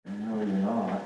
No, you're not.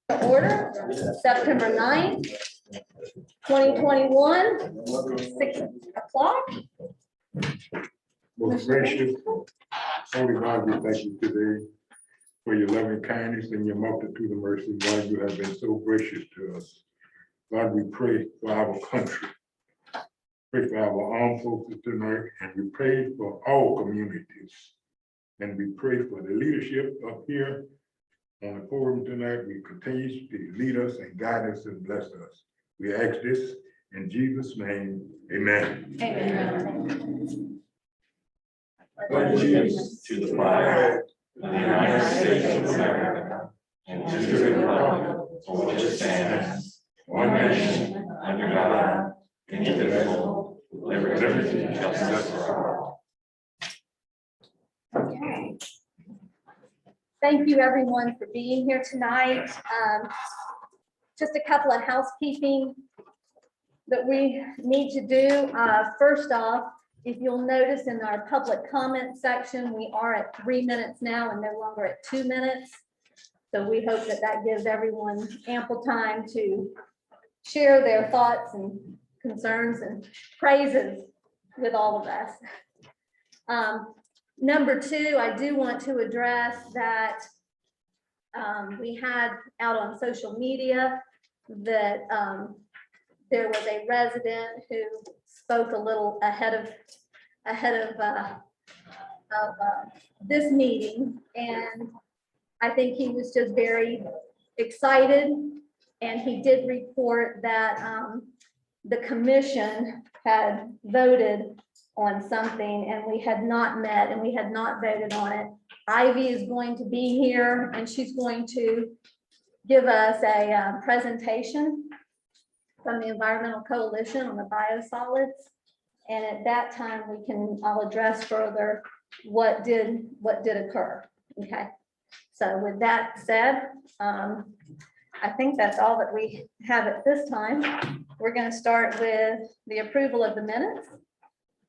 Order, September 9th, 2021, 6 o'clock. Most gracious, Holy God, we thank you today for your loving kindness and your multitude of mercy. God, you have been so gracious to us. God, we pray for our country. Pray for our armed forces tonight, and we pray for all communities. And we pray for the leadership up here on the forum tonight. We continue to lead us and guide us and bless us. We ask this in Jesus' name, amen. Amen. Pledge allegiance to the flag of the United States of America and to the republic for which it stands, one nation, under God, indivisible, with liberty and justice for all. Okay. Thank you, everyone, for being here tonight. Just a couple of housekeeping that we need to do. First off, if you'll notice in our public comment section, we are at 3 minutes now and no longer at 2 minutes. So we hope that that gives everyone ample time to share their thoughts and concerns and praises with all of us. Number two, I do want to address that we had out on social media that there was a resident who spoke a little ahead of this meeting, and I think he was just very excited, and he did report that the commission had voted on something and we had not met and we had not voted on it. Ivy is going to be here and she's going to give us a presentation from the Environmental Coalition on the biosolids. And at that time, I'll address further what did occur. Okay. So with that said, I think that's all that we have at this time. We're going to start with the approval of the minutes.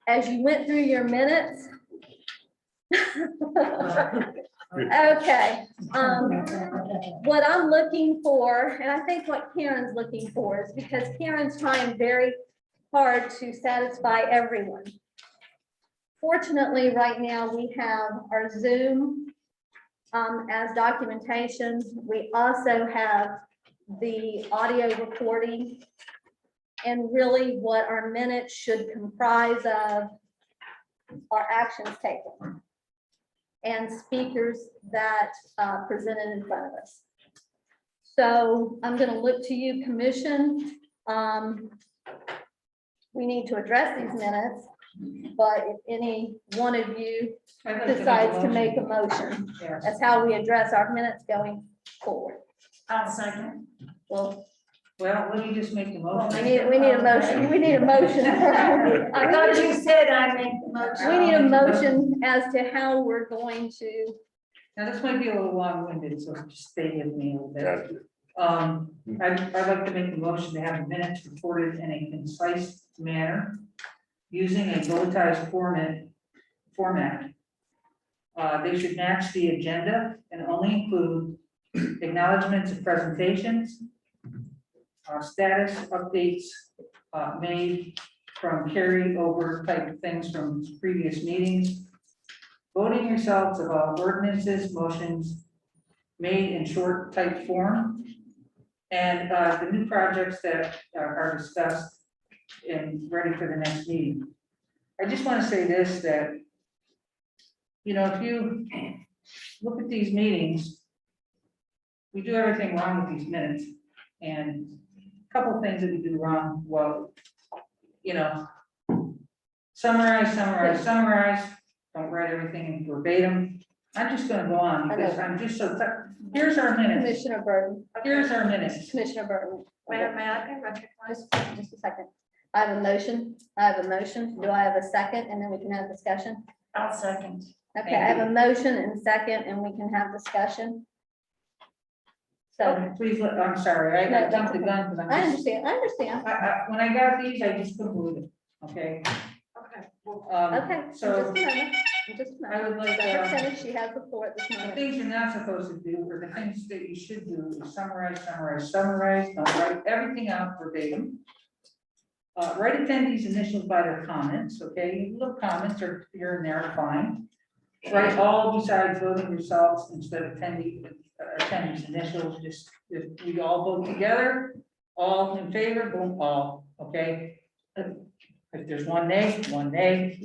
As you went through your minutes. Okay. What I'm looking for, and I think what Karen's looking for, is because Karen's trying very hard to satisfy everyone. Fortunately, right now we have our Zoom as documentation. We also have the audio recording, and really what our minutes should comprise of are actions taken and speakers that presented in front of us. So I'm going to look to you, Commission. We need to address these minutes, but if any one of you decides to make a motion, that's how we address our minutes going forward. I'll second. Well, Let me just make the motion. we need a motion. We need a motion. I thought you said I make the motion. We need a motion as to how we're going to. Now, this might be a little long-winded, so just stay with me a little bit. I'd like to make the motion to have the minutes reported in a concise manner using a bulletized format. They should match the agenda and only include acknowledgements of presentations, status updates made from carryover type of things from previous meetings, voting results of all ordinances, motions made in short type form, and the new projects that are discussed and ready for the next meeting. I just want to say this, that, you know, if you look at these meetings, we do everything wrong with these minutes, and a couple of things that we do wrong. Well, you know, summarize, don't write everything in verbatim. I'm just going to go on because I'm just so tired. Here's our minutes. Commissioner Burton. Here's our minutes. Commissioner Burton. Wait a minute, I can recognize. Just a second. I have a motion. Do I have a second? And then we can have discussion. I'll second. Okay, I have a motion and second, and we can have discussion. So Please, I'm sorry, I jumped the gun because I understand. when I got these, I just couldn't believe it. Okay. Okay. Okay. So just a moment. Just a I would moment. like, Let her finish. She has the floor at this the moment. things you're not supposed to do, or the things that you should do is summarize, summarize, summarize, don't write everything out verbatim. Write attendees' initials by their comments, okay, little comments are here and there, fine. Write all besides voting results instead of attendees' initials, just, if we all vote together, all in favor, boom, all, okay? If there's one nay, one nay.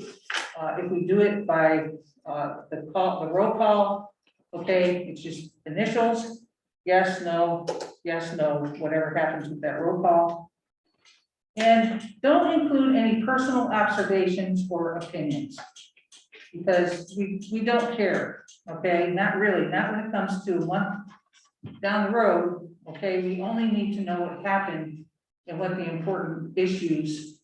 If we do it by the roll call, okay, it's just initials, yes, no, whatever happens with that roll call. And don't include any personal observations or opinions, because we don't care, okay, not really, not when it comes to one down the road, okay, we only need to know what happened and what the important issues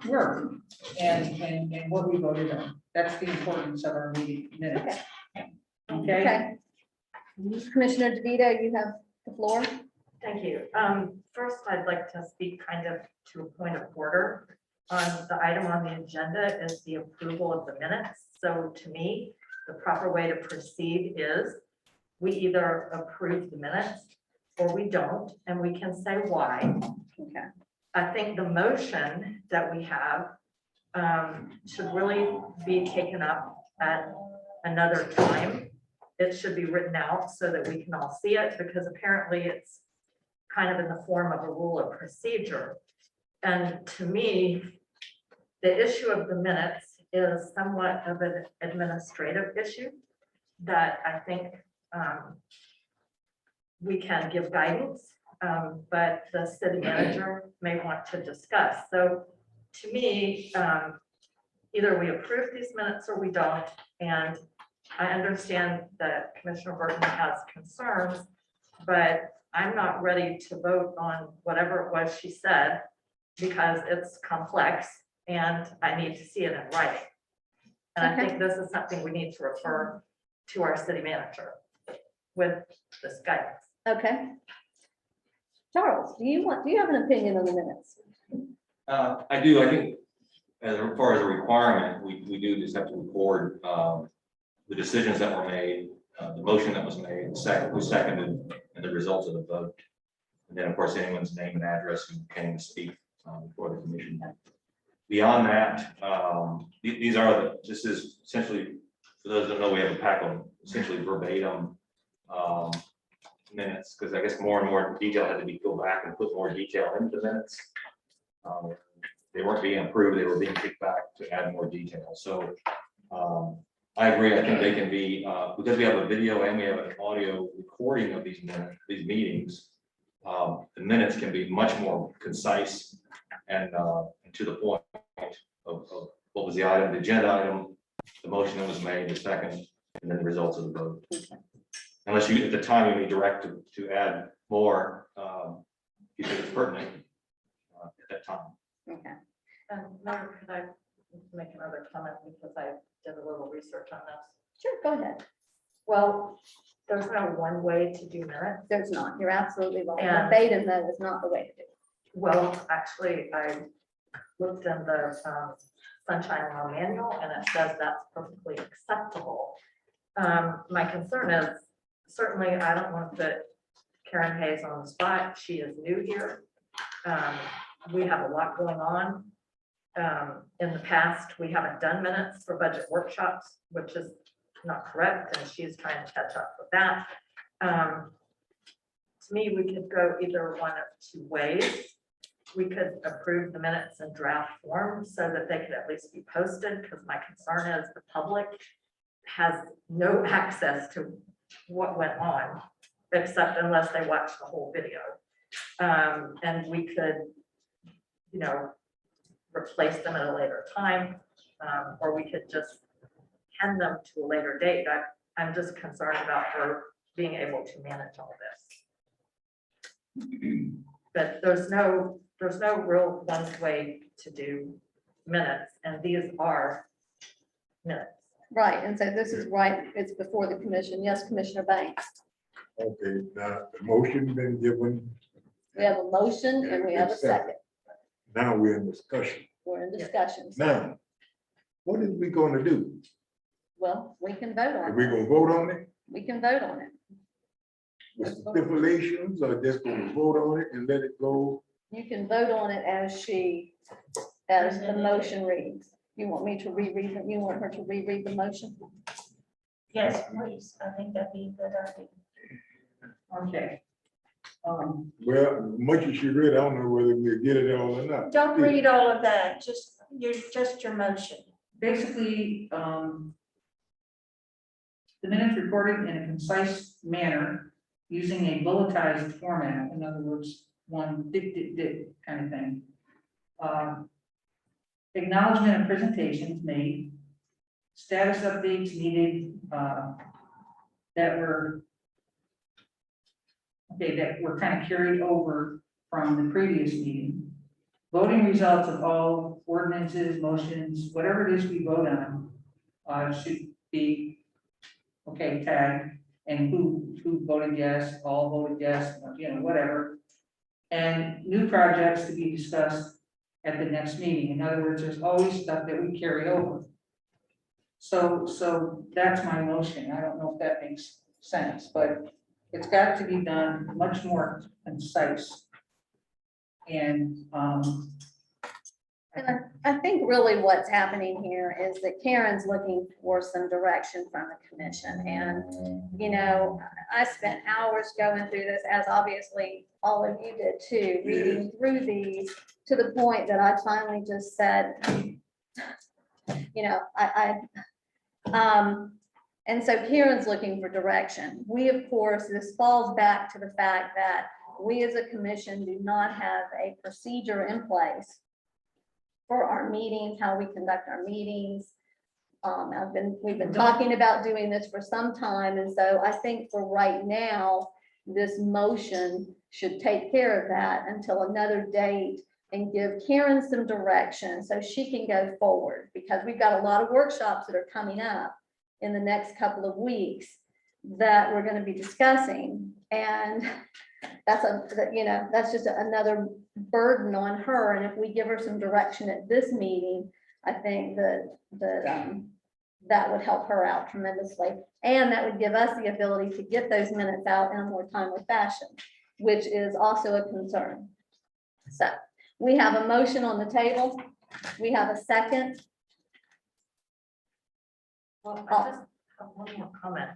were, and what we voted on. That's the importance of our meeting minutes. Okay, Okay. Commissioner DeVito, you have the floor. Thank you. First, I'd like to speak kind of to a point of order. The item on the agenda is the approval of the minutes. So to me, the proper way to proceed is we either approve the minutes or we don't, and we can say why. Okay. I think the motion that we have should really be taken up at another time. It should be written out so that we can all see it, because apparently it's kind of in the form of a rule of procedure. And to me, the issue of the minutes is somewhat of an administrative issue that I think we can give guidance, but the city manager may want to discuss. So to me, either we approve these minutes or we don't. And I understand that Commissioner Burton has concerns, but I'm not ready to vote on whatever it was she said, because it's complex and I need to see it in writing. And I think this is something we need to refer to our city manager with this guidance. Okay. Charles, do you have an opinion on the minutes? I do. I think as far as a requirement, we do just have to record the decisions that were made, the motion that was made, who seconded, and the results of the vote. And then, of course, anyone's name and address who came to speak before the commission. Beyond that, this is essentially, for those that know, we have a pack of essentially verbatim minutes, because I guess more and more detail had to be go back and put more detail into the minutes. They weren't being approved, they were being kicked back to add more detail. So I agree. I think they can be, because we have a video and we have an audio recording of these minutes, these meetings, the minutes can be much more concise and to the point of what was the item, the agenda item, the motion that was made, the second, and then the results of the vote. Unless you, at the time, you may direct to add more, if you think it's pertinent at that time. Okay. And Mayor, could I make another comment, because I did a little research on this? Sure, go ahead. Well, there's no one way to do minutes. There's not. You're absolutely right. Yeah. Verbatim, that is not the way to do it. Well, actually, I looked in the Sunshine Law Manual, and it says that's perfectly acceptable. My concern is, certainly I don't want to put Karen Hayes on the spot. She is new here. We have a lot going on. In the past, we haven't done minutes for budget workshops, which is not correct, and she's trying to catch up with that. To me, we could go either one of two ways. We could approve the minutes in draft form so that they could at least be posted, because my concern is the public has no access to what went on, except unless they watch the whole video. And we could, replace them at a later time, or we could just hand them to a later date. I'm just concerned about her being able to manage all this. But there's no real one way to do minutes, and these are minutes. Right, and so this is right, it's before the commission. Yes, Commissioner Banks. Okay, now, the motion been given, We have a motion and we have a second. now we're in discussion. We're in discussions. Now, What is we gonna do? Well, we can vote Are on we it. gonna vote on it We can vote on it. with stipulations or just gonna vote on it and let it go? You can vote on it as the motion reads. You want me to reread it? You want her to reread the motion? Yes, please, I think that'd be a good idea. Okay. Well, much as you read, I don't know whether we'll get it all or not. Don't read all of that, just your motion. Basically, the minutes recorded in a concise manner using a bulletized format, in other words, one kind of thing. Acknowledgement of presentations made, status updates needed, that were kind of carried over from the previous meeting. Voting results of all ordinances, motions, whatever it is we vote on, should be, tagged, and who voted yes, all voted yes, whatever. And new projects to be discussed at the next meeting. In other words, there's always stuff that we carry over. So that's my motion. I don't know if that makes sense, but it's got to be done much more concise. And, And I think really what's happening here is that Karen's looking for some direction from the commission. And, I spent hours going through this, as obviously all of you did too, reading through these to the point that I finally just said, and so Karen's looking for direction. We, of course, this falls back to the fact that we as a commission do not have a procedure in place for our meetings, how we conduct our meetings. We've been talking about doing this for some time, and so I think for right now, this motion should take care of that until another date and give Karen some direction so she can go forward, because we've got a lot of workshops that are coming up in the next couple of weeks that we're going to be discussing, and that's just another burden on her. And if we give her some direction at this meeting, I think that would help her out tremendously. And that would give us the ability to get those minutes out in a more timely fashion, which is also a concern. So we have a motion on the table. We have a second. Well, I just have one more comment.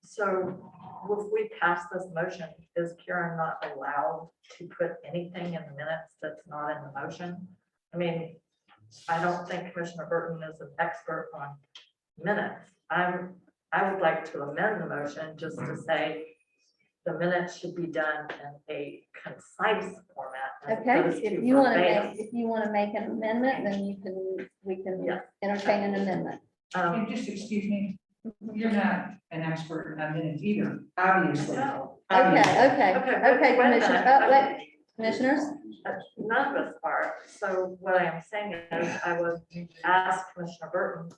So if we pass this motion, is Karen not allowed to put anything in the minutes that's not in the motion? I mean, I don't think Commissioner Burton is an expert on minutes. I would like to amend the motion just to say the minutes should be done in a concise format. as Okay, opposed if to you want to verbatim. make an amendment, then we can Yeah. entertain an amendment. just excuse me, you're not an expert on minutes either, obviously. No. Okay, wait a Commissioner, minute. wait, commissioners, None of us are. So what I am saying is I would ask Commissioner Burton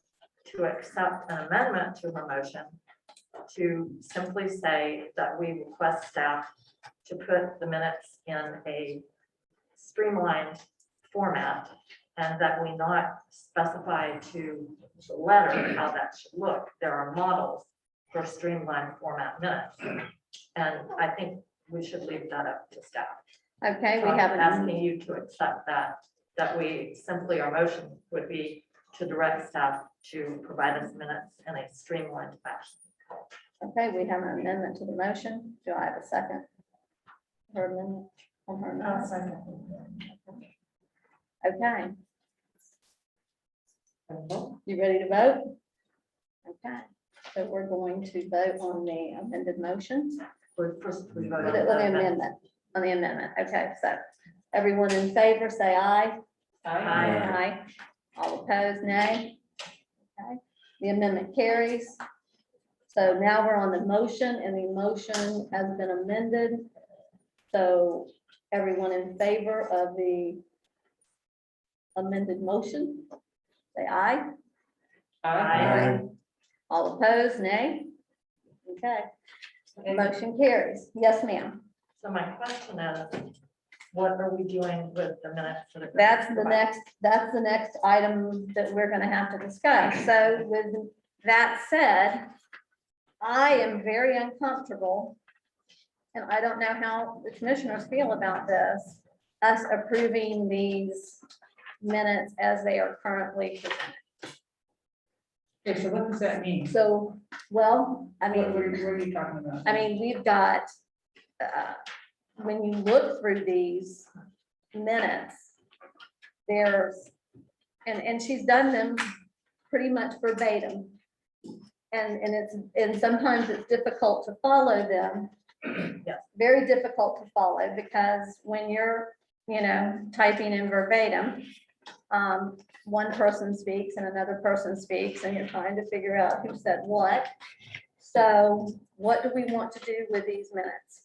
to accept an amendment to her motion to simply say that we request staff to put the minutes in a streamlined format, and that we not specify to the letter how that should look. There are models for streamlined format minutes. And I think we should leave that up to staff. okay, So we I'm have asking you to accept that we simply, our motion would be to direct staff to provide us minutes in a streamlined fashion. Okay, we have an amendment to the motion. Do I have a second? Her amendment on her amendment? Okay, you ready to vote? Okay, so we're going to vote on the amended motion. First, we vote On on the the amendment, okay, so everyone in favor, say aye. Aye. All opposed, nay. Okay, the amendment carries. So now we're on the motion, and the motion has been amended. So everyone in favor of the amended motion, say aye. Aye. All opposed, nay. Okay, motion carries. Yes, ma'am. So my question is, what are we doing with the minutes? that are- That's the next item that we're gonna have to discuss. So with that said, I am very uncomfortable, and I don't know how the commissioners feel about this, us approving these minutes as they are currently presented. Okay, so what does that mean? So, well, I What mean, are you talking about? we've got, when you look through these minutes, there's, and she's done them pretty much verbatim. And sometimes it's difficult to follow them. Yes. Very difficult to follow, because when you're, typing in verbatim, one person speaks and another person speaks, and you're trying to figure out who said what. So what do we want to do with these minutes?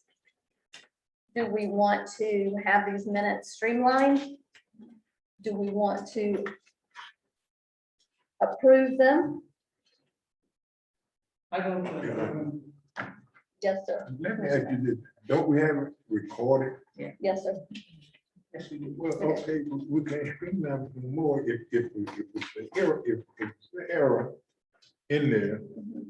Do we want to have these minutes streamlined? Do we want to approve them? I go for Yes, sir. Let me ask you this, don't we have it recorded? Yes, sir. yes, we do. Well, okay, we can streamline it more if it's an error, if it's an error in there,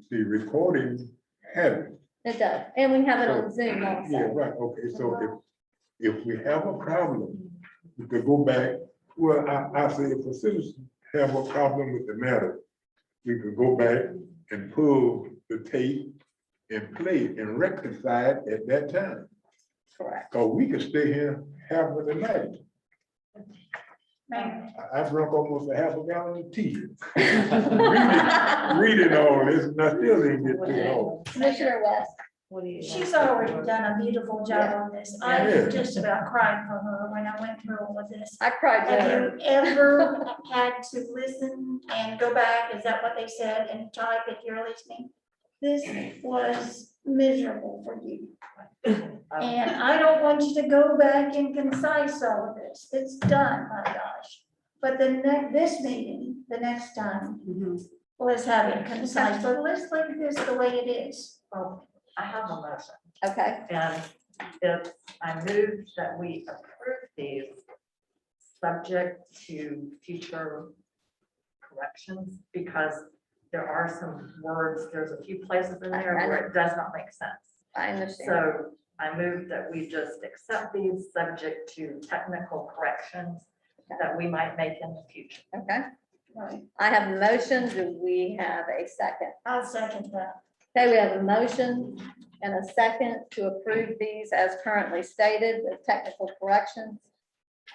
the recording has it. It does. And we have it on Zoom Yeah, also. right, okay, so if we have a problem, we could go back, well, I say if a citizen have a problem with the matter, we could go back and pull the tape and play it and rectify it at that time. Correct. Cause we could stay here half of the night. Mayor, I drank almost a half a gallon of tea. Reading all this, and I still didn't get to it all. Commissioner West. What do you? she's already done a beautiful job on this. I Yeah. just about cried for her when I went through all of this. I cried with her. Have you ever had to listen and go back? Is that what they said, and type if you're listening? This was miserable for you. And I don't want you to go back and concise all of this. It's done, my gosh. But this meeting, the next time, let's have it concise, but let's leave this the way it is. Well, I have a motion, Okay, and if I move that we approve these, subject to future corrections, because there are some words, there's a few places in there where it does not make sense. I understand. So I move that we just accept these subject to technical corrections that we might make in the future. Okay, Right. I have a motion. Do we have a second? I'll second that. Okay, we have a motion and a second to approve these as currently stated with technical corrections.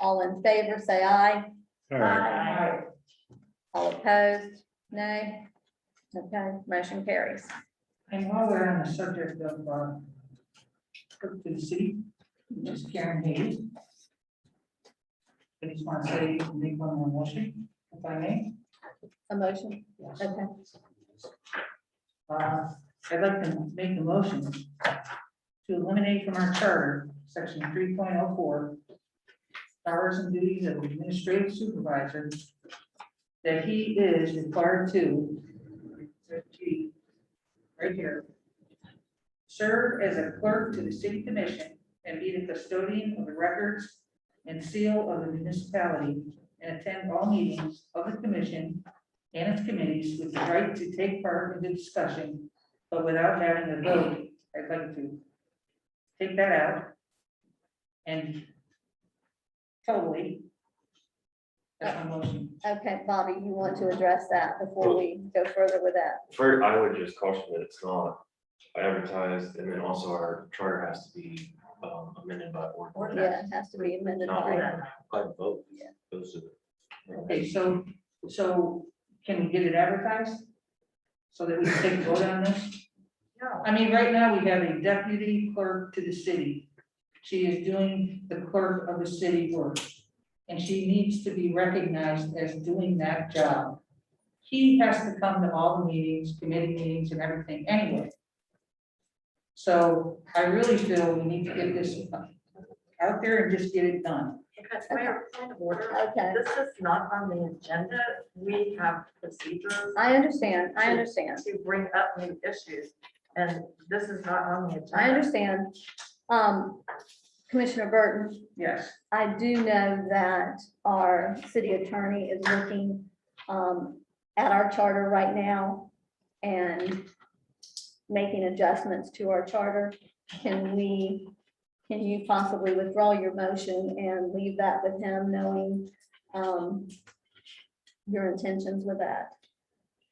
All in favor, say aye. All right. Aye. All opposed, nay. Okay, motion carries. And while we're on the subject of, clerk to the city, which is Karen Hayes. I just want to say, make one more motion, if I may. A motion, Yes. okay. I'd like to make the motion to eliminate from our charter, section 3.04, powers and duties of administrative supervisor, that he is required to, right here, serve as a clerk to the city commission and be the custodian of the records and seal of the municipality, and attend all meetings of the commission and its committees with the right to take part in the discussion, but without having a vote. I'd like to take that out and totally. That's my motion. Okay, Bobby, you want to address that before we go further with that? First, I would just caution that it's not advertised, and then also our charter has to be amended by ordinance. Yeah, it has to be amended Not by. by vote. Yeah. Those are the- Okay, so can we get it advertised? So that we can take a vote on this? No. I mean, right now, we have a deputy clerk to the city. She is doing the clerk of the city work, and she needs to be recognized as doing that job. He has to come to all the meetings, committee meetings and everything anyway. So I really feel we need to get this out there and just get it done. Because Mayor, point of order, Okay, this is not on the agenda. We have procedures I understand, to bring up new issues, and this is not on the agenda. I understand. Commissioner Burton, Yes. I do know that our city attorney is looking at our charter right now and making adjustments to our charter. Can you possibly withdraw your motion and leave that with him, knowing your intentions with that?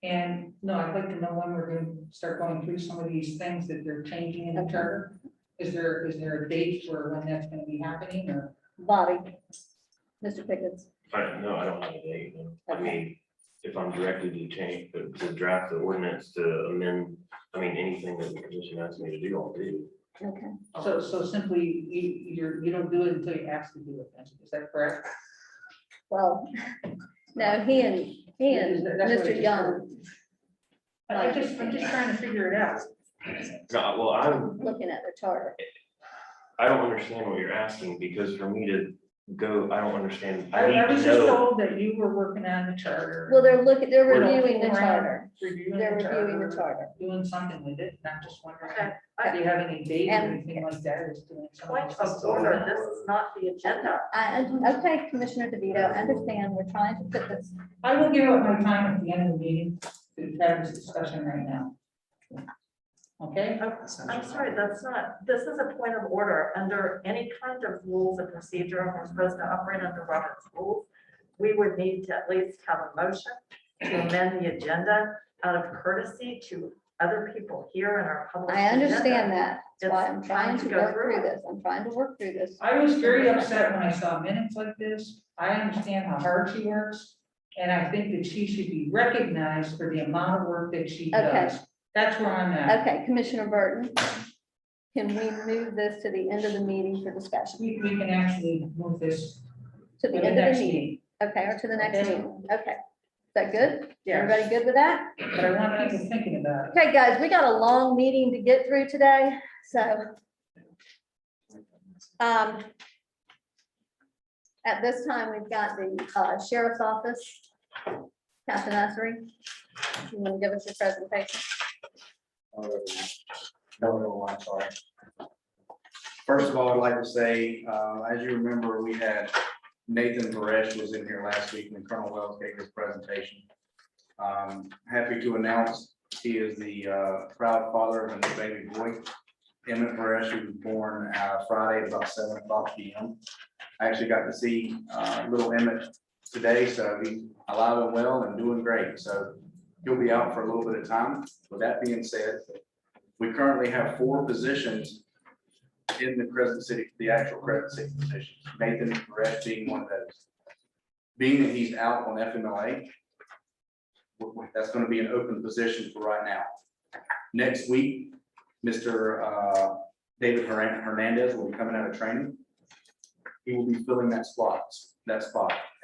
And no, I'd like to know when we're going to start going through some of these things that they're changing in the charter. Is there a date for when that's going to be happening, or? Bobby, Mr. Pickens. No, I don't have a date. I mean, if I'm directed to change, to draft the ordinance to amend, I mean, anything that the commission asks me to do, I'll do. Okay, So simply, you don't do it until you ask to do it, then. Is that correct? well, no, he and That's what I Mr. just Young heard. I'm just trying to figure it out. No, well, looking at the charter. I don't understand what you're asking, because for me to go, I don't understand. I need was to just know. told that you were working on the charter. Well, they're We're not reviewing the charter. Reviewing They're the reviewing the charter, charter. doing something with it, not just wondering, Okay, do you have any date or And- anything like that? Is doing point something. of order, this is not the agenda. Okay, Commissioner DeVito, I understand. We're trying to put this, I will give up my time at the end of the meeting to have this discussion right now. Okay? Oh, I'm sorry, that's not, this is a point of order under any kind of rules and procedure, and we're supposed to operate under Robert's rules. We would need to at least have a motion to amend the agenda out of courtesy to other people here in our public. I understand agenda. that. That's why I'm It's trying time to to go work through through it. this. I'm trying to work through this. I was very upset when I saw minutes like this. I understand how hard she works. And I think that she should be recognized for the amount of work that she Okay. does. That's where I'm at. Okay, Commissioner Burton, can we move this to the end of the meeting for discussion? We can actually move this To to the the end of next the meeting? meeting. Okay, or to the next Okay. meeting? Okay. Is that good? Yeah, Everybody good with that? but I want people thinking about it. Okay, guys, we got a long meeting to get through today, so. At this time, we've got the sheriff's office. Captain Essery, you want to give us your presentation? No, I'm sorry. First of all, I'd like to say, as you remember, we had Nathan Varesh was in here last week when Colonel Wells gave his presentation. Happy to announce he is the proud father of a new baby boy, Emmett Varesh, who was born Friday at about 7:00 p.m. I actually got to see little Emmett today, so he's alive and well and doing great. So he'll be out for a little bit of time. With that being said, we currently have 4 positions in the Crescent City, the actual Crescent City positions, Nathan Varesh being one of those. Being that he's out on FMLA, that's going to be an open position for right now. Next week, Mr. David Hernandez will be coming out of training. He will be filling that spot.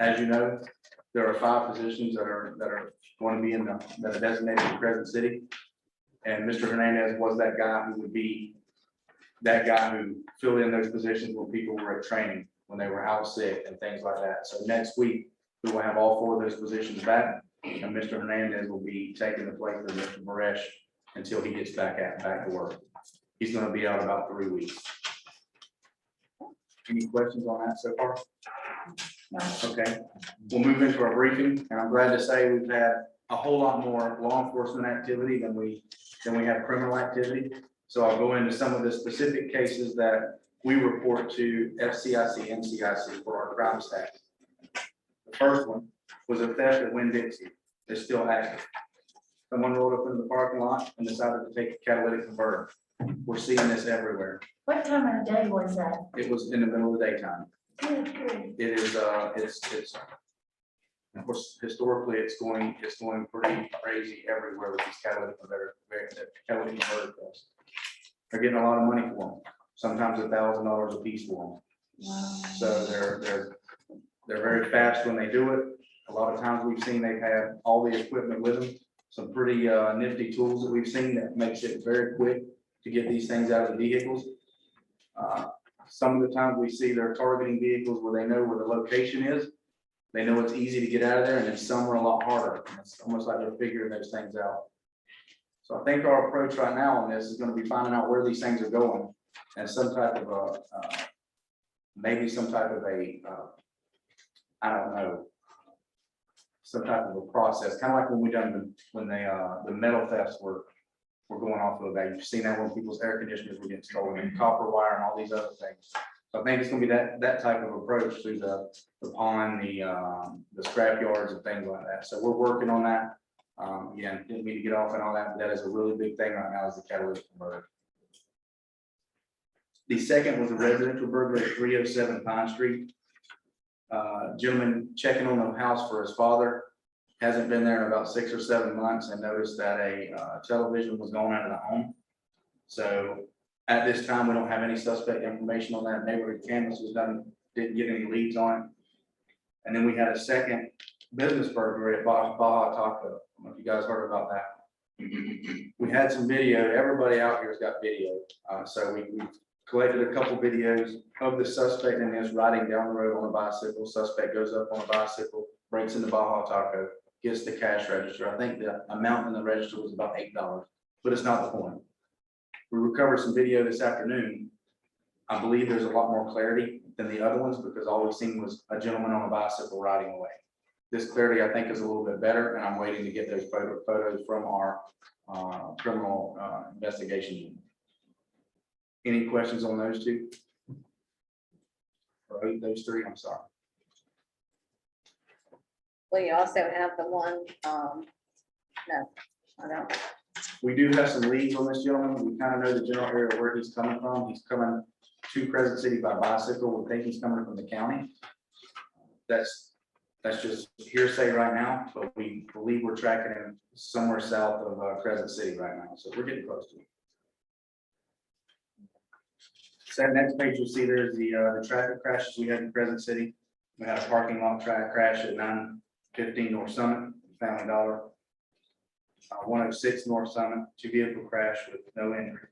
As you know, there are 5 positions that are going to be that are designated in Crescent City. And Mr. Hernandez was that guy who would be that guy who filled in those positions when people were at training, when they were out sick and things like that. So next week, we will have all 4 of those positions back, and Mr. Hernandez will be taking the place of Mr. Varesh until he gets back to work. He's going to be out about 3 weeks. Any questions on that so far? Okay, we'll move into our briefing, and I'm glad to say we've had a whole lot more law enforcement activity than we have criminal activity. So I'll go into some of the specific cases that we report to FCIC, NCIC for our crime stats. The first one was a theft at Winn-Dixie. It's still active. Someone rolled up into the parking lot and decided to take a catalytic converter. We're seeing this everywhere. What time of the day was that? It was in the middle of the daytime. It is, it's, of course, historically, it's going pretty crazy everywhere with these catalytic converter tests. They're getting a lot of money for them, sometimes $1,000 a piece for them. So they're very fast when they do it. A lot of times we've seen they've had all the equipment with them, some pretty nifty tools that we've seen that makes it very quick to get these things out of the vehicles. Some of the times we see they're targeting vehicles where they know where the location is. They know it's easy to get out of there, and then some are a lot harder. It's almost like they're figuring those things out. So I think our approach right now on this is going to be finding out where these things are going and some type of maybe some type of a, I don't know, some type of a process, kind of like when we done, when the metal thefts were going off of that. You've seen that when people's air conditioners were getting stolen, and copper wire and all these other things. So I think it's gonna be that type of approach through the pond, the scrap yards and things like that. So we're working on that. Again, didn't mean to get off and all that, but that is a really big thing right now, is the catalytic converter. The second was a residential burglary at 307 Pine Street. Gentleman checking on the house for his father, hasn't been there in about 6 or 7 months, and noticed that a television was going out of the home. So at this time, we don't have any suspect information on that. Neighborhood canvas was done, didn't get any leads on it. And then we had a second business burglary at Baja Taco. I don't know if you guys heard about that. We had some video. Everybody out here has got video. So we collected a couple videos of the suspect in this riding down the road on a bicycle. Suspect goes up on a bicycle, breaks into Baja Taco, gets the cash register. I think the amount in the register was about $8, but it's not the point. We recovered some video this afternoon. I believe there's a lot more clarity than the other ones, because all we've seen was a gentleman on a bicycle riding away. This clarity, I think, is a little bit better, and I'm waiting to get those photos from our criminal investigation unit. Any questions on those two? Or those three, I'm sorry. Well, you also have the one, no, I don't. We do have some leads on this gentleman. We kind of know the general area where he's coming from. He's coming to Crescent City by bicycle. We think he's coming from the county. That's just hearsay right now, but we believe we're tracking him somewhere south of Crescent City right now. So we're getting close to him. So next page, you'll see there's the traffic crashes we had in Crescent City. We had a parking lot crash at 915 North Summit, Family Dollar. 106 North Summit, 2 vehicle crash with no injury.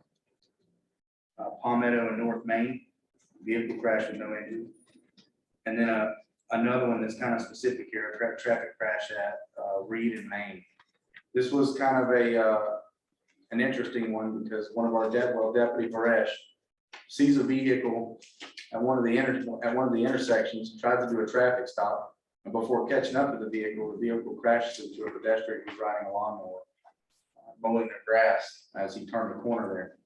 Palmetto and North Main, vehicle crash with no injury. And then another one that's kind of specific here, a traffic crash at Reed and Main. This was kind of an interesting one, because one of our Deputy Paresh sees a vehicle at one of the intersections, tries to do a traffic stop, and before catching up to the vehicle crashes into a pedestrian who's riding a lawnmower, mowing their grass as he turned the corner there.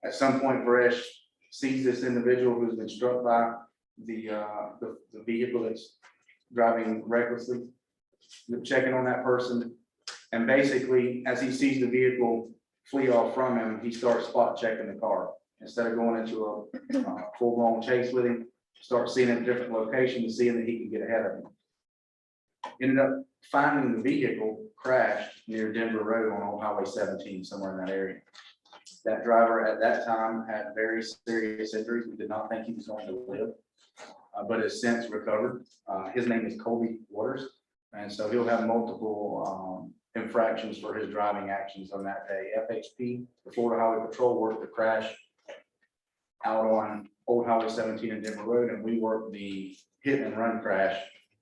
At some point, Paresh sees this individual who's been struck by the vehicle that's driving recklessly, checking on that person, and basically, as he sees the vehicle flee off from him, he starts spot checking the car. Instead of going into a full-blown chase with him, start seeing a different location to see that he can get ahead of him. Ended up finding the vehicle crashed near Denver Road on Old Highway 17, somewhere in that area. That driver at that time had very serious injuries. We did not think he was going to live, but has since recovered. His name is Colby Waters, and so he'll have multiple infractions for his driving actions on that day. FHP, the Florida Highway Patrol, worked the crash out on Old Highway 17 and Denver Road, and we worked the hit and run crash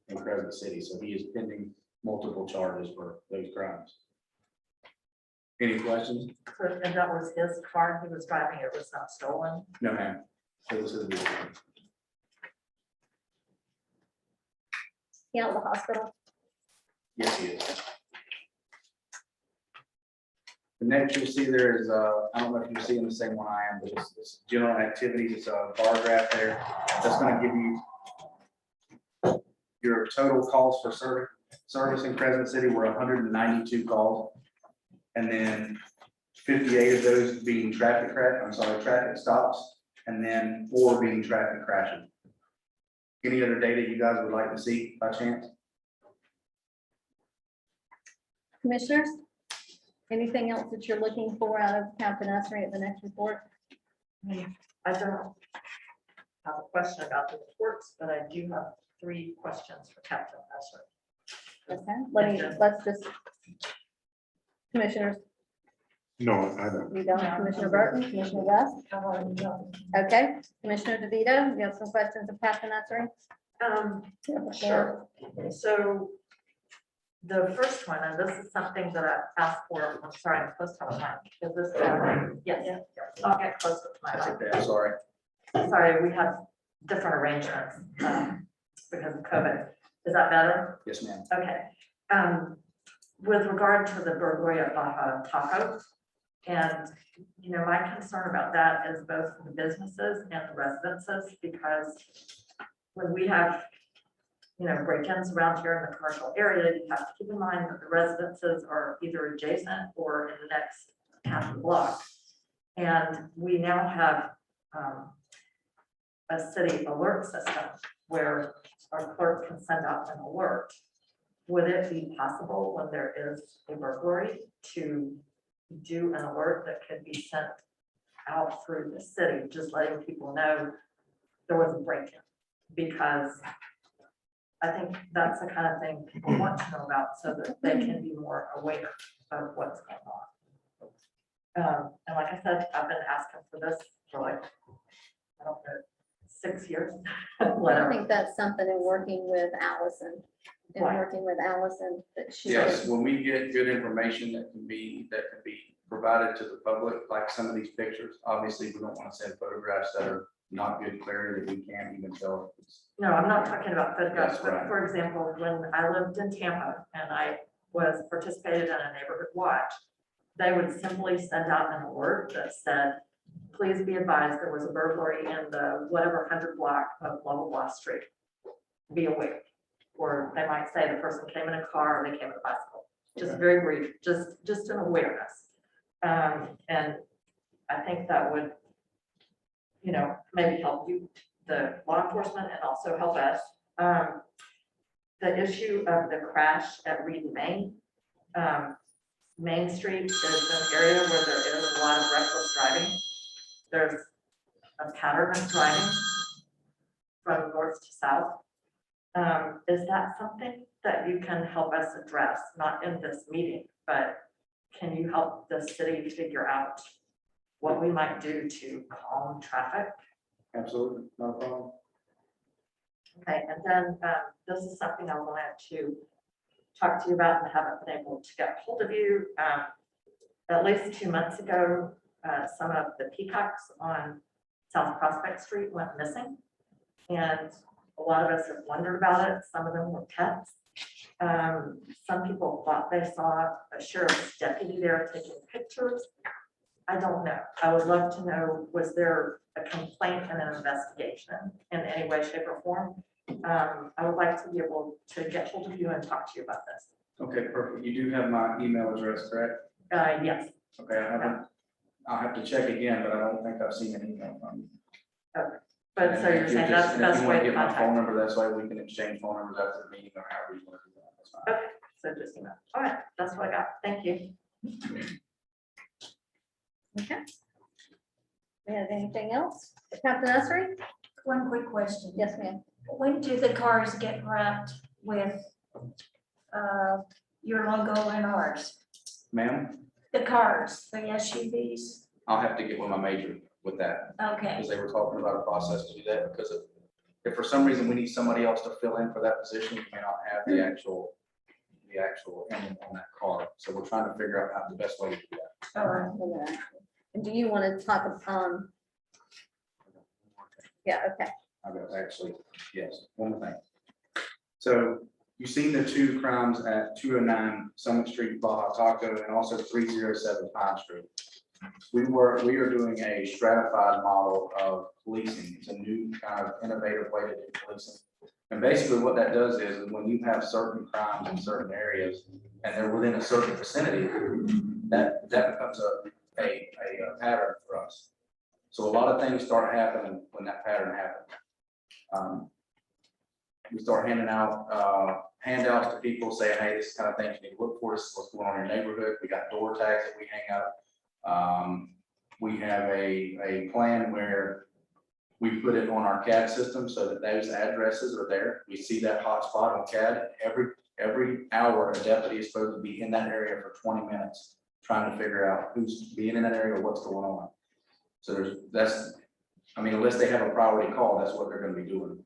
in Crescent City. So he is pending multiple charges for those crimes. Any questions? So, and that was his car he was driving, it was not stolen? No, ma'am. So this is the He out of the hospital. yes, he is. The next you'll see there is, I don't know if you're seeing the same one I am, but it's general activities. It's a bar graph there. That's going to give you your total calls for service in Crescent City were 192 calls. And then 58 of those being traffic stops, and then 4 being traffic crashes. Any other data you guys would like to see by chance? Commissioners, anything else that you're looking for out of Captain Essery at the next report? I don't have a question about the reports, but I do have 3 questions for Captain Essery. Okay, let's just. Commissioners, No, I don't. you don't, Commissioner Burton, Commissioner West? Okay, Commissioner DeVito, you have some questions of Captain Essery? Sure. So the first one, and this is something that I asked for, I'm sorry, I'm supposed to have a mic. Is this, yes, I'll get closer to my That's mic. okay, I'm sorry. Sorry, we have different arrangements because of COVID. Is that better? Yes, ma'am. Okay. With regard to the burglary at Baja Taco, and, you know, my concern about that is both for the businesses and the residences, because when we have, you know, break-ins around here in the commercial area, you have to keep in mind that the residences are either adjacent or in the next half a block. And we now have a city alert system where our clerk can send out an alert. Would it be possible when there is a burglary to do an alert that could be sent out through the city, just letting people know there was a break-in? Because I think that's the kind of thing people want to know about so that they can be more aware of what's going on. And like I said, I've been asking for this for like, I don't know, 6 years, I whatever. think that's something in working with Allison, that she. Yes, could- when we get good information that can be provided to the public, like some of these pictures, obviously, we don't want to send photographs that are not good clarity that we can't even tell. if it's- No, I'm not talking about photographs, That's but right. for example, when I lived in Tampa and I was participated in a neighborhood watch, they would simply send out an alert that said, please be advised, there was a burglary in the whatever 100 block of blah, blah, blah street. Be aware. Or they might say the person came in a car, or they came in a bicycle. Just Okay. very brief, just an awareness. And I think that would, you know, maybe help you, the law enforcement, and also help us. The issue of the crash at Reed and Main. Main Street is an area where there is a lot of reckless driving. There's a pattern of driving from north to south. Is that something that you can help us address, not in this meeting, but can you help the city figure out what we might do to calm traffic? Absolutely, no problem. Okay, and then this is something I wanted to talk to you about and haven't been able to get hold of you. At least 2 months ago, some of the peacocks on South Prospect Street went missing. And a lot of us have wondered about it. Some of them were pets. Some people thought they saw a sheriff's deputy there taking pictures. I don't know. I would love to know, was there a complaint and an investigation in any way, shape, or form? I would like to be able to get hold of you and talk to you about this. Okay, perfect. You do have my email address, correct? Yes. Okay, I haven't, I'll have to check again, but I don't think I've seen an email from you. But so And you're if saying just- that's the and if best you wanna way to get my phone contact? number, that's why we can exchange phone numbers after the meeting or however you want to do that. That's fine. Okay, so just email. All right, that's what I got. Thank you. Okay. We have anything else? Captain Essery? One quick question. Yes, ma'am. When do the cars get wrapped with your logo and ours? Ma'am, The cars, the SUVs? I'll have to get with my major with that, Okay, because they were talking about a process to do that, because if for some reason we need somebody else to fill in for that position, we may not have the actual emblem on that car. So we're trying to figure out how the best way to do that. all right. And do you want to talk, yeah, okay. I got actually, yes, one more thing. So you've seen the two crimes at 209 Summit Street, Baja Taco, and also 307 Pine Street. We are doing a stratified model of policing. It's a new kind of innovative way to do policing. And basically what that does is when you have certain crimes in certain areas and they're within a certain vicinity, that becomes a pattern for us. So a lot of things start happening when that pattern happens. We start handing out handouts to people saying, hey, this is the kind of things you need to look for. This is what's going on in your neighborhood. We got door tags that we hang up. We have a plan where we put it on our CAD system so that those addresses are there. We see that hot spot on CAD. Every hour, a deputy is supposed to be in that area for 20 minutes, trying to figure out who's being in that area or what's going on. So unless they have a priority call, that's what they're going to be doing.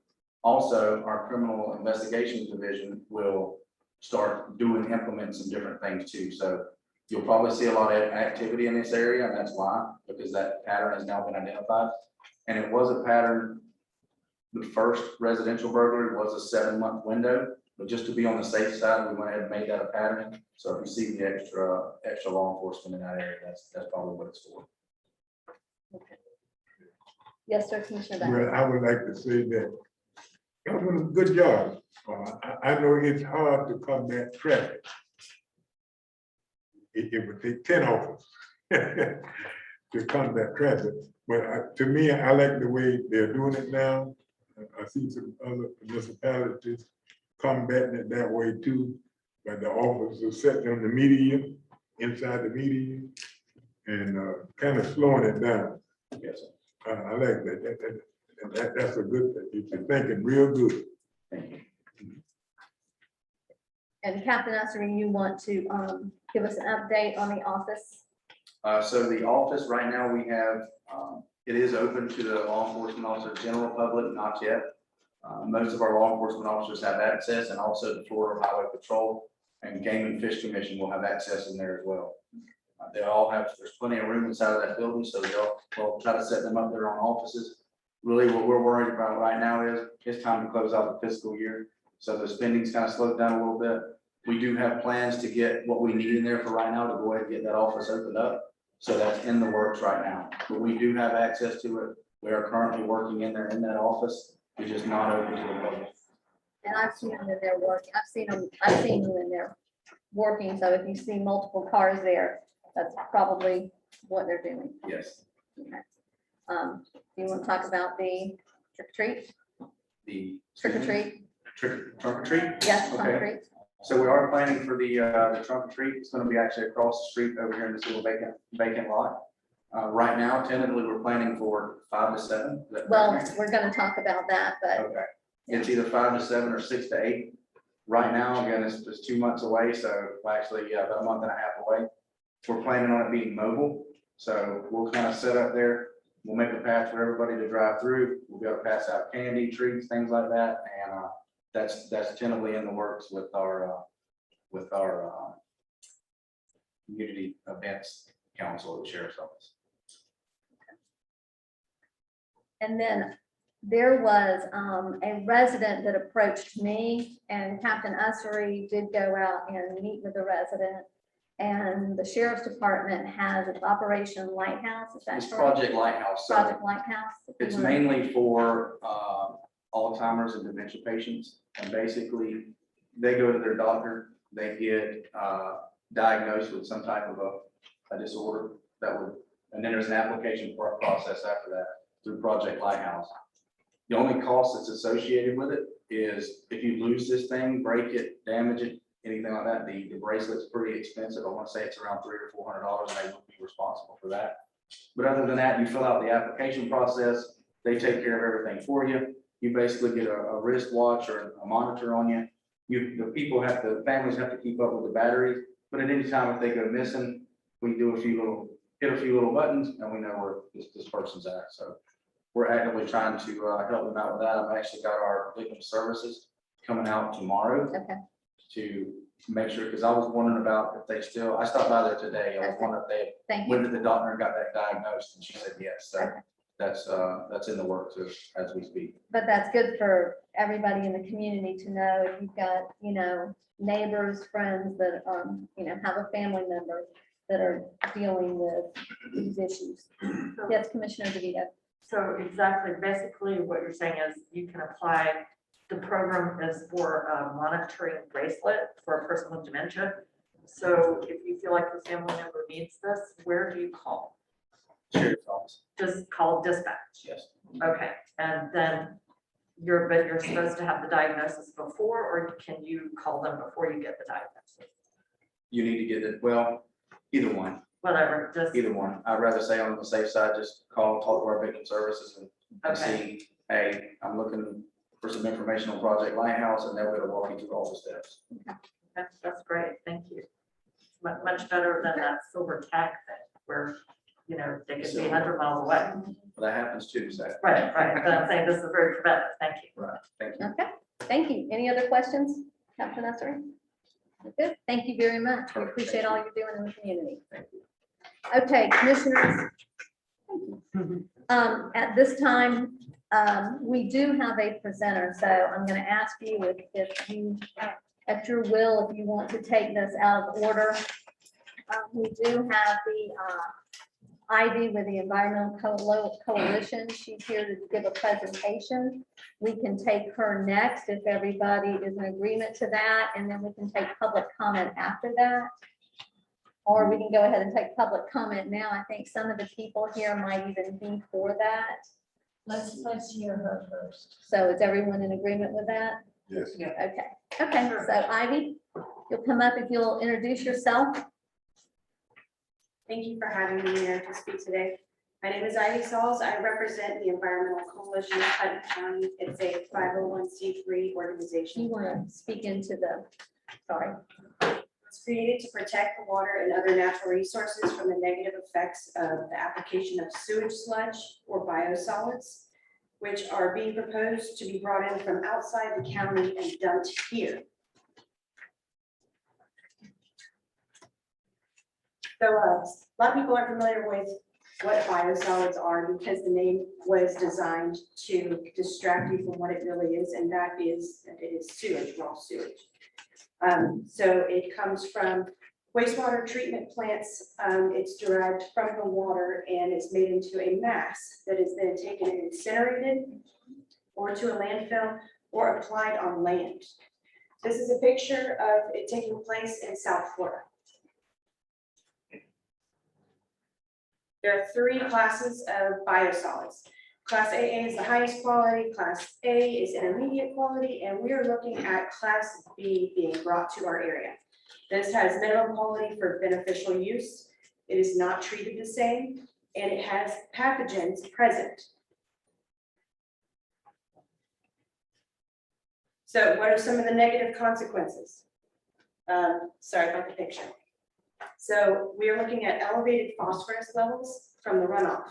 Also, our criminal investigations division will start implement some different things too. So you'll probably see a lot of activity in this area, and that's why, because that pattern has now been identified. And it was a pattern The first residential burglary was a 7-month window, but just to be on the safe side, we went ahead and made that a pattern. So if you see the extra law enforcement in that area, that's probably what it's for. Yes, sir, Commissioner Beck. Well, I would like to say that y'all doing a good job. I know it's hard to combat traffic. It would take 10 officers to combat traffic. But to me, I like the way they're doing it now. I see some other municipalities combating it that way too. But the officers sitting on the median, inside the median, and kind of slowing it down. Yes, sir. I like that. That's a good thing. You're thinking real good. Thank you. And Captain Esser, you want to give us an update on the office? So the office right now, we have, it is open to the law enforcement officers, general public, not yet. Most of our law enforcement officers have access, and also the Florida Highway Patrol and Game and Fish Commission will have access in there as well. They all have, there's plenty of room inside of that building, so we'll try to set them up their own offices. Really, what we're worried about right now is it's time to close out the fiscal year. So the spending's kind of slowed down a little bit. We do have plans to get what we need in there for right now to go ahead and get that office opened up. So that's in the works right now, but we do have access to it. We are currently working in there in that office. We're just not open to the public. And I've seen them in there working. I've seen them in there working. So if you see multiple cars there, that's probably what they're doing. Yes, Okay. Do you want to talk about the trick or treat? the. Trick or treat? Trunk or treat? Yes, trunk or Okay. treat. So we are planning for the trunk or treat. It's gonna be actually across the street over here in this little vacant lot. Right now, tentatively, we're planning for 5 to 7. Is that Well, correct? we're going to talk about that, but Okay, it's either 5 to 7 or 6 to 8. Right now, again, it's just 2 months away, so well, actually, yeah, about a month and a half away. We're planning on it being mobile, so we'll kind of set up there. We'll make a path for everybody to drive through. We'll be able to pass out candy, treats, things like that, and that's tentatively in the works with our community events council at the sheriff's office. and then there was a resident that approached me, and Captain Ussery did go out and meet with the resident. And the sheriff's department has its Operation Lighthouse. Is that It's correct? Project Lighthouse. So Project Lighthouse. it's mainly for Alzheimer's and dementia patients. And basically, they go to their doctor, they get diagnosed with some type of a disorder that would, and then there's an application for a process after that through Project Lighthouse. The only cost that's associated with it is if you lose this thing, break it, damage it, anything like that, the bracelet's pretty expensive. I want to say it's around $300 or $400, and they would be responsible for that. But other than that, you fill out the application process, they take care of everything for you. You basically get a wristwatch or a monitor on you. The families have to keep up with the batteries, but at any time if they go missing, we do hit a few little buttons, and we know where this person's at. So we're actively trying to help them out with that. I've actually got our victim services coming out tomorrow Okay, to make sure, because I was wondering about if they still, I stopped by there today. I was wondering if they thank you. went to the doctor and got that diagnosed, and she said yes. So Okay. that's in the works as we speak. But that's good for everybody in the community to know if you've got, neighbors, friends that, have a family member that are dealing with these issues. Yes, Commissioner DeVito. So exactly, basically what you're saying is you can apply, the program is for a monitoring bracelet for a person with dementia. So if you feel like your family member needs this, where do you call? Sheriff's office, Just call dispatch. yes. Okay, and then but you're supposed to have the diagnosis before, or can you call them before you get the diagnosis? You need to get it, well, either one. Whatever, just, Either one. I'd rather say on the safe side, just talk to our victim services and okay, see, hey, I'm looking for some information on Project Lighthouse, and they're gonna walk you through all the steps. that's great, thank you. Much better than that silver tag thing where, they could be 100 miles away. But that happens too, so. Right, but I'm saying this is very preventive, thank you. Right, thank you. Okay, thank you. Any other questions, Captain Ussery? Good, thank you very much. We appreciate all you're doing in the community. Thank you. Okay, commissioners. At this time, We do have a presenter, so I'm gonna ask you if you, at your will, if you want to take this out of order. We do have the Ivy with the Environmental Coalition. She's here to give a presentation. We can take her next if everybody is in agreement to that, and then we can take public comment after that. Or we can go ahead and take public comment now. I think some of the people here might even be for that. Let's hear her first. So is everyone in agreement with that? Yes. Okay, so Ivy, you'll come up if you'll introduce yourself. Thank you for having me here to speak today. My name is Ivy Sauls. I represent the Environmental Coalition of Hutton County. It's a 501c3 organization. You want to speak into the, sorry. It's created to protect the water and other natural resources from the negative effects of the application of sewage sludge or biosolids, which are being proposed to be brought in from outside the county and dumped here. So a lot of people are familiar with what biosolids are because the name was designed to distract you from what it really is, and that is, it is sewage, raw sewage. So it comes from wastewater treatment plants. It's derived from the water and it's made into a mass that is then taken and incinerated or to a landfill or applied on land. This is a picture of it taking place in South Florida. There are 3 classes of biosolids. Class AA is the highest quality, Class A is intermediate quality, and we are looking at Class B being brought to our area. This has minimum quality for beneficial use. It is not treated the same, and it has pathogens present. So what are some of the negative consequences? Sorry about the picture. So we are looking at elevated phosphorus levels from the runoff.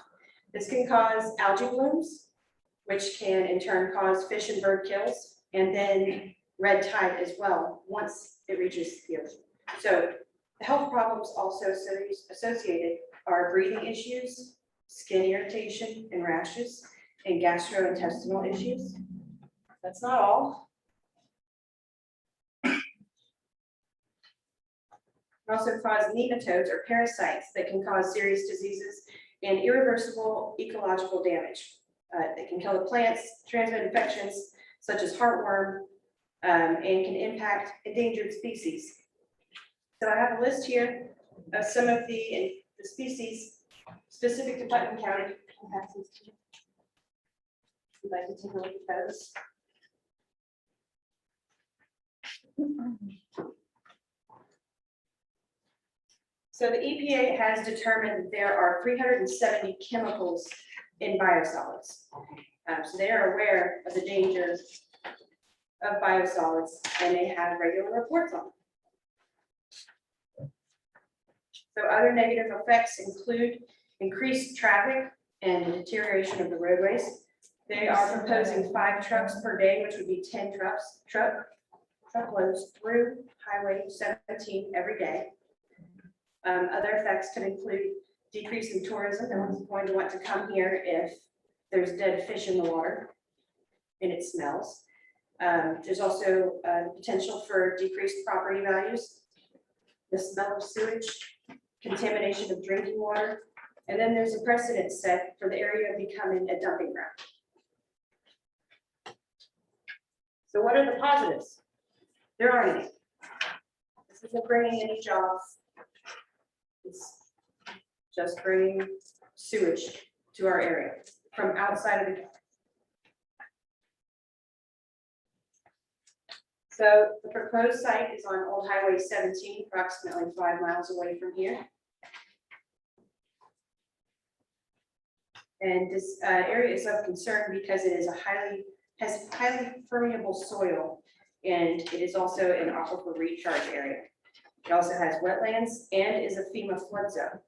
This can cause algae blooms, which can in turn cause fish and bird kills, and then red tide as well, once it reaches the ocean. So the health problems also associated are breathing issues, skin irritation and rashes, and gastrointestinal issues. That's not all. Also cause nematodes or parasites that can cause serious diseases and irreversible ecological damage. They can kill the plants, transmit infections such as heartworm, and can impact endangered species. So I have a list here of some of the species specific to Putnam County. I'll pass these to you. If you'd like to take a look at those. So the EPA has determined that there are 370 chemicals in biosolids. So they are aware of the dangers of biosolids and they have regular reports on them. So other negative effects include increased traffic and the deterioration of the roadways. They are proposing 5 trucks per day, which would be 10 truckloads through Highway 17 every day. Other effects can include decrease in tourism. No one's going to want to come here if there's dead fish in the water and it smells. There's also the potential for decreased property values, the smell of sewage, contamination of drinking water, and then there's a precedent set for the area becoming a dumping ground. So what are the positives? There aren't any. This isn't bringing any jobs. It's just bringing sewage to our area from outside of the county. So the proposed site is on Old Highway 17, approximately 5 miles away from here. And this area is of concern because it is has highly permeable soil, and it is also an aquifer recharge area. It also has wetlands and is a FEMA flood zone.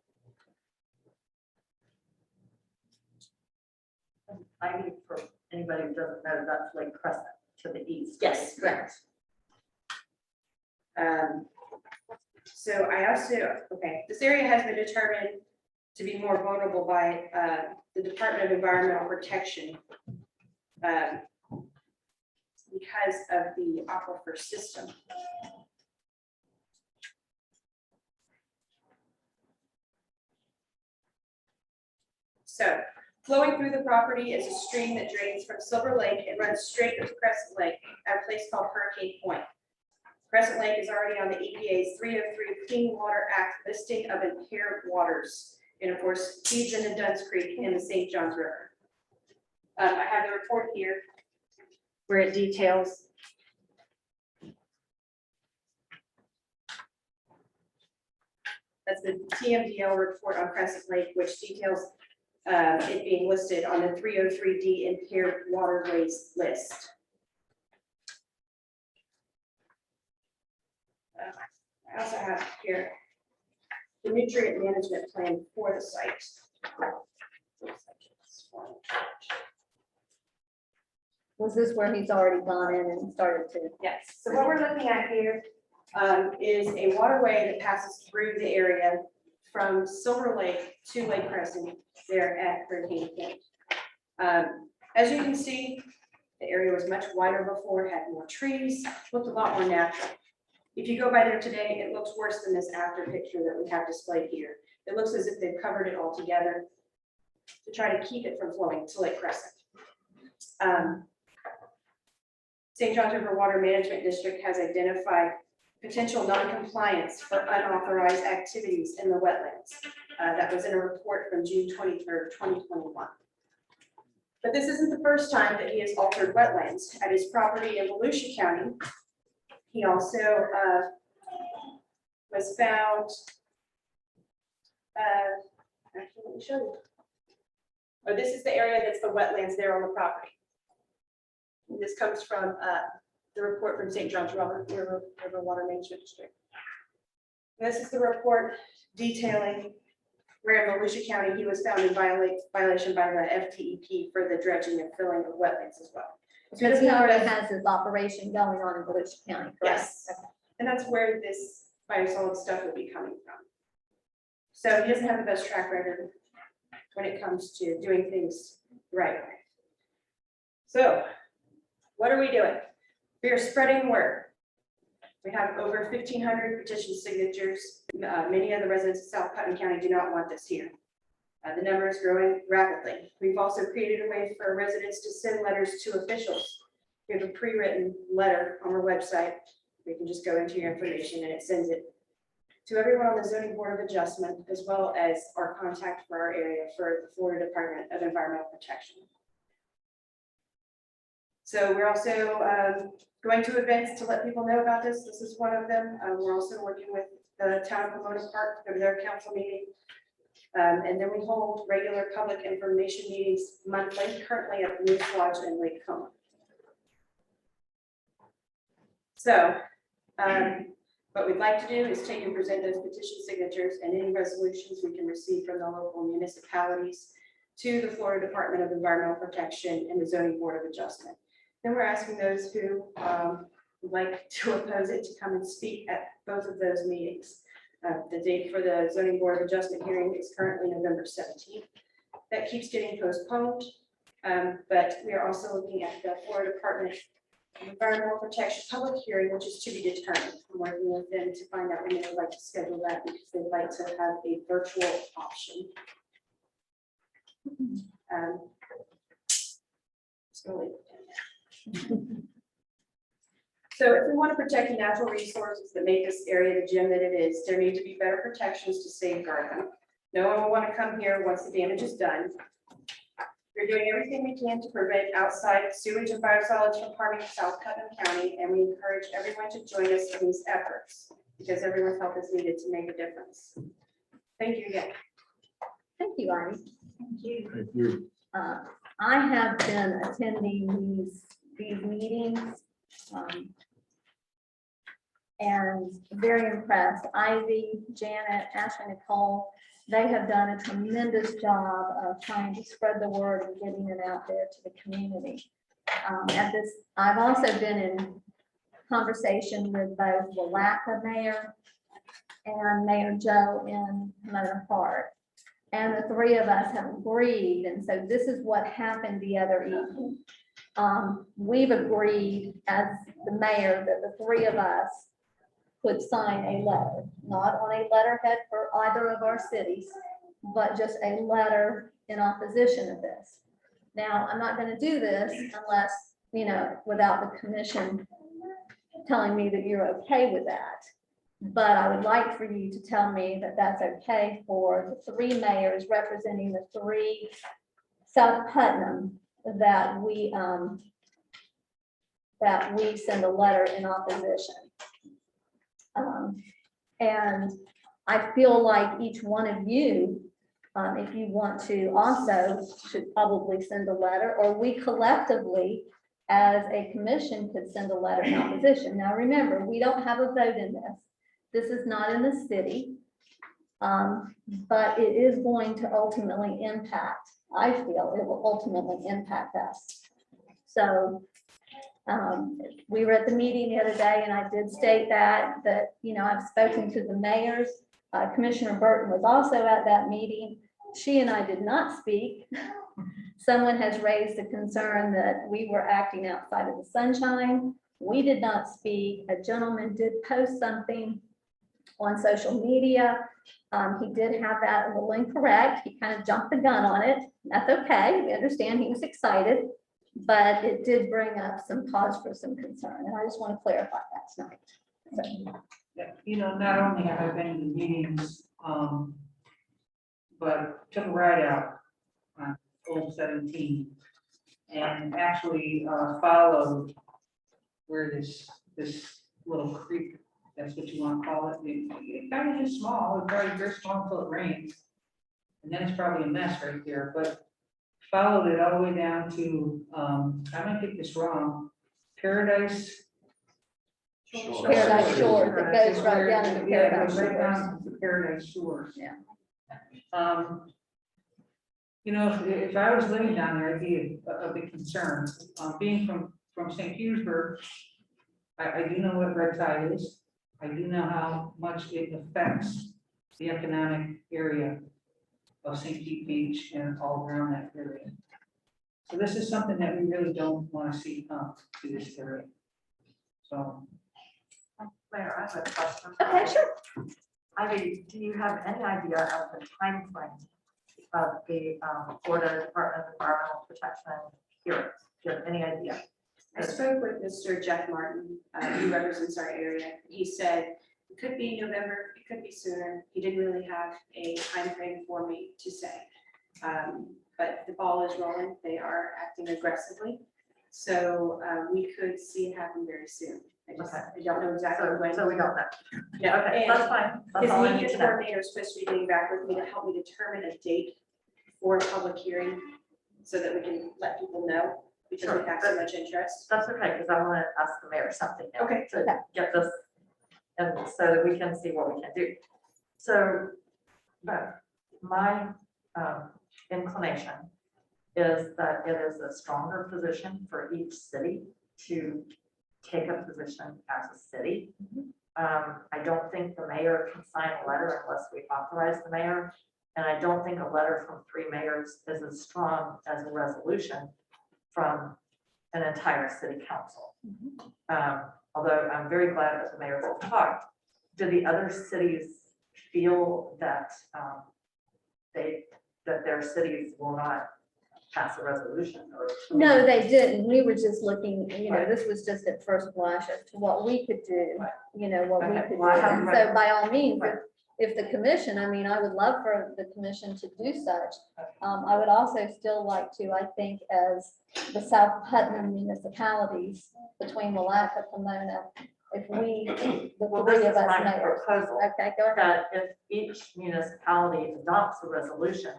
I mean, for anybody who doesn't know, that's Lake Crescent to the east. Yes, correct. So I also, this area has been determined to be more vulnerable by the Department of Environmental Protection because of the aquifer system. So flowing through the property is a stream that drains from Silver Lake and runs straight into Crescent Lake at a place called Hurricane Point. Crescent Lake is already on the EPA's 303 Clean Water Act listing of impaired waters, and of course feeds into Dunn's Creek and the St. Johns River. I have the report here where it details that's the TMDL report on Crescent Lake, which details it being listed on the 303D impaired waterways list. I also have here the nutrient management plan for the site. Was this where he's already gone in and started to? Yes, so what we're looking at here is a waterway that passes through the area from Silver Lake to Lake Crescent there at Hurricane Point. As you can see, the area was much wider before, had more trees, looked a lot more natural. If you go by there today, it looks worse than this after picture that we have displayed here. It looks as if they've covered it all together to try to keep it from flowing to Lake Crescent. St. Johns River Water Management District has identified potential non-compliance for unauthorized activities in the wetlands. That was in a report from June 23rd, 2021. But this isn't the first time that he has altered wetlands. At his property in Volusia County, he also was found, actually, let me show you. Oh, this is the area that's the wetlands there on the property. And this comes from the report from St. Johns River Water Management District. This is the report detailing where in Volusia County he was found in violation by the FTEP for the dredging and filling of wetlands as well. Because he already has his operation going on in Volusia County, correct? Yes, and that's where this biosolids stuff would be coming from. So he doesn't have the best track record when it comes to doing things right. So what are we doing? We are spreading word. We have over 1,500 petition signatures. Many of the residents of South Putnam County do not want this here. The number is growing rapidly. We've also created a way for residents to send letters to officials. We have a pre-written letter on our website. We can just go into your information and it sends it to everyone on the Zoning Board of Adjustment, as well as our contact for our area for the Florida Department of Environmental Protection. So we're also going to events to let people know about this. This is one of them. We're also working with the town of Pomona Park to go to their council meeting. And then we hold regular public information meetings monthly, currently at Moose Lodge in Lake Como. So what we'd like to do is take and present those petition signatures and any resolutions we can receive from the local municipalities to the Florida Department of Environmental Protection and the Zoning Board of Adjustment. Then we're asking those who would like to oppose it to come and speak at both of those meetings. The date for the Zoning Board of Adjustment hearing is currently November 17th. That keeps getting postponed, but we are also looking at the Florida Department of Environmental Protection public hearing, which is to be determined. I'm working with them to find out when they would like to schedule that because they'd like to have a virtual option. So if we want to protect the natural resources that make this area the gem that it is, there need to be better protections to safeguard them. No one will want to come here once the damage is done. We're doing everything we can to prevent outside sewage and biosolids from harming South Putnam County, and we encourage everyone to join us in these efforts because everyone's help is needed to make a difference. Thank you again. Thank you, Arnie. Thank you. Thank you. I have been attending these meetings and very impressed. Ivy, Janet, Ashley, Nicole, they have done a tremendous job of trying to spread the word and getting it out there to the community. I've also been in conversation with both the LACA mayor and Mayor Joe in Pomona Park. And the three of us have agreed. And so this is what happened the other evening. we've agreed as the mayor that the three of us could sign a letter, not on a letterhead for either of our cities, but just a letter in opposition of this. Now, I'm not gonna do this unless, without the commission telling me that you're okay with that. But I would like for you to tell me that that's okay for the three mayors representing the three South Putnam that we send a letter in opposition. And I feel like each one of you, if you want to also, should probably send a letter, or we collectively as a commission could send a letter in opposition. Now, remember, we don't have a vote in this. This is not in the city. But it is going to ultimately impact, I feel it will ultimately impact us. So we were at the meeting the other day and I did state that, I've spoken to the mayors. Commissioner Burton was also at that meeting. She and I did not speak. Someone has raised a concern that we were acting outside of the sunshine. We did not speak. A gentleman did post something on social media. He did have that a little incorrect. He kind of jumped the gun on it. That's okay. We understand he was excited, but it did bring up some cause for some concern. And I just want to clarify that tonight. So. Yeah, not only have I been to meetings, but took a ride out on Old 17 and actually followed where this little creek, that's what you want to call it. It kind of is small, it's probably very small until it rains. And then it's probably a mess right there, but followed it all the way down to, I might get this wrong, Paradise. Paradise Shores, it goes right down into Yeah, it Paradise goes right Shores. down to Paradise Shores. Yeah. If I was living down there, it'd be a big concern. Being from St. Petersburg, I do know what red tide is. I do know how much it affects the economic area of St. Pete Beach and all around that area. So this is something that we really don't want to see come to this area. So. Mayor, I have a question. Okay, sure. Ivy, do you have any idea of the timeframe of the Florida Department of Environmental Protection hearings? Do you have any idea? I spoke with Mr. Jeff Martin, who represents our area. He said it could be November, it could be sooner. He didn't really have a time frame for me to say. But the ball is rolling. They are acting aggressively. So we could see it happen very soon. I don't know exactly when. So we don't know. Yeah, Okay, and that's fine. That's his all I need media to know. coordinator is supposed to be getting back with me to help me determine a date for a public hearing so that we can let people know because Sure, we've had so much interest. That's okay, because I want to ask the mayor something now. Okay. To get this, and so that we can see what we can do. So, but my inclination is that it is a stronger position for each city to take a position as a city. I don't think the mayor can sign a letter unless we authorize the mayor. And I don't think a letter from three mayors is as strong as a resolution from an entire city council. Although I'm very glad that the mayors have talked. Do the other cities feel that that their cities will not pass a resolution? Or No, they didn't. We were just looking, this was just at first blush as to what we could do, what we Okay, could do. well, I haven't And read so by all means, Right. if the commission, I would love for the commission to do such. I would also still like to, I think, as the South Putnam municipalities between Malacca, Pomona, if we, the Well, this three is of us my mayors. proposal, Okay, go ahead. that if each municipality adopts a resolution,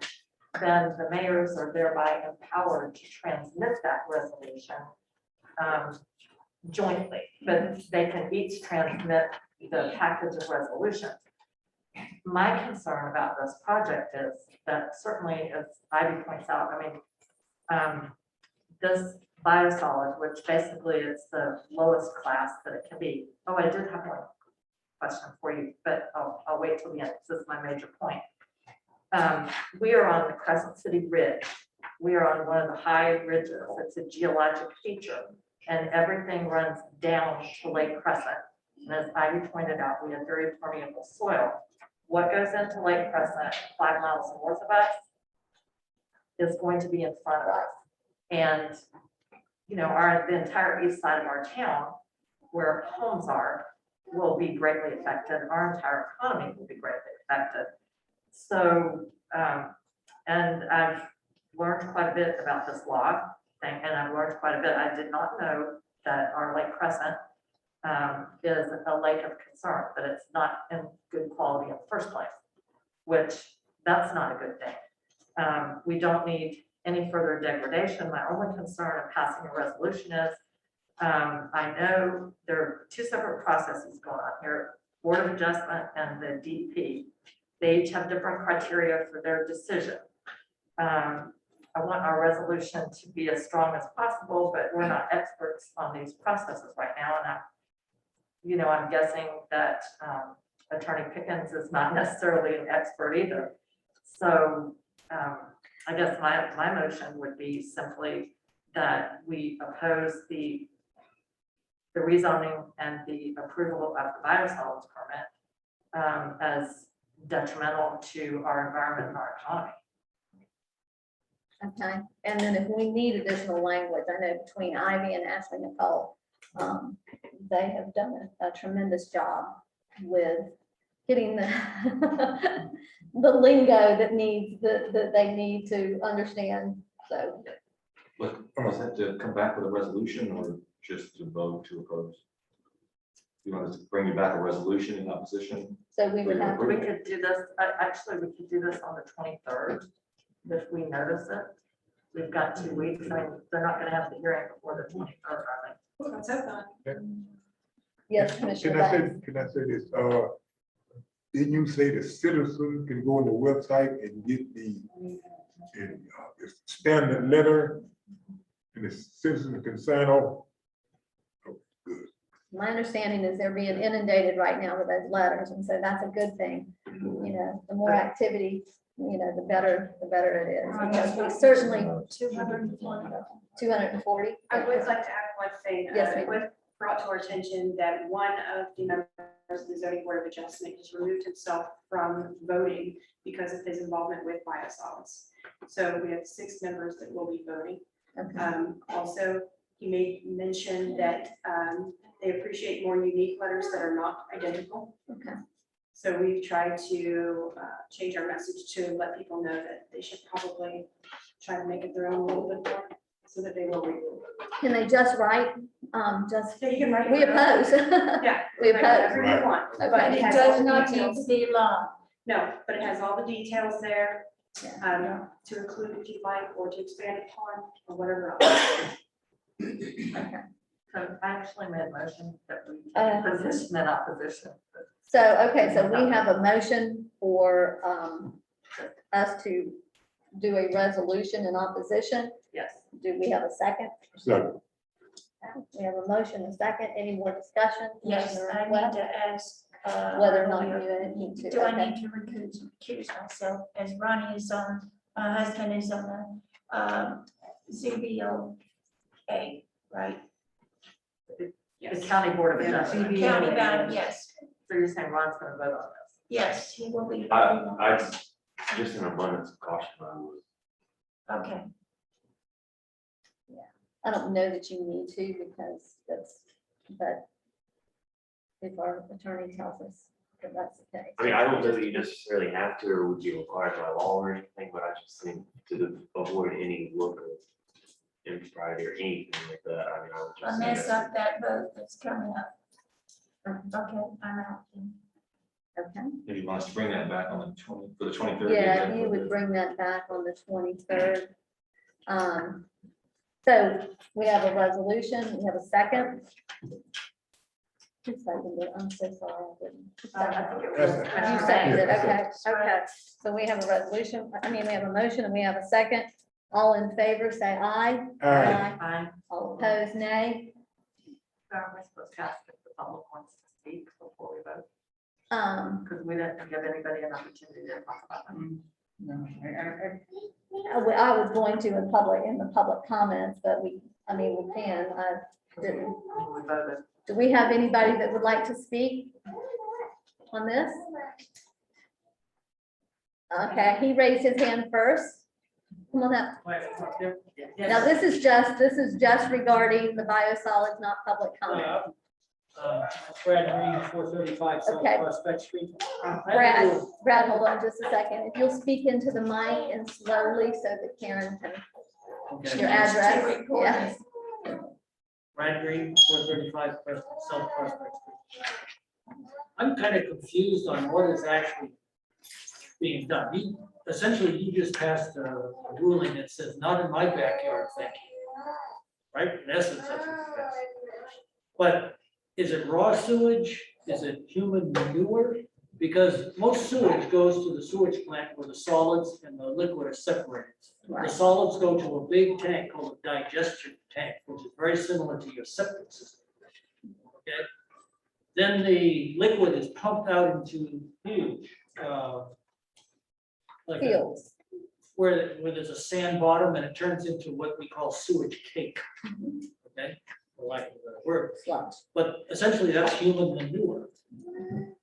then the mayors are thereby empowered to transmit that resolution jointly, but they can each transmit the package of resolutions. My concern about this project is that certainly, as Ivy points out, this biosolid, which basically is the lowest class that it can be. Oh, I did have one question for you, but I'll wait till the end. This is my major point. We are on the Crescent City Ridge, we are on one of the high ridges. It's a geologic feature. And everything runs down to Lake Crescent. And as Ivy pointed out, we have very permeable soil. What goes into Lake Crescent, 5 miles north of us, is going to be in front of us. And, you know, the entire east side of our town, where homes are, will be greatly affected. Our entire economy will be greatly affected. So, and I've learned quite a bit about this law thing, and I've learned quite a bit. I did not know that our Lake Crescent is a lake of concern, that it's not in good quality in the first place, which that's not a good thing. We don't need any further degradation. My only concern in passing a resolution is, I know there are 2 separate processes going on here, Board of Adjustment and the DP. They each have different criteria for their decision. I want our resolution to be as strong as possible, but we're not experts on these processes right now. And I'm guessing that Attorney Pickens is not necessarily an expert either. So I guess my motion would be simply that we oppose the rezoning and the approval of the biosolids permit as detrimental to our environment and our economy. Okay, and then if we need additional language, I know between Ivy and Ashley Nicole, they have done a tremendous job with getting the the lingo that they need to understand, so. But was that to come back with a resolution or just to vote to oppose? You want us to bring you back a resolution in opposition? So we would have, We could do this, actually, we could do this on the 23rd, if we notice it. We've got 2 weeks, I mean, they're not gonna have the hearing before the 23rd, are they? Let's hope not. yes, Commissioner Banks. Can I say this? Didn't you say the citizens can go on the website and get the standard letter and the citizens can sign off? Oh, good. My understanding is they're being inundated right now with those letters, and so that's a good thing. You know, the more activity, the better it is, because we certainly 240. 240. I would like to add one thing. Yes, It was brought to our attention that one of the members of the zoning board of adjustment has removed himself from voting because of his involvement with biosolids. So we have 6 members that will be voting. Okay. Also, he made mention that they appreciate more unique letters that are not identical. Okay. So we've tried to change our message to let people know that they should probably try to make it their own a little bit more so that they will read it. Can they just write, just, So you can write. we oppose? Yeah. We write oppose. whatever you want, Okay. but It has does all the not need details. to be long. No, but it has all the details there Yeah. to include if you'd like, or to expand upon, or whatever else. Okay. So I actually made a motion that we Uh, position in opposition. So, okay, so we have a motion for us to do a resolution in opposition. Yes. Do we have a second? So, We have a motion, a second. Any more discussion? Yes, Commissioner I Webb? need to ask. Whether or not you need to. Do I okay. need to recuse myself as Ronnie is on, my husband is on the ZBOA, right? The county board of adjustment. County bound, yes, So you're saying Ron's gonna vote on this? yes, he will be. I just an abundance of caution, I would. Okay, I don't know that you need to because but if our attorney tells us that that's the case. I mean, I don't know that you necessarily have to or would be required by law or anything, but I just think to avoid any look of impropriety or anything like that, I mean, I would I just. say mess that- up that vote that's coming up. Okay, I'm out. Okay. If you want us to bring that back on the 20, for the 23rd. Yeah, you would bring that back on the 23rd. So we have a resolution, we have a second. Who seconded it? I'm so sorry. I didn't. Who I seconded think it? it was That's it. Commissioner You Banks. seconded it, Banks. okay, okay. So we have a resolution, we have a motion and we have a second. All in favor, say aye. Aye. Fine. All opposed, nay. Are we supposed to ask if the public wants to speak before we vote? Um, Because we didn't give anybody an opportunity to talk about it. No, I was going to in the public comments, but we can, didn't. Do we have anybody that would like to speak on this? Okay, he raised his hand first. Come on up. Now, this is just regarding the biosolids, not public comment. Brad Green, 435 South Okay. Prospect Street. Brad, hold on just a second. If you'll speak into the mic and slowly so that Karen can, your address, yeah. Brad Green, 435 South Prospect Street. I'm kind of confused on what is actually being done. Essentially, you just passed a ruling that says not in my backyard, thank you. Right? In essence, that's what it says. But is it raw sewage? Is it human manure? Because most sewage goes to the sewage plant where the solids and the liquid are separated. The Right. solids go to a big tank called a digestion tank, which is very similar to your septic system. Okay? Then the liquid is pumped out into huge, like a- Fields. where there's a sand bottom and it turns into what we call sewage cake. Okay, for lack of a better word, Sludge. but essentially that's human manure.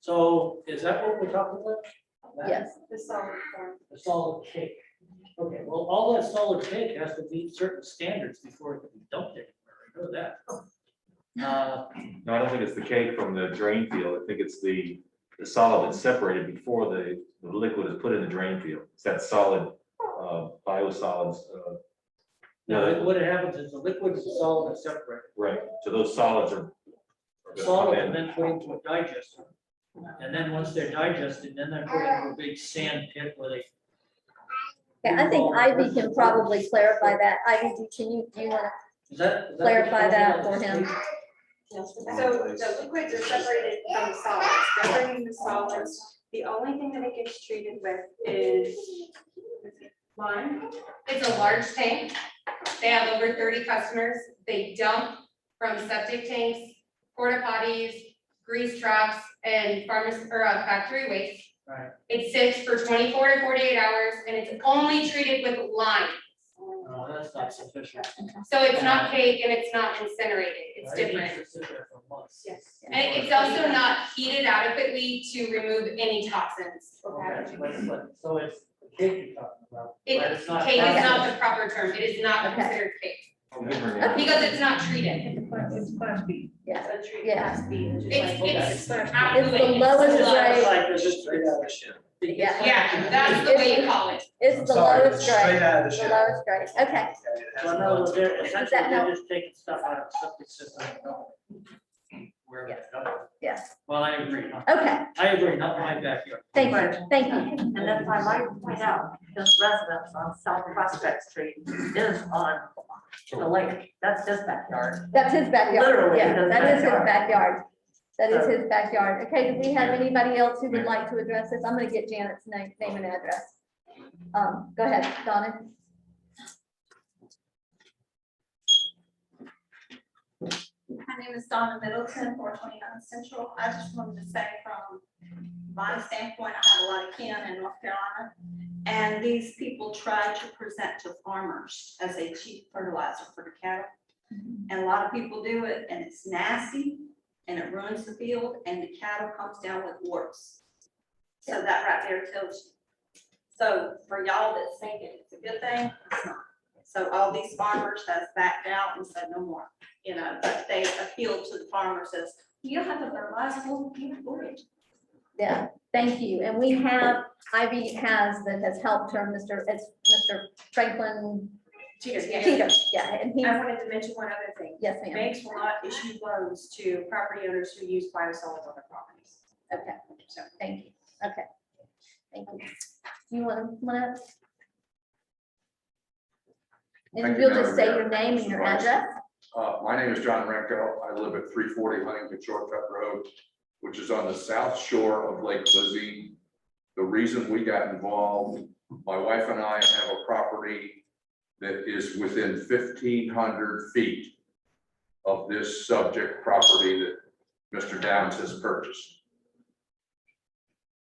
So is that what we're talking about? Yes. The solid form. The solid cake. Okay, well, all that solid cake has to meet certain standards before it can be dumped anywhere. I know that. No, I don't think it's the cake from the drain field. I think it's the solid that's separated before the liquid is put in the drain field. It's that solid, biosolids. No, what happens is the liquid and the solid are separated. Right, so those solids are. gonna Solid come and in. then put into a digester. And then once they're digested, then they're put into a big sand pit where they. Okay, I think Ivy can probably clarify that. Ivy, do you want to Is that clarify what that you're for talking him? about? So the liquids are separated from the solids. They're bringing the solids. The only thing that it gets treated with is lime. It's a large tank. They have over 30 customers. They dump from septic tanks, porta potties, grease traps, and factory waste. Right. It sits for 24 to 48 hours, and it's only treated with lime. No, that's not sufficient. So it's not cake and it's not incinerated. It's It needs different. to sit there for months. Yes. And it's also not heated adequately to remove any toxins. Okay, so it's the cake you're talking about. but it's not. Cake is not the proper term. It is not Okay. considered cake Okay. because it's not treated. It's class B. Yeah. So treated Yeah. as B, which is It's, like- it's It's absolutely. the lowest it's grade. Like this is straight out of the shit. Yeah. Yeah, that's the way you call it. It's the lowest grade. out of The lowest grade. Okay. So in other words, they're essentially, that help? they're just taking stuff out of the septic system. and dumping it Where Yes. it's dumped. Yes. Well, I agree. Okay. I agree, not my backyard. Thank you. Thank you. And then I might point out, this residence on South Prospect Street is on the lake. That's his backyard. That's his backyard. Literally, Yeah, his that is his backyard. backyard. That is his backyard. Okay, do we have anybody else who would like to address this? I'm gonna get Janet's name and address. Go ahead, Donna. My name is Donna Middleton, 429 Central. I just wanted to say from my standpoint, I have a lot of kin in North Carolina. And these people try to present to farmers as a cheap fertilizer for the cattle. And a lot of people do it and it's nasty and it ruins the field and the cattle comes down with warts. So that right there tells you. So for y'all that's thinking it's a good thing, it's not. So all these farmers has backed out and said no more. You know, but they appeal to the farmers as, you don't have to fertilize, we'll give it for you. Yeah, thank you. And we have, Ivy has helped her, Mr. Franklin Cheaters, yeah. Teeter. Yeah, and he, I wanted to mention one other thing. yes, ma'am. Banks will not issue loans to property owners who use biosolids on their properties. Okay, So thank you. Okay. Thank you. You want to? And Thank you, you'll just Madam say Mayor. your name and your address? My name is John Renko. I live at 340 Huntington Shortcut Road, which is on the south shore of Lake Lizzie. The reason we got involved, my wife and I have a property that is within 1,500 feet of this subject property that Mr. Downs has purchased.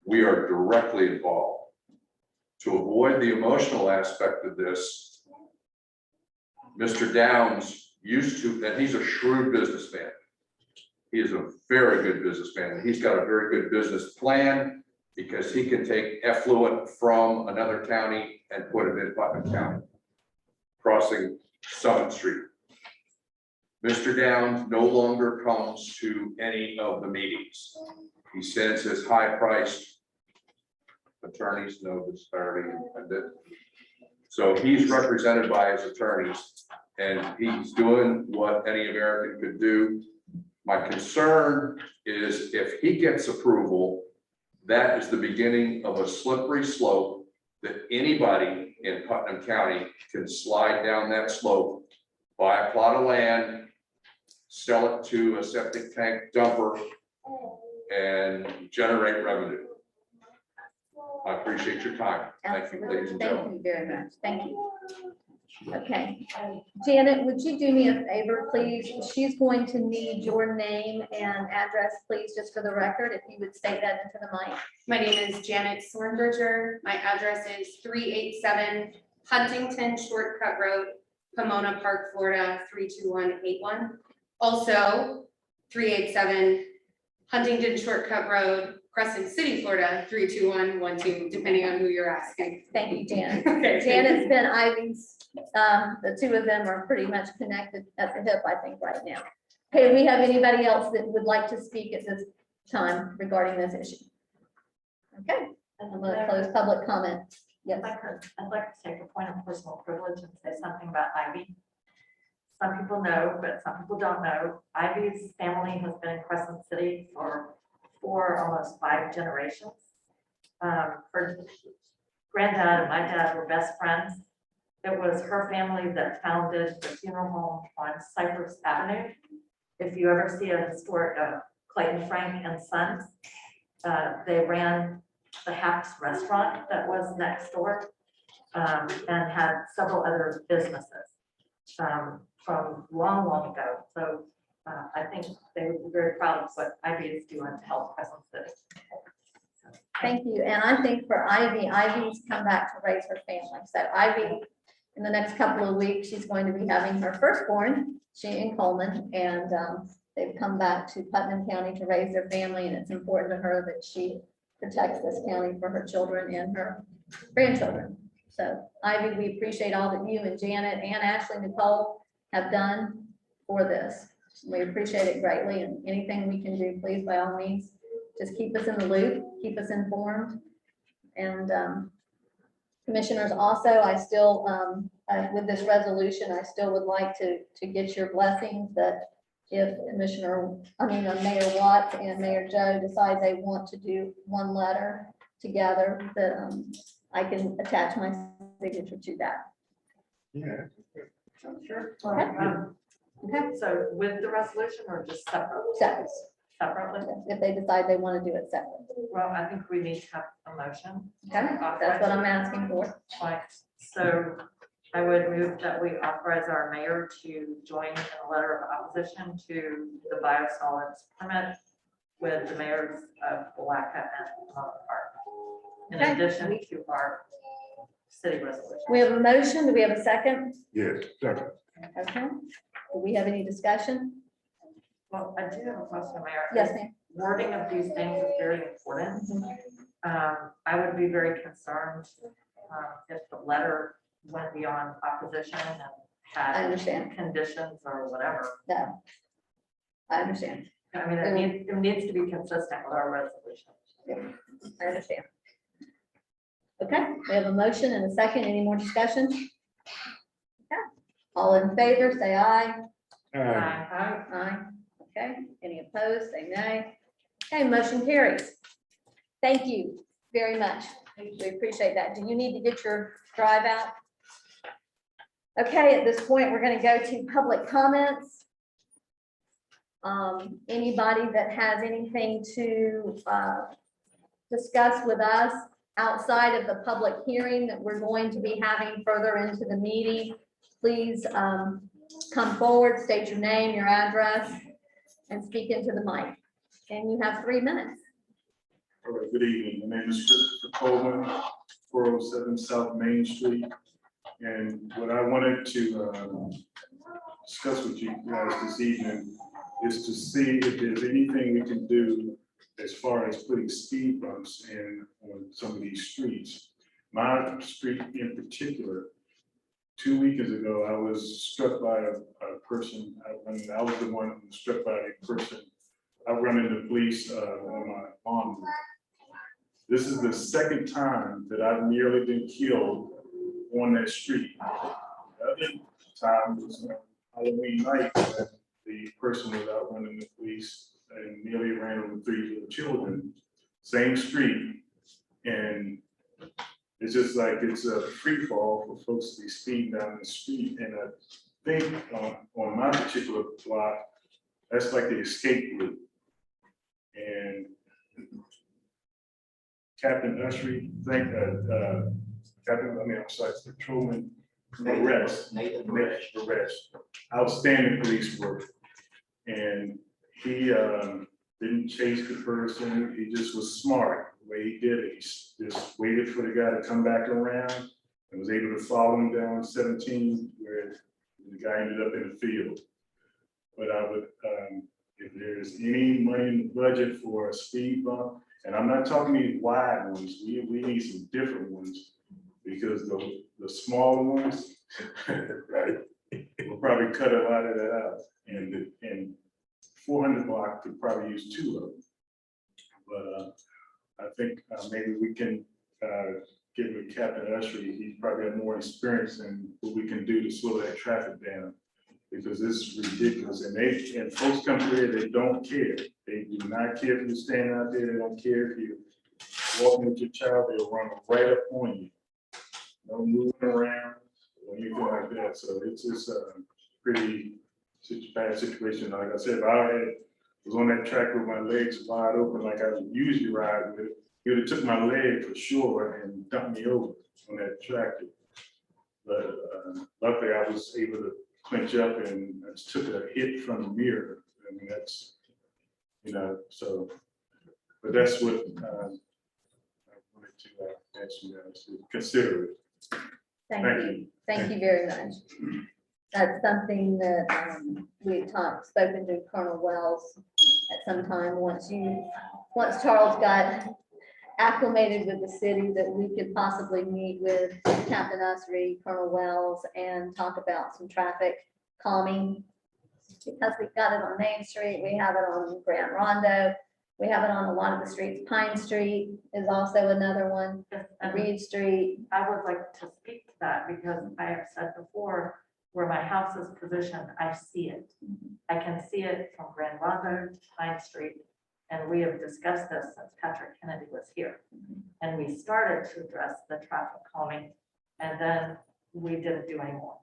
We are directly involved. To avoid the emotional aspect of this, Mr. Downs used to, and he's a shrewd businessman. He is a very good businessman, and he's got a very good business plan because he can take effluent from another county and put it in Putnam County, crossing Summit Street. Mr. Downs no longer comes to any of the meetings. He sends his high-priced attorneys, no disparity intended. So he's represented by his attorneys, and he's doing what any American could do. My concern is if he gets approval, that is the beginning of a slippery slope that anybody in Putnam County can slide down that slope, buy a plot of land, sell it to a septic tank dumper, and generate revenue. I appreciate your time. Thank you, ladies and Thank gentlemen. you very much. Thank you. Okay, Janet, would you do me a favor, please? She's going to need your name and address, please, just for the record, if you would state that into the mic. My name is Janet Sornberger. My address is 387 Huntington Shortcut Road, Pomona Park, Florida, 32181. Also, 387 Huntington Shortcut Road, Crescent City, Florida, 32112, depending on who you're asking. Thank you, Janet. Okay. Janet's been Ivy's, the two of them are pretty much connected at the hip, I think, right now. Okay, we have anybody else that would like to speak at this time regarding this issue? Okay, I'm gonna close public comment. Yes. I'd like to take a point of personal privilege and say something about Ivy. Some people know, but some people don't know. Ivy's family has been in Crescent City for almost 5 generations. Her granddad and my dad were best friends. It was her family that founded the funeral home on Cypress Avenue. If you ever see a historic Clayton Frank and Sons, they ran the Haps restaurant that was next door, and had several other businesses from long ago. So I think they would be very proud of what Ivy is doing to help Crescent City. Thank you. And I think for Ivy's come back to raise her family. So Ivy, in the next couple of weeks, she's going to be having her firstborn, she in Coleman, and they've come back to Putnam County to raise their family, and it's important to her that she protects this county for her children and her grandchildren. So Ivy, we appreciate all that you and Janet and Ashley Nicole have done for this. We appreciate it greatly, and anything we can do, please, by all means, just keep us in the loop, keep us informed. And commissioners, also, I still, with this resolution, I still would like to get your blessings that if Mayor Watts and Mayor Joe decide they want to do one letter together, that I can attach my signature to that. Yeah. Sure. Okay. Okay, so with the resolution or just separate? Separately? If they decide they want to do it separate. Well, I think we need to have a motion. Okay, that's what I'm asking for. Right, so I would move that we authorize our mayor to join in a letter of opposition to the biosolids permit with the mayors of Willaca and Pomona Park. In Okay. addition to our city resolution. We have a motion. Do we have a second? Yes, second. Okay. Do we have any discussion? Well, I do have a question, Mayor. Yes, ma'am. Wording of these things is very important. I would be very concerned if the letter went beyond opposition and I had understand. conditions or whatever. No. I understand. I mean, it needs to be consistent with our resolution. I understand. Okay, we have a motion and a second. Any more discussion? Okay. All in favor, say aye. Aye. Aye. Okay, any opposed, say nay. Okay, motion carries. Thank you very much. We appreciate that. Do you need to get your drive out? Okay, at this point, we're gonna go to public comments. Anybody that has anything to discuss with us outside of the public hearing that we're going to be having further into the meeting, please come forward, state your name, your address, and speak into the mic. And you have 3 minutes. All right, good evening. My name is Christopher Coleman for 407 South Main Street. And what I wanted to discuss with you guys this evening is to see if there's anything we can do as far as putting speed bumps in on some of these streets. My street in particular, 2 weekends ago, I was struck by a person, I was the one who was struck by a person outrunning the police on my lawn. This is the second time that I've nearly been killed on that street. The other time was Halloween night, when the person was outrunning the police and nearly ran over 3 little children. Same street, and it's just like it's a free fall for folks to be speeding down the street. And I think on my particular block, that's like the escape route. And Captain Ushery, Patrolman Perez, outstanding police work. And he didn't chase the person, he just was smart. The way he did it, he just waited for the guy to come back around and was able to follow him down 17, where the guy ended up in the field. But I would, if there's any money in the budget for a speed bump, and I'm not talking these wide ones, we need some different ones, because the smaller ones, right, we'll probably cut a lot of that out. And 400 block could probably use 2 of them. But I think maybe we can get with Captain Ushery. He probably has more experience in what we can do to slow that traffic down, because this is ridiculous. And folks come here, they don't care. They do not care if you're standing out there. They don't care if you're walking with your child. They'll run right up on you. No moving around or anything like that. So it's just a pretty bad situation. Like I said, if I was on that track with my legs wide open, like I usually ride with, he would have took my leg for sure and dumped me over on that tractor. But luckily I was able to clinch up and I just took a hit from the mirror. I mean, that's, so, but that's what I wanted to ask you guys to consider it. Thank you. Thank you very much. That's something that we've spoken to Colonel Wells at some time. Once Charles got acclimated with the city, that we could possibly meet with Captain Ushery, Colonel Wells, and talk about some traffic calming. Because we've got it on Main Street, we have it on Grand Rondo, we have it on a lot of the streets. Pine Street is also another one, Reed Street. I would like to speak to that because I have said before, where my house is positioned, I see it. I can see it from Grand Rondo to Pine Street. And we have discussed this since Patrick Kennedy was here. And we started to address the traffic calming, and then we didn't do any more.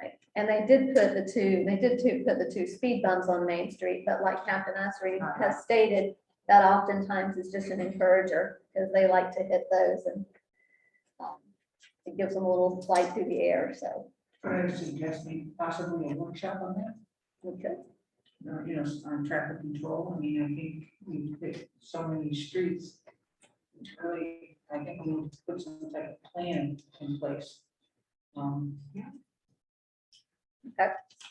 Right. And they did put the two speed bumps on Main Street, but like Captain Ushery has stated, that oftentimes is just an encourager, because they like to hit those, and it gives them a little flight through the air, so. I was suggesting possibly a workshop on that. Okay. On traffic control. I mean, I think we picked so many streets. Really, I think we need to put some type of plan in place. Okay.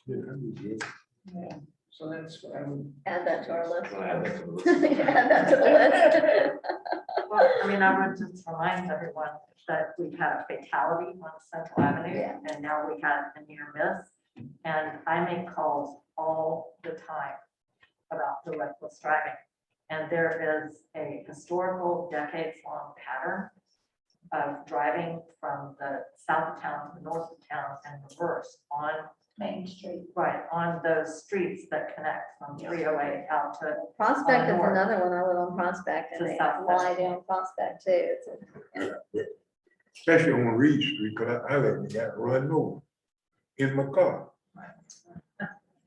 Yeah, that'd be good. Yeah, so that's what I would. Add that to our list. I'll add that to the list. Add that to the list. Well, I mean, I would just remind everyone that we've had a fatality on Central Avenue, Yeah. and now we had a near miss. And I make calls all the time about the reckless driving. And there is a historical decades-long pattern of driving from the south of town to the north of town and reverse on Main Street. right on those streets that connect from 308 out to Prospect is north. another one. I went on Prospect, and To they South lie down Prospect too. Especially on Reed Street, because I let me got run over in my car.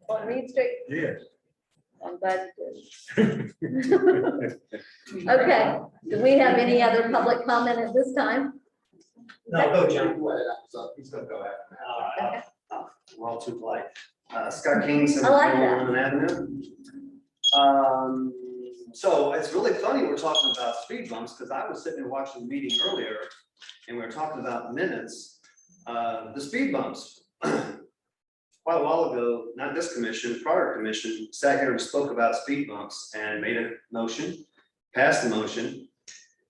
On Reed Street, Yes. I'm glad you did. Okay, do we have any other public comment at this time? No, go John. He's gonna go after. We're all too polite. Scott King, I like that. 721 Avenue. So it's really funny we're talking about speed bumps, because I was sitting and watching the meeting earlier, and we were talking about minutes, the speed bumps. Quite a while ago, not this commission, prior commission, sat here and spoke about speed bumps and made a motion, passed the motion.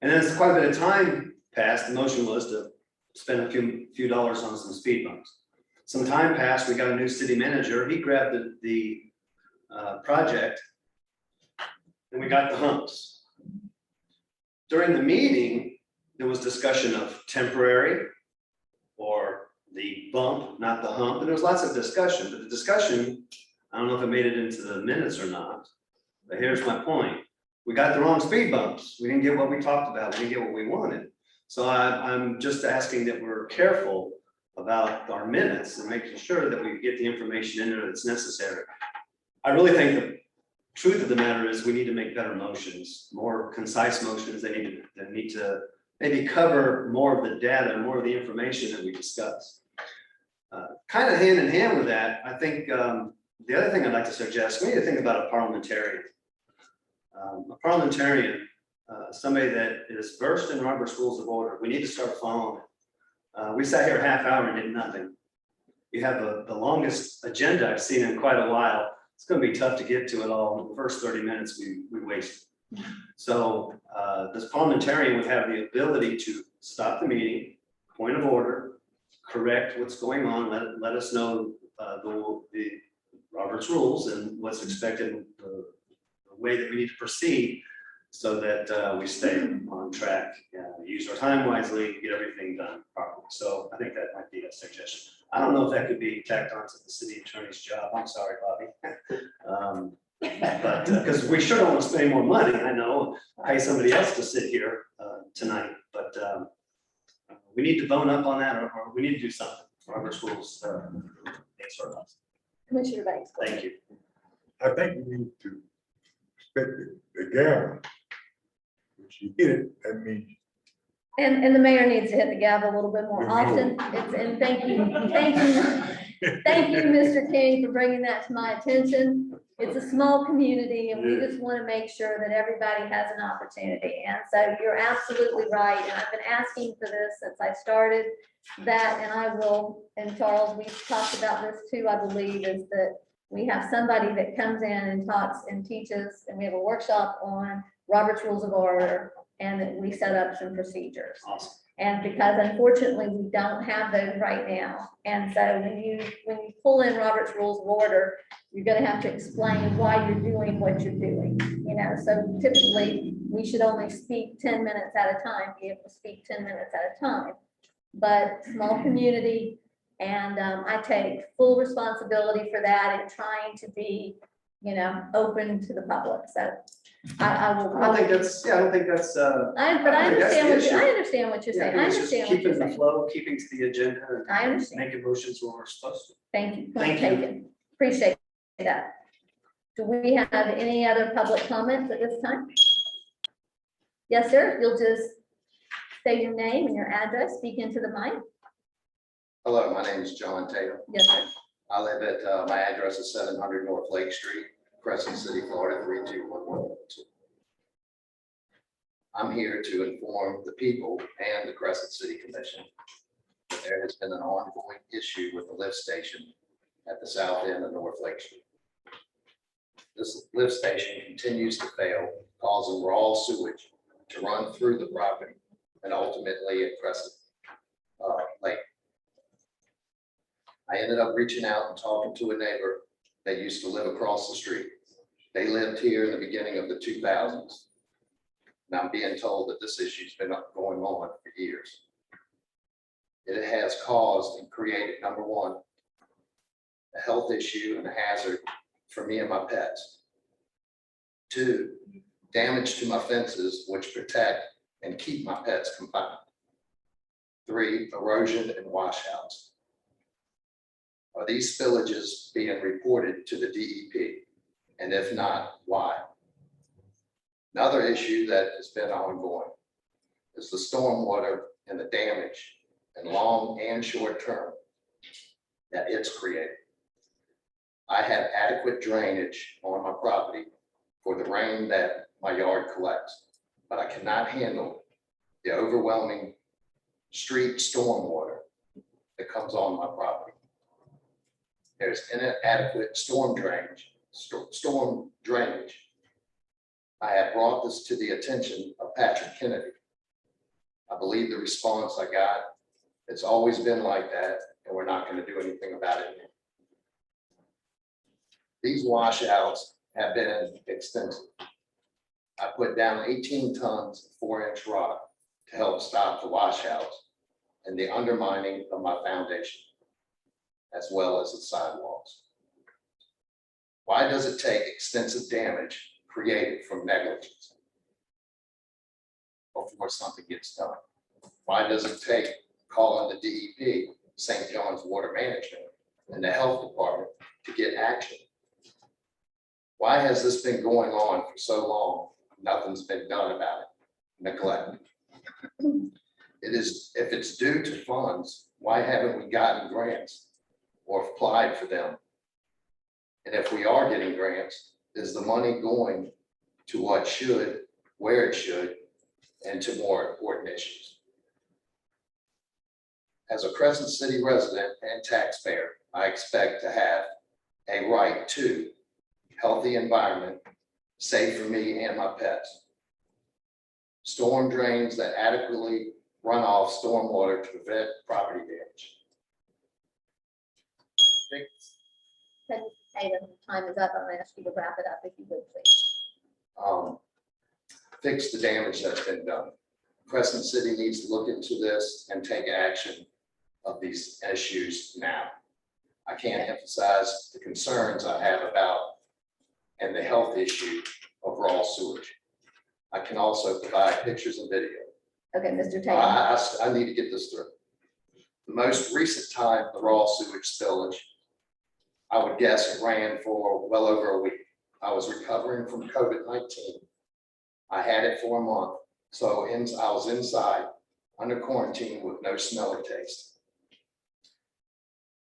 And then it's quite a bit of time passed, the motion was to spend a few dollars on some speed bumps. Some time passed, we got a new city manager, he grabbed the project, and we got the humps. During the meeting, there was discussion of temporary or the bump, not the hump, and there was lots of discussion, but the discussion, I don't know if it made it into the minutes or not, but here's my point. We got the wrong speed bumps. We didn't get what we talked about. We didn't get what we wanted. So I'm just asking that we're careful about our minutes and making sure that we get the information in there that's necessary. I really think the truth of the matter is we need to make better motions, more concise motions. They need to maybe cover more of the data, more of the information that we discuss. Kind of hand in hand with that, I think the other thing I'd like to suggest, we need to think about a parliamentarian. Somebody that is versed in Robert's Rules of Order. We need to start following it. We sat here a half hour and did nothing. You have the longest agenda I've seen in quite a while. It's going to be tough to get to it all in the first 30 minutes we wasted. So this parliamentarian would have the ability to stop the meeting, point of order, correct what's going on, let us know the Robert's rules and what's expected, the way that we need to proceed so that we stay on track, use our time wisely, get everything done properly. So I think that might be a suggestion. I don't know if that could be tacked onto the city attorney's job. I'm sorry, Bobby. But because we sure don't want to spend more money, I know, pay somebody else to sit here tonight, but we need to bone up on that, or we need to do something. Robert's rules. Commissioner Banks. Thank you. I think we need to respect the gavel. If you hit it, that means. And the mayor needs to hit the gavel a little bit more often. And thank you, Mr. King, for bringing that to my attention. It's a small community and we just want to make sure that everybody has an opportunity. And so you're absolutely right. And I've been asking for this since I started that, and I will, and Charles, we've talked about this too, I believe, is that we have somebody that comes in and talks and teaches, and we have a workshop on Robert's Rules of Order, and that we set up some procedures. Awesome. And because unfortunately we don't have those right now. And so when you pull in Robert's Rules of Order, you're gonna have to explain why you're doing what you're doing. You know, so typically we should only speak 10 minutes at a time, be able to speak 10 minutes at a time. But small community, and I take full responsibility for that and trying to be, you know, open to the public. So I will. I don't think that's. I understand what you're saying. I understand what you're Keeping the saying. flow, keeping to the agenda. And I understand. making motions where we're supposed to. Thank you. Thank Point you. taken. Appreciate that. Do we have any other public comments at this time? Yes, sir. You'll just say your name and your address, speak into the mic. Hello, my name is John Taylor. Yes, sir. I live at, my address is 700 North Lake Street, Crescent City, Florida, 32112. I'm here to inform the people and the Crescent City Commission that there has been an ongoing issue with the lift station at the south end of North Lake Street. This lift station continues to fail, causing raw sewage to run through the property and ultimately at Crescent Lake. I ended up reaching out and talking to a neighbor that used to live across the street. They lived here in the beginning of the 2000s. And I'm being told that this issue's been going on for years. It has caused and created, number one, a health issue and a hazard for me and my pets. Two, damage to my fences, which protect and keep my pets confined. Three, erosion and washouts. Are these spillages being reported to the DEP? And if not, why? Another issue that has been ongoing is the stormwater and the damage in long and short term that it's created. I have adequate drainage on my property for the rain that my yard collects, but I cannot handle the overwhelming street stormwater that comes on my property. There's inadequate storm drainage. I have brought this to the attention of Patrick Kennedy. I believe the response I got, it's always been like that, and we're not going to do anything about it. These washouts have been extensive. I put down 18 tons of 4-inch rock to help stop the washouts and the undermining of my foundation, as well as the sidewalks. Why does it take extensive damage created from negligence before something gets done? Why does it take calling the DEP, St. John's Water Management, and the Health Department to get action? Why has this been going on for so long? Nothing's been done about it. Neglect. It is, if it's due to funds, why haven't we gotten grants or applied for them? And if we are getting grants, is the money going to what should, where it should, and to more important issues? As a Crescent City resident and taxpayer, I expect to have a right to healthy environment, safe for me and my pets. Storm drains that adequately run off stormwater to prevent property damage. Tatum, time is up. I'm gonna ask you to wrap it up if you would, please. Fix the damage that's been done. Crescent City needs to look into this and take action of these issues now. I can't emphasize the concerns I have about and the health issue of raw sewage. I can also provide pictures and video. Okay, Mr. Tatum. I need to get this through. The most recent time the raw sewage spillage, I would guess it ran for well over a week. I was recovering from COVID-19. I had it for a month. So I was inside under quarantine with no smell or taste.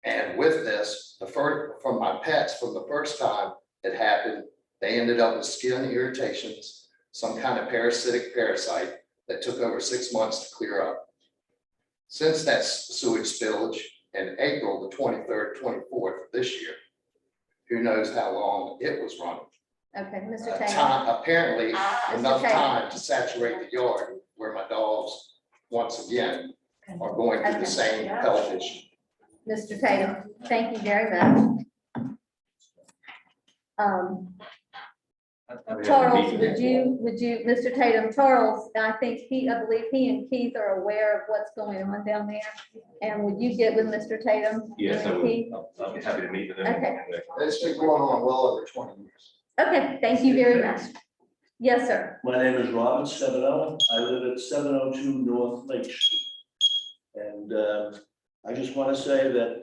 And with this, from my pets, from the first time it happened, they ended up with skin irritations, some kind of parasitic parasite that took over 6 months to clear up. Since that sewage spillage in April the 23rd, 24th of this year, who knows how long it was running. Okay, Mr. Tatum. Apparently enough Tatum. time to saturate the yard where my dogs, once again, are going through the same health issue. Mr. Tatum, thank you very much. Charles, would you, Mr. Tatum, Charles, I believe he and Keith are aware of what's going on down there. And would you get with Mr. Tatum? Yes, I and would. Keith? I'll be happy to meet with them. Okay. It's been going on well over 20 years. Okay, thank you very much. Yes, sir. My name is Robert Severo. I live at 702 North Lake Street. And I just want to say that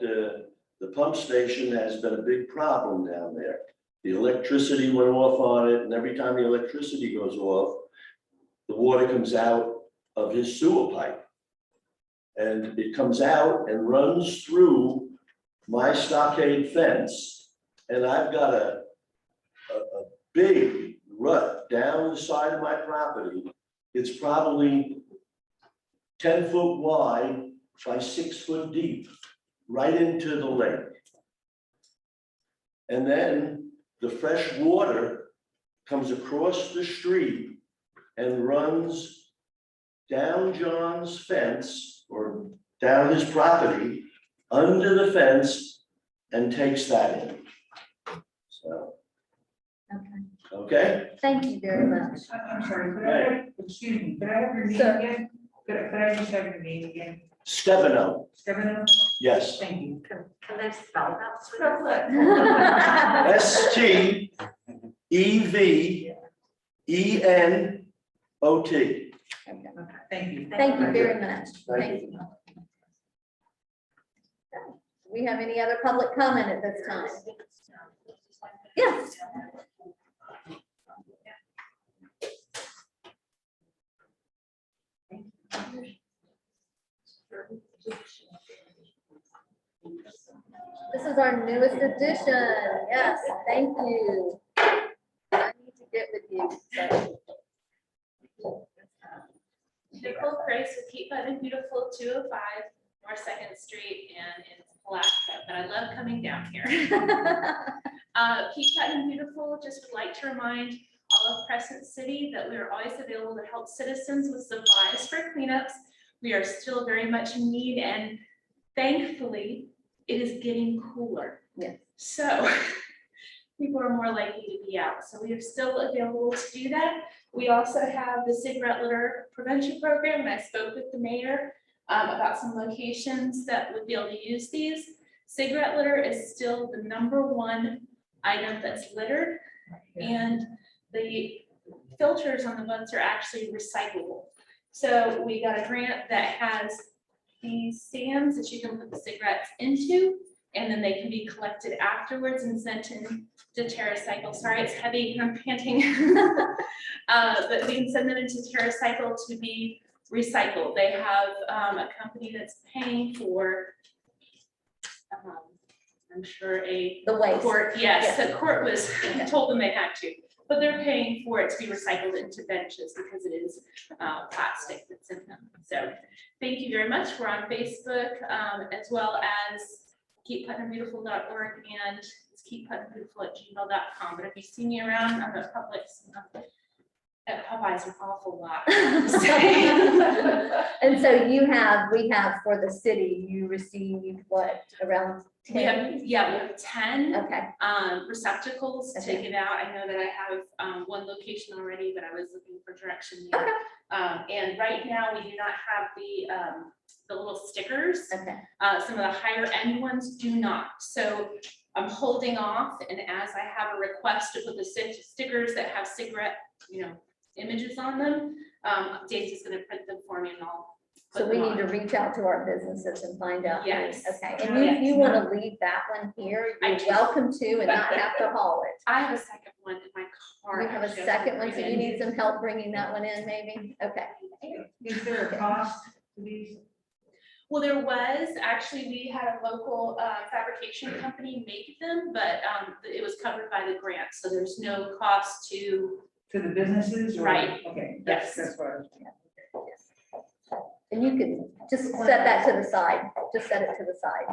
the pump station has been a big problem down there. The electricity went off on it, and every time the electricity goes off, the water comes out of his sewer pipe. And it comes out and runs through my stockade fence. And I've got a big rut down the side of my property. It's probably 10 foot wide by 6 foot deep, right into the lake. And then the fresh water comes across the street and runs down John's fence or down his property, under the fence, and takes that in. So, okay? Thank you very much. I'm sorry, could I, excuse me, could I have your name Sir. again? Could I just have your name again? Stefano, Stefano? yes. Thank you. Can they spell that? STEVENOT. Thank you. Thank you very much. Thank you. Do we have any other public comment at this time? Yes. This is our newest edition. Yes, thank you. I need to get with you. So. Nicole Grace with Keep Putnam Beautiful, 205 North Second Street, and it's Alaska, but I love coming down here. Keep Putnam Beautiful just would like to remind all of Crescent City that we are always available to help citizens with supplies for cleanups. We are still very much in need, and thankfully, it is getting cooler. Yes. So people are more likely to be out. So we are still available to do that. We also have the cigarette litter prevention program, and I spoke with the mayor about some locations that would be able to use these. Cigarette litter is still the #1 item that's littered, and the filters on the butts are actually recyclable. So we got a grant that has these stands that you can put the cigarettes into, and then they can be collected afterwards and sent in to TerraCycle. Sorry, it's heavy and I'm panting. But we can send them into TerraCycle to be recycled. They have a company that's paying for, I'm sure The waste. court, yes, the court was told them they had to, but they're paying for it to be recycled into benches because it is plastic that's in them. So thank you very much. We're on Facebook as well as keepputnambeautiful.org and it's keepputnambeautiful@gmail.com. But if you see me around, I'm at Publix. At Popeyes an awful lot. And so we have for the city, you received what, around 10? We have 10 Okay. receptacles to Okay. give out. I know that I have one location already, but I was looking for direction there. And right now we do not have the little stickers. Okay. Some of the higher end ones do not. So I'm holding off, and as I have a request to put the stickers that have cigarette, images on them, Daisy's gonna print them for me and I'll. So we need to reach out to our businesses and find out. Yes. Okay, and if you want to leave that one here, I you're do. welcome to and not have to haul it. I have a second one in my car. You have a actually. second one, so you need some help bringing that one in, maybe? Okay. Is there a cost to these? Well, there was, actually, we had a local fabrication company make them, but it was covered by the grant, so there's no cost to. To the businesses? or- Right. Okay, Yes. that's what I was. And you can just set that to the side, just set it to the side.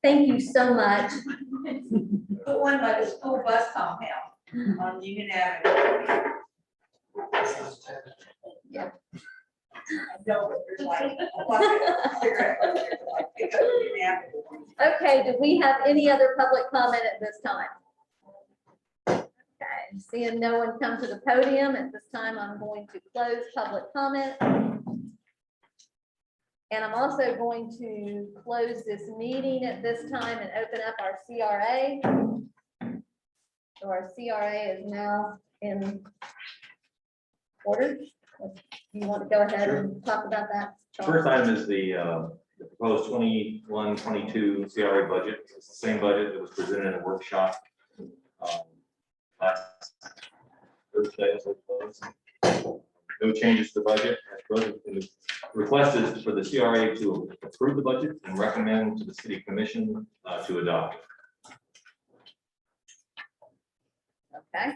Thank you so much. Put one by the school bus compound on Union Avenue. Yeah. I know what you're like. I want to figure out what you're like. Pick up Union Avenue. Okay, do we have any other public comment at this time? Okay, seeing no one come to the podium, at this time, I'm going to close public comment. And I'm also going to close this meeting at this time and open up our CRA. So our CRA is now in order. You want to go ahead and talk about that? First item is the proposed 21-22 CRA budget. It's the same budget that was presented in a workshop last Thursday. No changes to the budget. The request is for the CRA to approve the budget and recommend to the city commission to adopt. Okay.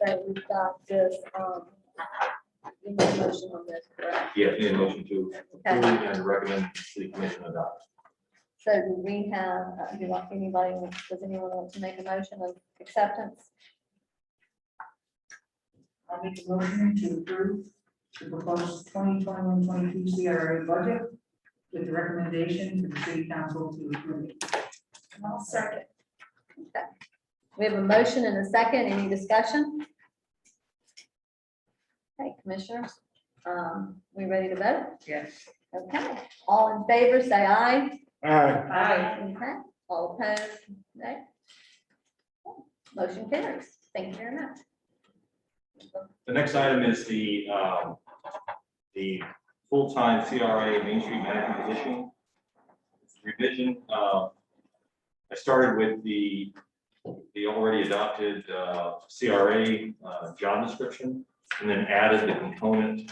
So we've got this, we need a motion on this, correct? Yeah, need a motion to approve and recommend the city commission adopt. So do we have, does anyone want to make a motion of acceptance? I'll make a motion to approve the proposed 2021-22 CRA budget with the recommendation to the city council to approve it. I'll second. Okay. We have a motion and a second. Any discussion? Okay, commissioners, we ready to vote? Yes. Okay, all in favor, say aye. Aye. Okay, all opposed, nay. Motion carries. Thank you very much. The next item is the full-time CRA Main Street manager position revision. I started with the already adopted CRA job description, and then added the component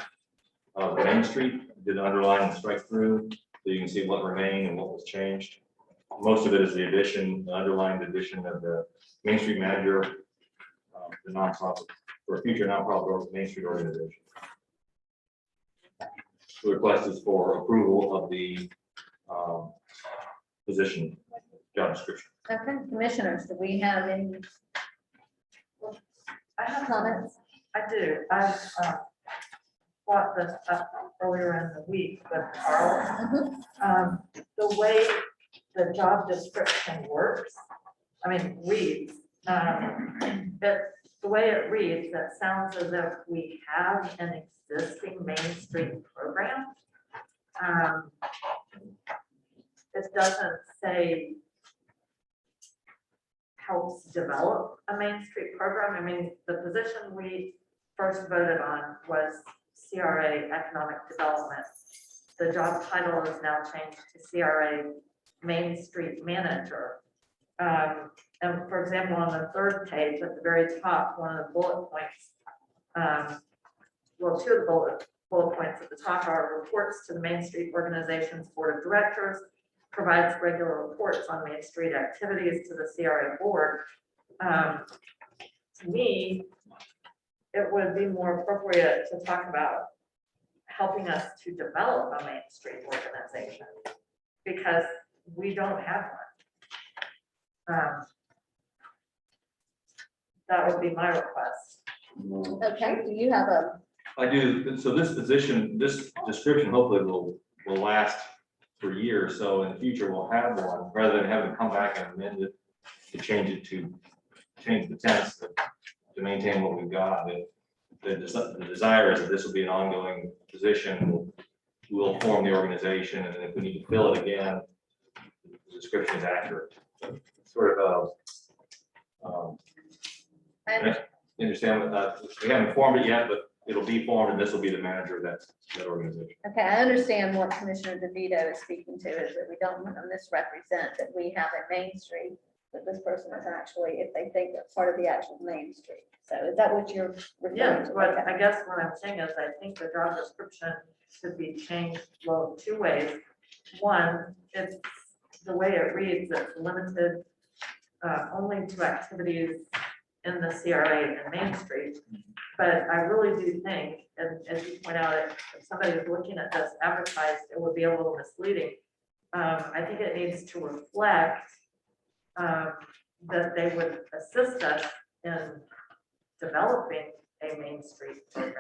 of Main Street, did underline and strike through, so you can see what remained and what was changed. Most of it is the addition, the underlined addition of the Main Street manager the nonprofit, for a future nonprofit Main Street organization. The request is for approval of the position job description. Okay, commissioners, do we have any I have comments? I do. I brought this up earlier in the week with Carl. The way the job description works, I mean, reads, the way it reads, it sounds as if we have an existing Main Street program. It doesn't say helps develop a Main Street program. I mean, the position we first voted on was CRA Economic Development. The job title is now changed to CRA Main Street Manager. And for example, on the third page at the very top, one of the bullet points, well, two of the bullet points at the top are reports to the Main Street Organization's Board of Directors, provides regular reports on Main Street activities to the CRA board. To me, it would be more appropriate to talk about helping us to develop a Main Street organization, because we don't have one. That would be my request. Okay, do you have a, I do. So this position, this description hopefully will last for years. So in the future, we'll have one rather than having to come back and amend it to change the tense to maintain what we've got. The desire is that this will be an ongoing position. We'll form the organization, and if we need to fill it again, the description is accurate. Sort of, I understand that we haven't formed it yet, but it'll be formed, and this will be the manager of that organization. okay, I understand what Commissioner DeVito is speaking to, is that we don't want to misrepresent that we have a Main Street, that this person is actually, if they think they're part of the actual Main Street. So is that what you're referring Yeah, to? but Okay. I guess what I'm saying is I think the job description should be changed, well, two ways. One, it's the way it reads, it's limited only to activities in the CRA and Main Street. But I really do think, and as you point out, if somebody is looking at this advertised, it would be a little misleading. I think it needs to reflect that they would assist us in developing a Main Street program.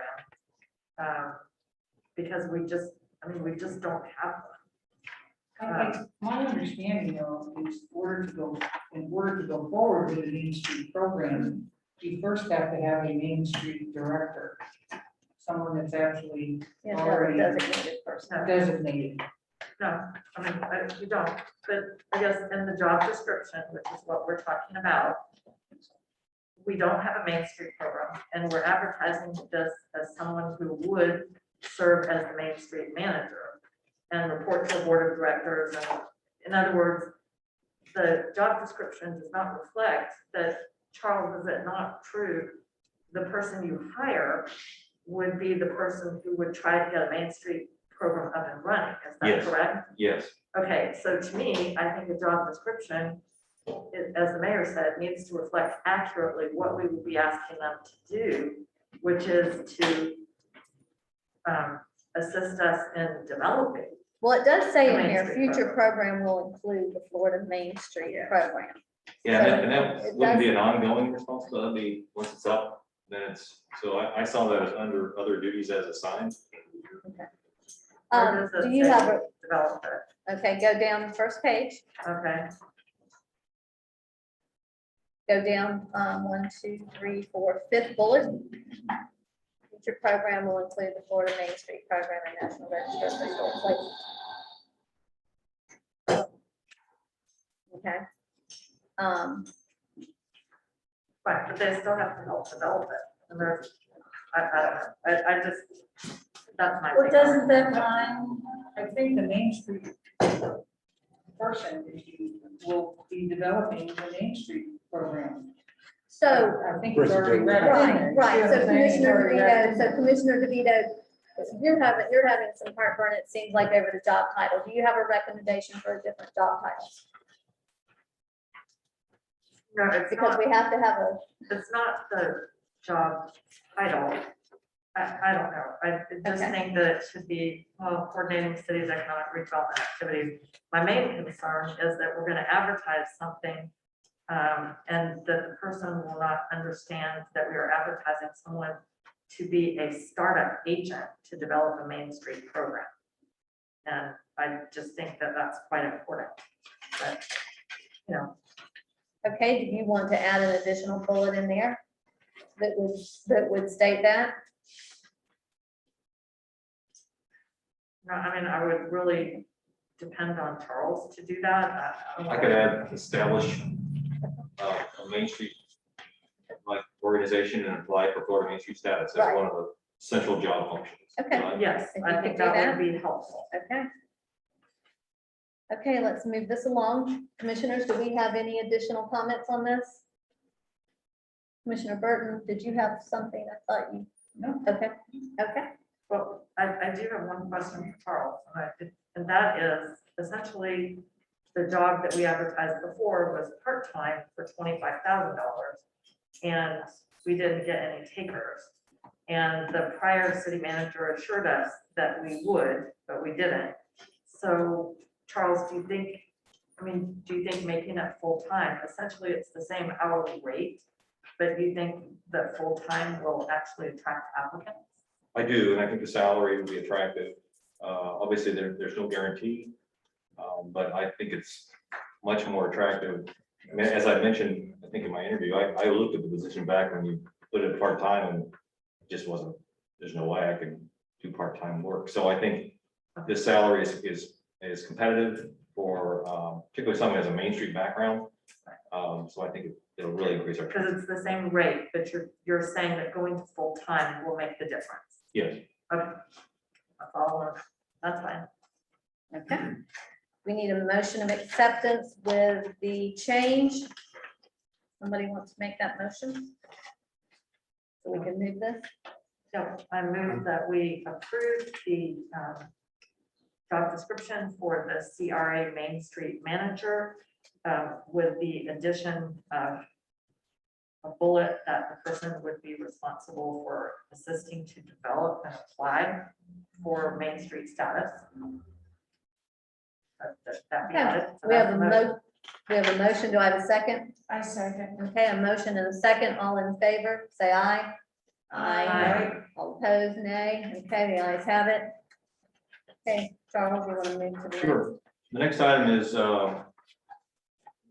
Because we just don't have one. My understanding though is in order to go forward with the Main Street program, you first have to have a Main Street director. Someone that's actually Yeah, already designated person. designated. No, I mean, you don't, but I guess in the job description, which is what we're talking about, we don't have a Main Street program, and we're advertising this as someone who would serve as the Main Street manager and report to the board of directors. And in other words, the job description does not reflect that, Charles, is it not true? The person you hire would be the person who would try to get a Main Street program up and running. Is that Yes. correct? Yes. Okay, so to me, I think the job description, as the mayor said, needs to reflect accurately what we will be asking them to do, which is to assist us in developing. Well, it does say The in Main here, Street future program will include the Florida Main Street program. Yeah, and that it wouldn't be does- an ongoing responsibility. That'd be, once it's up, then it's, so I saw that as under other duties as assigned. Where does it Do you say have a, develop it? okay, go down the first page, Okay, go down, 1, 2, 3, 4, fifth bullet. Future program will include the Florida Main Street program and National Register of Historic Places. Okay. right, but they still have to help develop it. And there's, I don't know, I just, that's my. Well, thing. doesn't that line, I think the Main Street person will be developing the Main Street program. so, I think it's already read. in there. right, You see so what I'm saying? It's Commissioner already read DeVito, in so there. Commissioner DeVito, you're having some heartburn, it seems like, over the job title. Do you have a recommendation for a different job title? No, it's Because not, we have to have a, it's not the job title. I don't know. I just Okay. think that it should be, well, coordinating city's economic redevelopment activities. My main concern is that we're gonna advertise something, and that the person will not understand that we are advertising someone to be a startup agent to develop a Main Street program. And I just think that that's quite important. But, you know, okay, do you want to add an additional bullet in there that would state that? no, I mean, I would really depend on Charles to do that. I could add establish a Main Street like organization and apply for Florida Main Street status. That's Right. one of the central job functions. Okay. Yes, If I you think could do that would be helpful. Okay. Okay, let's move this along. Commissioners, do we have any additional comments on this? Commissioner Burton, did you have something? I thought you. No. Okay, okay. Well, I do have one question for Charles, and that is essentially the job that we advertised before was part-time for $25,000. And we didn't get any takers. And the prior city manager assured us that we would, but we didn't. So Charles, do you think making it full-time, essentially it's the same hourly rate, but do you think that full-time will actually attract applicants? I do, and I think the salary would be attractive. Obviously, there's no guarantee, but I think it's much more attractive. I mean, as I mentioned, I think in my interview, I looked at the position back when you put it part-time and it just wasn't, there's no way I could do part-time work. So I think this salary is competitive for particularly someone who has a Main Street background. So I think it'll really increase our. Because it's the same rate, but you're saying that going to full-time will make the difference. Yes. Okay. That's all. That's fine. Okay. We need a motion of acceptance with the change. Somebody wants to make that motion? So we can move this? So I move that we approve the job description for the CRA Main Street manager with the addition of a bullet that the person would be responsible for assisting to develop and apply for Main Street status. That be Okay, added to we have that a motion. we have a motion. Do I have a second? I second. Okay, a motion and a second. All in favor, say aye. Aye. All opposed, nay. Okay, the ayes have it. Okay, Charles, you want to move to the next? Sure. The next item is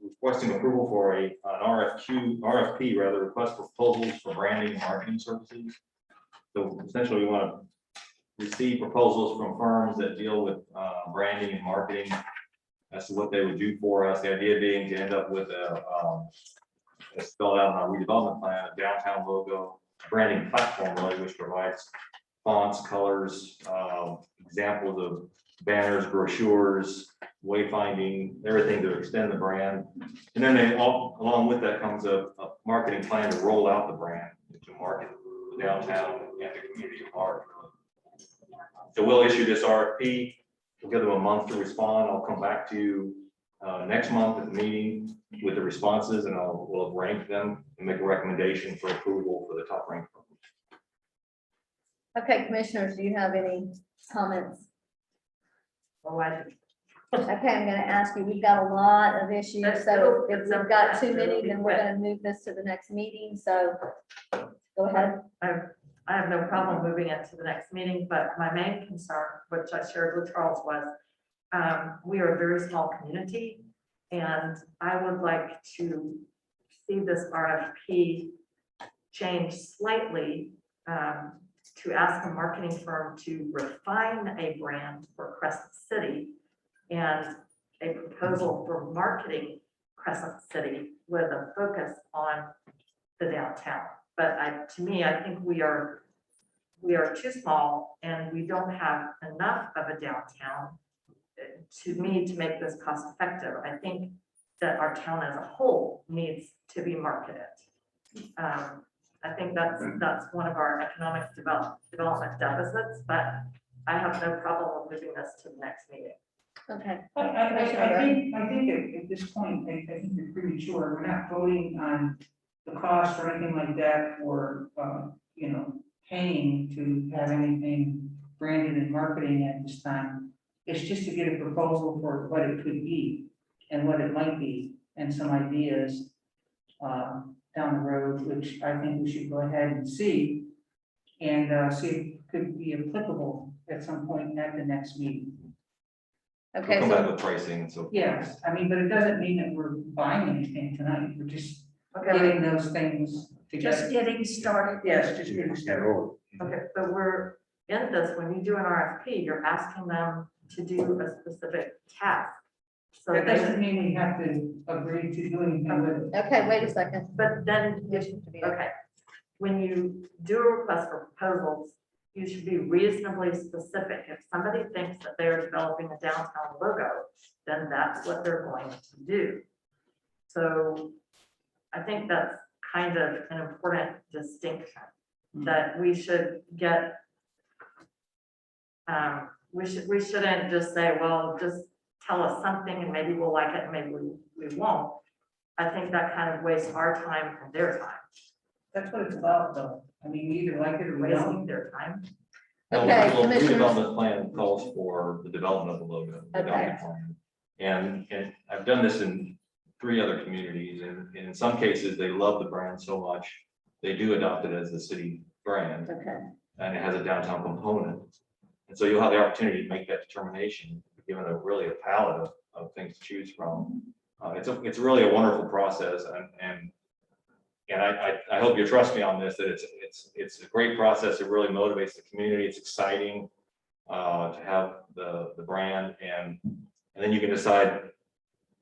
requesting approval for an RFP rather, request for proposals for branding and marketing services. So essentially, we want to receive proposals from firms that deal with branding and marketing as to what they would do for us. The idea being to end up with as spelled out in our redevelopment plan, a downtown logo, branding platform really, which provides fonts, colors, examples of banners, brochures, wayfinding, everything to extend the brand. And then along with that comes a marketing plan to roll out the brand to market downtown and the community at large. So we'll issue this RFP. We'll give them a month to respond. I'll come back to you next month at the meeting with the responses, and we'll rank them and make a recommendation for approval for the top ranked. Okay, commissioners, do you have any comments? Oh, I do. Okay, I'm gonna ask you, we've got a lot of issues, so if we've got too many, then we're gonna move this to the next meeting, so go ahead. I have no problem moving it to the next meeting, but my main concern, which I shared with Charles, was we are a very small community, and I would like to see this RFP change slightly to ask a marketing firm to refine a brand for Crescent City and a proposal for marketing Crescent City with a focus on the downtown. But to me, I think we are too small and we don't have enough of a downtown to me to make this cost effective. I think that our town as a whole needs to be marketed. I think that's one of our economic development deficits, but I have no problem with moving this to the next meeting. Okay. I think at this point, I think you're premature. We're not voting on the cost or anything like that for, paying to have anything branded and marketing at this time. It's just to get a proposal for what it could be and what it might be and some ideas down the road, which I think we should go ahead and see and see if it could be applicable at some point at the next meeting. Okay, We'll come back so, with pricing and so forth. Yes, I mean, but it doesn't mean that we're buying anything tonight. We're just Okay, getting those things Just together. getting started. Yes, just getting started. okay, but we're in this, when you do an RFP, you're asking them to do a specific task. So That they, doesn't mean we have to agree to do anything with it. okay, wait a second. but then, okay, when you do a request for proposals, you should be reasonably specific. If somebody thinks that they're developing a downtown logo, then that's what they're going to do. So I think that's kind of an important distinction, that we should get, we shouldn't just say, well, just tell us something and maybe we'll like it and maybe we won't. I think that kind of wastes our time and their time, That's what it's about, though. I mean, we either like it or we wasting don't. their time. Okay, Well, commissioners. redevelopment plan calls for the development of the logo. the Okay. development plan. And I've done this in 3 other communities, and in some cases, they love the brand so much, they do adopt it as the city brand, Okay, and it has a downtown component. And so you'll have the opportunity to make that determination, given a really a palette of things to choose from. It's really a wonderful process, and I hope you trust me on this, that it's a great process. It really motivates the community. It's exciting to have the brand, and then you can decide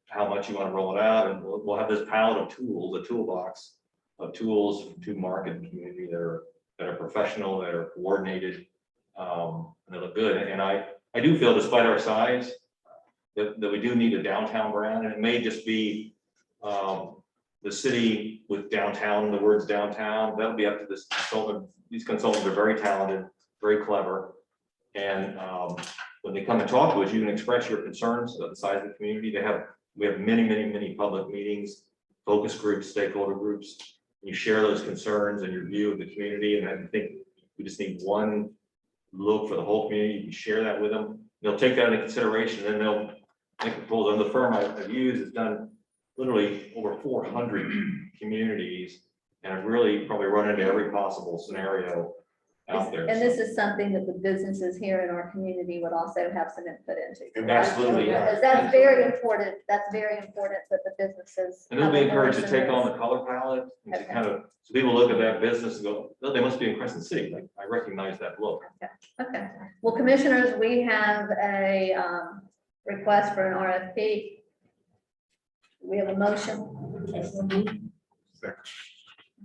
how much you want to roll it out, and we'll have this palette of tools, a toolbox of tools to market the community that are professional, that are coordinated, and they look good. And I do feel, despite our size, that we do need a downtown brand, and it may just be the city with downtown, the words downtown. That'll be up to this consultant. These consultants are very talented, very clever, and when they come and talk to us, you can express your concerns about the size of the community. We have many public meetings, focus groups, stakeholder groups. You share those concerns and your view of the community, and I think we just need one look for the whole community. You can share that with them. They'll take that into consideration, and then they'll make a proposal. And the firm I've used has done literally over 400 communities, and I've really probably run into every possible scenario out there. and this is something that the businesses here in our community would also have some input into. And absolutely, yeah. Because that's very important, that the businesses. And they'll be have a encouraged to voice take in on this. the color palette, and to Okay. kind of, so people look at that business and go, oh, they must be in Crescent City. Like, I recognize that look. Okay, well, commissioners, we have a request for an RFP. We have a motion.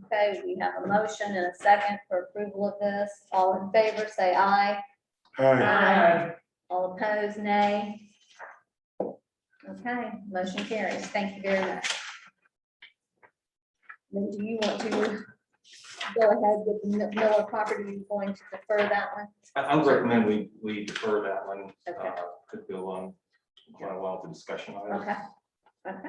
Okay, we have a motion and a second for approval of this. All in favor, say aye. Aye. All opposed, nay. Okay, motion carries. Thank you very much. Then do you want to go ahead with the Miller property? You're going to defer that one? I would recommend we defer that one. Okay. Could go on quite a while for discussion on it. Okay, okay.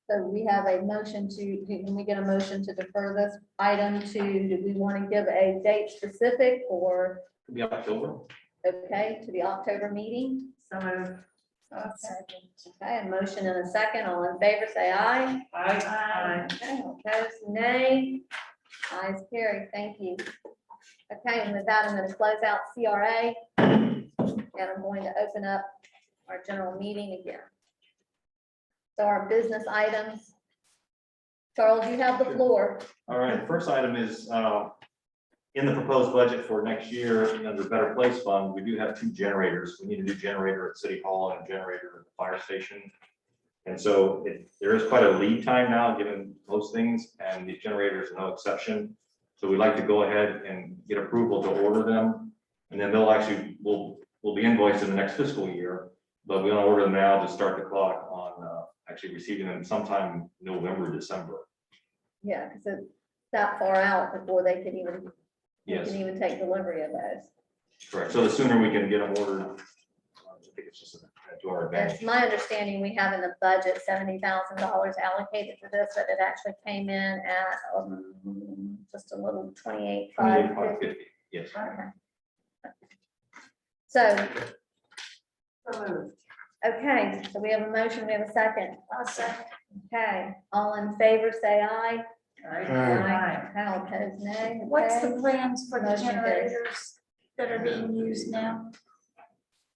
So we have a motion can we get a motion to defer this item to, do we want to give a date specific or, Could be October. okay, to the October meeting? So moved. Okay, a motion and a second. All in favor, say aye. Aye. Okay, all opposed, nay. Ayes carried. Thank you. Okay, and with that, I'm going to close out CRA. And I'm going to open up our general meeting again. So our business items. Charles, you have the floor. All right, the first item is in the proposed budget for next year, under Better Place Fund, we do have 2 generators. We need a new generator at City Hall and a generator at the fire station. And so there is quite a lead time now, given those things, and these generators are no exception. So we'd like to go ahead and get approval to order them. And then they'll actually, we'll be invoiced in the next fiscal year, but we want to order them now to start the clock on actually receiving them sometime November, December. Yeah, because it's that far out before they can even, Yes. take delivery of those. Correct. So the sooner we can get them ordered, I think it's just a to our advantage. It's my understanding we have in the budget $70,000 allocated for this, but it actually came in at just a little 28,550. 28,550, yes. Okay. So, okay, so we have a motion, we have a second. I'll second. Okay, all in favor, say aye. Aye. All opposed, nay. What's Okay. the plans for the Motion carries. generators that are being used now?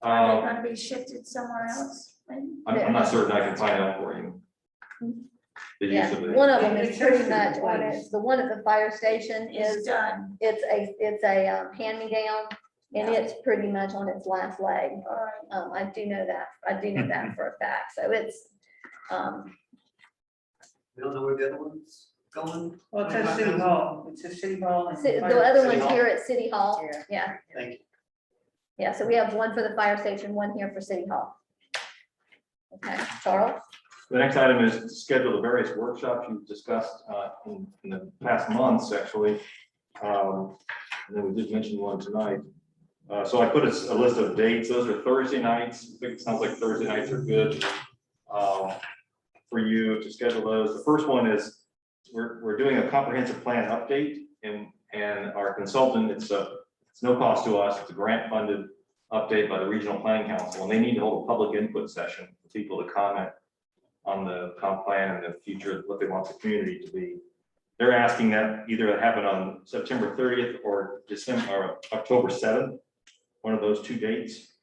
Are they Um, gonna be shifted somewhere else? I'm not certain, I can find out for you. The use Yeah, of it. one of them is pretty much on it. The one at the fire station Is is, done. it's a hand-me-down, and it's pretty much on its last leg. All right. I do know that for a fact, so it's, We don't know where the other one's going? Well, it's at City Hall, it's at City Hall. and the fire- other City one's Hall. here at City Hall, Yeah. yeah. Thank you. Yeah, so we have one for the fire station, one here for City Hall. Okay, Charles? The next item is to schedule the various workshops you've discussed in the past months, actually. And then we did mention one tonight. So I put a list of dates. Those are Thursday nights. I think it sounds like Thursday nights are good for you to schedule those. The first one is we're doing a comprehensive plan update, and our consultant, it's no cost to us. It's a grant funded update by the Regional Planning Council, and they need to hold a public input session for people to comment on the comp plan and the future, what they want the community to be. They're asking that either happen on September 30th or October 7th, one of those two dates.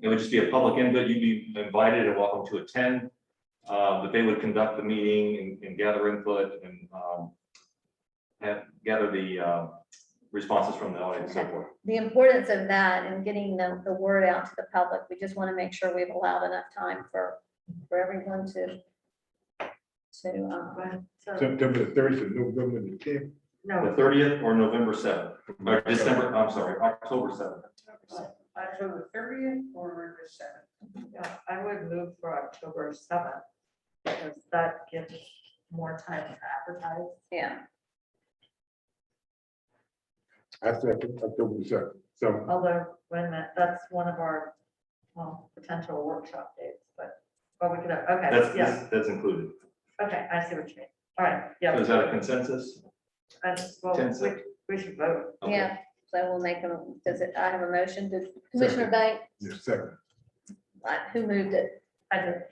It would just be a public input. You'd be invited and welcome to attend, but they would conduct the meeting and gather input and gather the responses from the audience and so forth. The importance of that and getting the word out to the public, we just want to make sure we've allowed enough time for everyone to. September the 30th and November the 10th. The 30th or November 7th, or December, I'm sorry, October 7th. October 30th or the 7th? Yeah, I would move for October 7th, because that gives more time to advertise. Yeah, I said October the 7th. So Although, wait a minute, that's one of our, potential workshop dates, but we could, okay, yeah, That's included. okay, I see what you mean. All right, yeah. So is that a consensus? Well, 10-7. we should vote. Okay. yeah, so we'll make I have a motion, did Commissioner Banks, yes, second. who moved it? I did.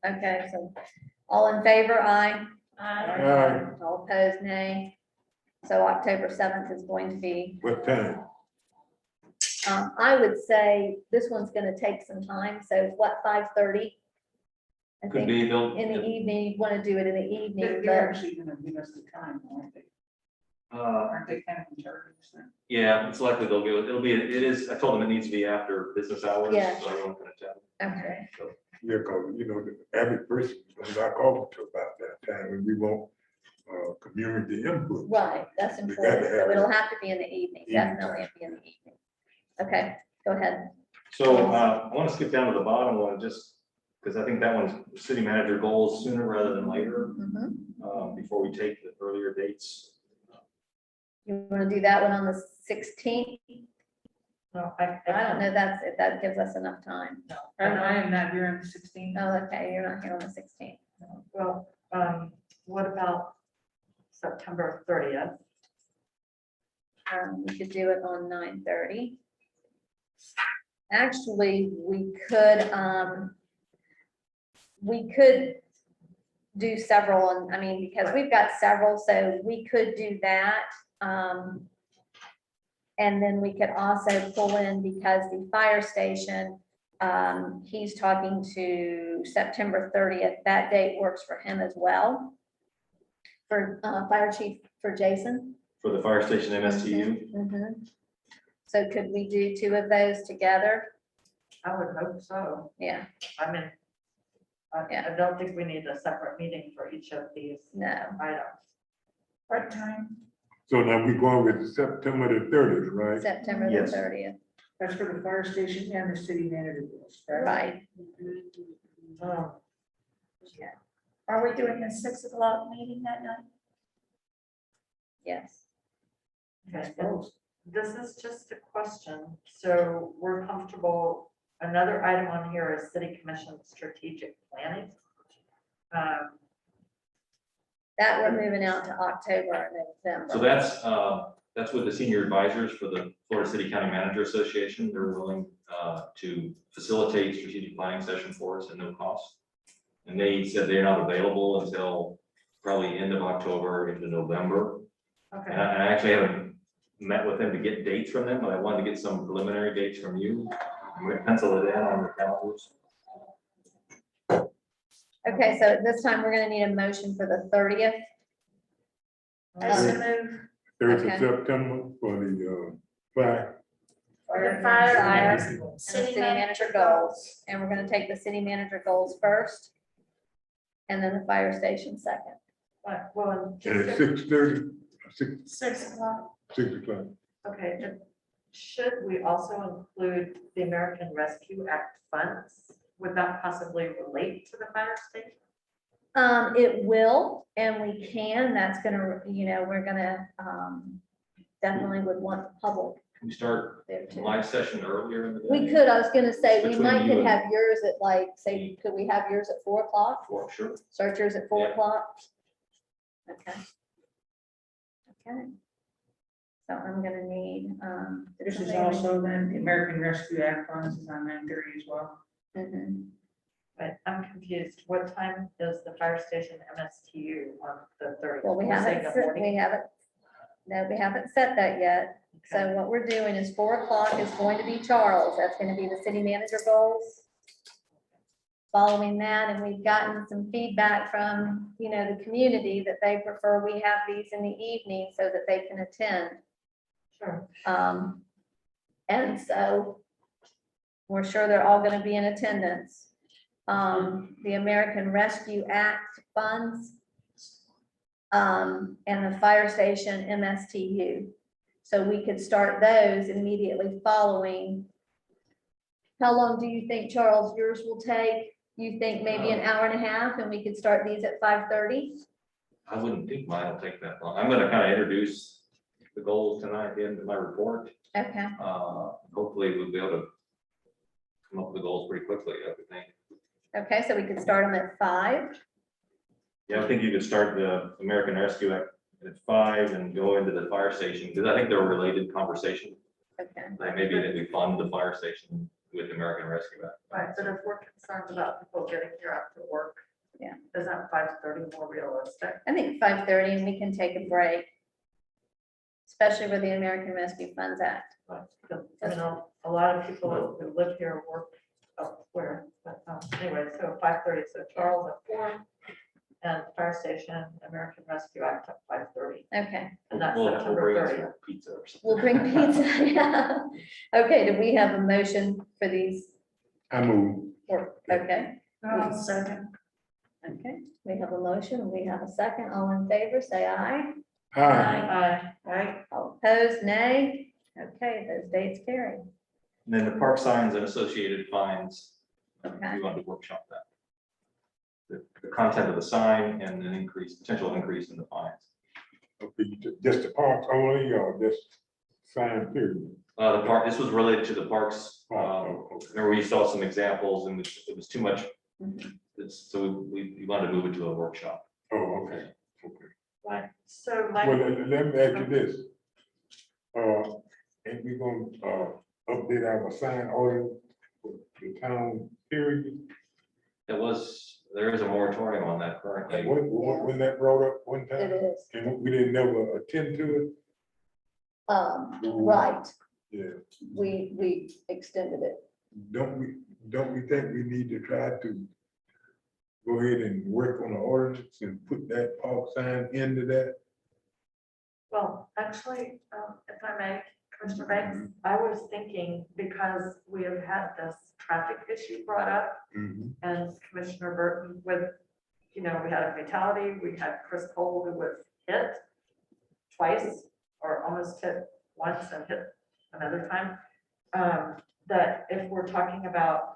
Okay, so all in favor, aye. Aye. All opposed, nay. So October 7th is going to be, What time? I would say this one's gonna take some time, so what, 5:30? I Could think be, they'll. in the evening, you'd want to do it in the evening, They're but actually gonna give us the time, aren't they? Aren't they kind of in charge of this thing? Yeah, it's likely they'll go, it is, I told them it needs to be after business hours. Yeah. So I won't gonna tell. okay, So, Yeah, because, the average person is gonna knock off to about that time, and we want, community input. right, that's We gotta important, so have it'll it. have to be in the evening, Evening definitely be in the evening. Okay, go ahead. So I want to skip down to the bottom one, just because I think that one's city manager goals sooner rather than later, Mhm. before we take the earlier dates. You want to do that one on the 16th? No, I don't know if that gives us enough time. And I am not here on the 16th. Oh, okay, you're not here on the 16th. Well, what about September 30th? We could do it on 9:30. Actually, we could do several, because we've got several, so we could do that. And then we could also pull in, because the fire station, he's talking to September 30th. That date works for him as well. For Fire Chief, for Jason. For the fire station MSTU. Mhm. So could we do two of those together? I would hope so. Yeah, I mean, I don't think we need a separate meeting for each of these no. items. What time? So now we going with September the 30th, right? September the Yes. 30th, That's for the fire station and the city manager bills, right? right. Are we doing a 6 o'clock meeting that night? Yes. Okay, and this is just a question, so we're comfortable Another item on here is city commission strategic planning. That we're moving out to October and November. So that's with the senior advisors for the Florida City County Manager Association. They're willing to facilitate strategic planning session for us at no cost. And they said they're not available until probably end of October into November. Okay. And I actually haven't met with them to get dates from them, but I wanted to get some preliminary dates from you. We pencil it in on the calendars. Okay, so at this time, we're gonna need a motion for the 30th. I so move. 3rd Okay. of September for the fire. For the fire and and the city manager goals, and we're gonna take the city manager goals first. And then the fire station second. But, well, And just it's to- 6:30, 6 o'clock. 6 o'clock. okay, should we also include the American Rescue Act funds? Would that possibly relate to the fire station? It will, and we can, that's gonna, we're gonna, definitely would want the public Can we start there too. live session earlier in the day? We could, I was gonna say, we Between might you could and- have yours at like, say, could we have yours at 4 o'clock? For sure. Start yours at 4 Yeah. o'clock? Okay. Okay. So I'm gonna need, This is also then the American Rescue Act funds is on 9:30 as well. Mhm. But I'm confused. What time is the fire station MSTU on the 30th? Well, we We're saying haven't, the set- morning? we haven't set that yet. So what we're doing is 4 o'clock is going to be Charles. That's gonna be the city manager goals. Following that, and we've gotten some feedback from, the community that they prefer we have these in the evening so that they can attend. Sure. And so we're sure they're all gonna be in attendance. The American Rescue Act funds, and the fire station MSTU. So we could start those immediately following. How long do you think, Charles, yours will take? You think maybe an hour and a half, and we could start these at 5:30? I wouldn't think mine will take that long. I'm gonna kind of introduce the goals tonight into my report. Okay, Hopefully we'll be able to come up with the goals pretty quickly, I would think. okay, so we could start them at 5. Yeah, I think you could start the American Rescue Act at 5 and go into the fire station, because I think they're a related conversation. Okay. Like maybe that we fund the fire station with the American Rescue Act. Right, but if we're concerned about people getting here after work. Yeah. Isn't 5:30 more realistic? I think 5:30, and we can take a break. Especially with the American Rescue Funds Act. A lot of people who live here work elsewhere, but anyway, so 5:30, so Charles at 4. And fire station, American Rescue Act at 5:30. Okay, And that's We'll September bring 30th. some pizza or something. we'll bring pizza, yeah. Okay, do we have a motion for these? I move. Okay, Second. okay, we have a motion, we have a second, all in favor, say aye. Aye. Aye. All opposed, nay. Okay, those dates carry. And then the park signs and associated fines, Okay, we want to workshop that. The content of the sign and an potential increase in the fines. Okay, just the parks only or just sign period? The park, this was related to the parks. Okay. Remember, we saw some examples and it was too much. Mhm. So we wanted to move it to a workshop. Oh, okay, okay. Right, so my. Well, let me ask you this. Ain't we gonna, update our sign order for the town period? There is a moratorium on that currently. When that brought up one it time, is, and we didn't never attend to it? right, Yeah, we extended it. don't we think we need to try to go ahead and work on the ordinance and put that park sign into that? Well, actually, if I may, Commissioner Banks, I was thinking because we have had this traffic issue brought up and Commissioner Burton with, we had a fatality, we had Chris Cole who was hit twice or almost hit once and hit another time. That if we're talking about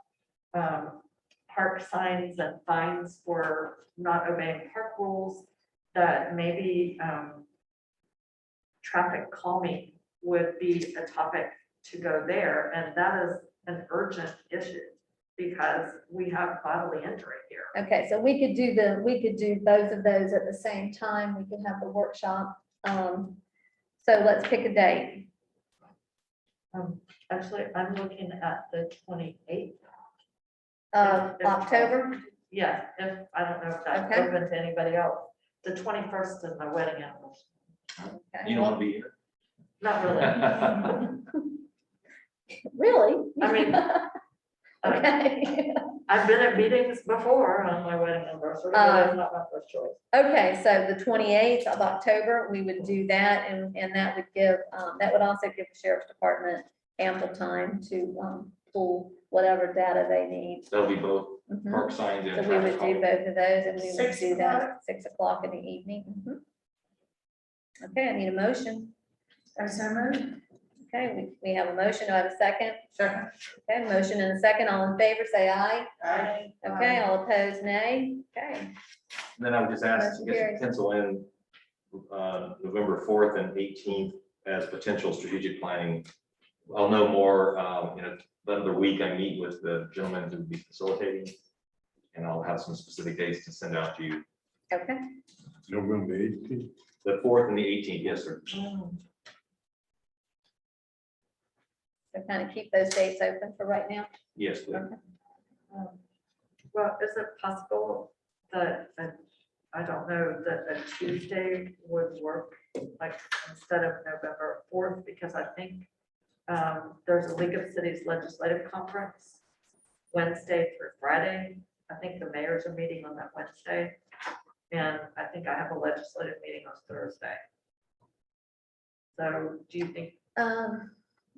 park signs and fines for not obeying park rules, that maybe traffic calming would be a topic to go there. And that is an urgent issue because we have bodily injury here. Okay, so we could do both of those at the same time. We could have the workshop. So let's pick a date. Actually, I'm looking at the 28th. October. Yes, if, I don't know if that's Okay. open to anybody else. The 21st is my wedding anniversary. Okay. You don't want to be here? Not really. Really? I mean, Okay. I've been at meetings before on my wedding anniversary, but it's not my first choice. Okay, so the 28th of October, we would do that, and that would give, that would also give the sheriff's department ample time to pull whatever data they need. That'll be both Mhm. park signs So and we would traffic do calming. both of those, and we would 6 do that o'clock? at 6 o'clock in the evening. Mhm. Okay, I need a motion. Okay, we have a motion. Do I have a second? Second. Okay, motion and a second. All in favor, say aye. Aye. Okay, all opposed, nay. Okay. And then I would just ask, Motion I guess, carries. to pencil in November 4th and 18th as potential strategic planning. I'll know more in another week. I meet with the gentleman who will be facilitating, and I'll have some specific dates to send out to you. Okay. November 18th. The 4th and the 18th, yes, sir. So kind of keep those dates open for right now. Yes, please. Okay. Well, is it possible that, I don't know, that a Tuesday would work, like instead of November 4th, because I think there's a League of Cities Legislative Conference Wednesday through Friday. I think the mayors are meeting on that Wednesday. And I think I have a legislative meeting on Thursday. So do you think?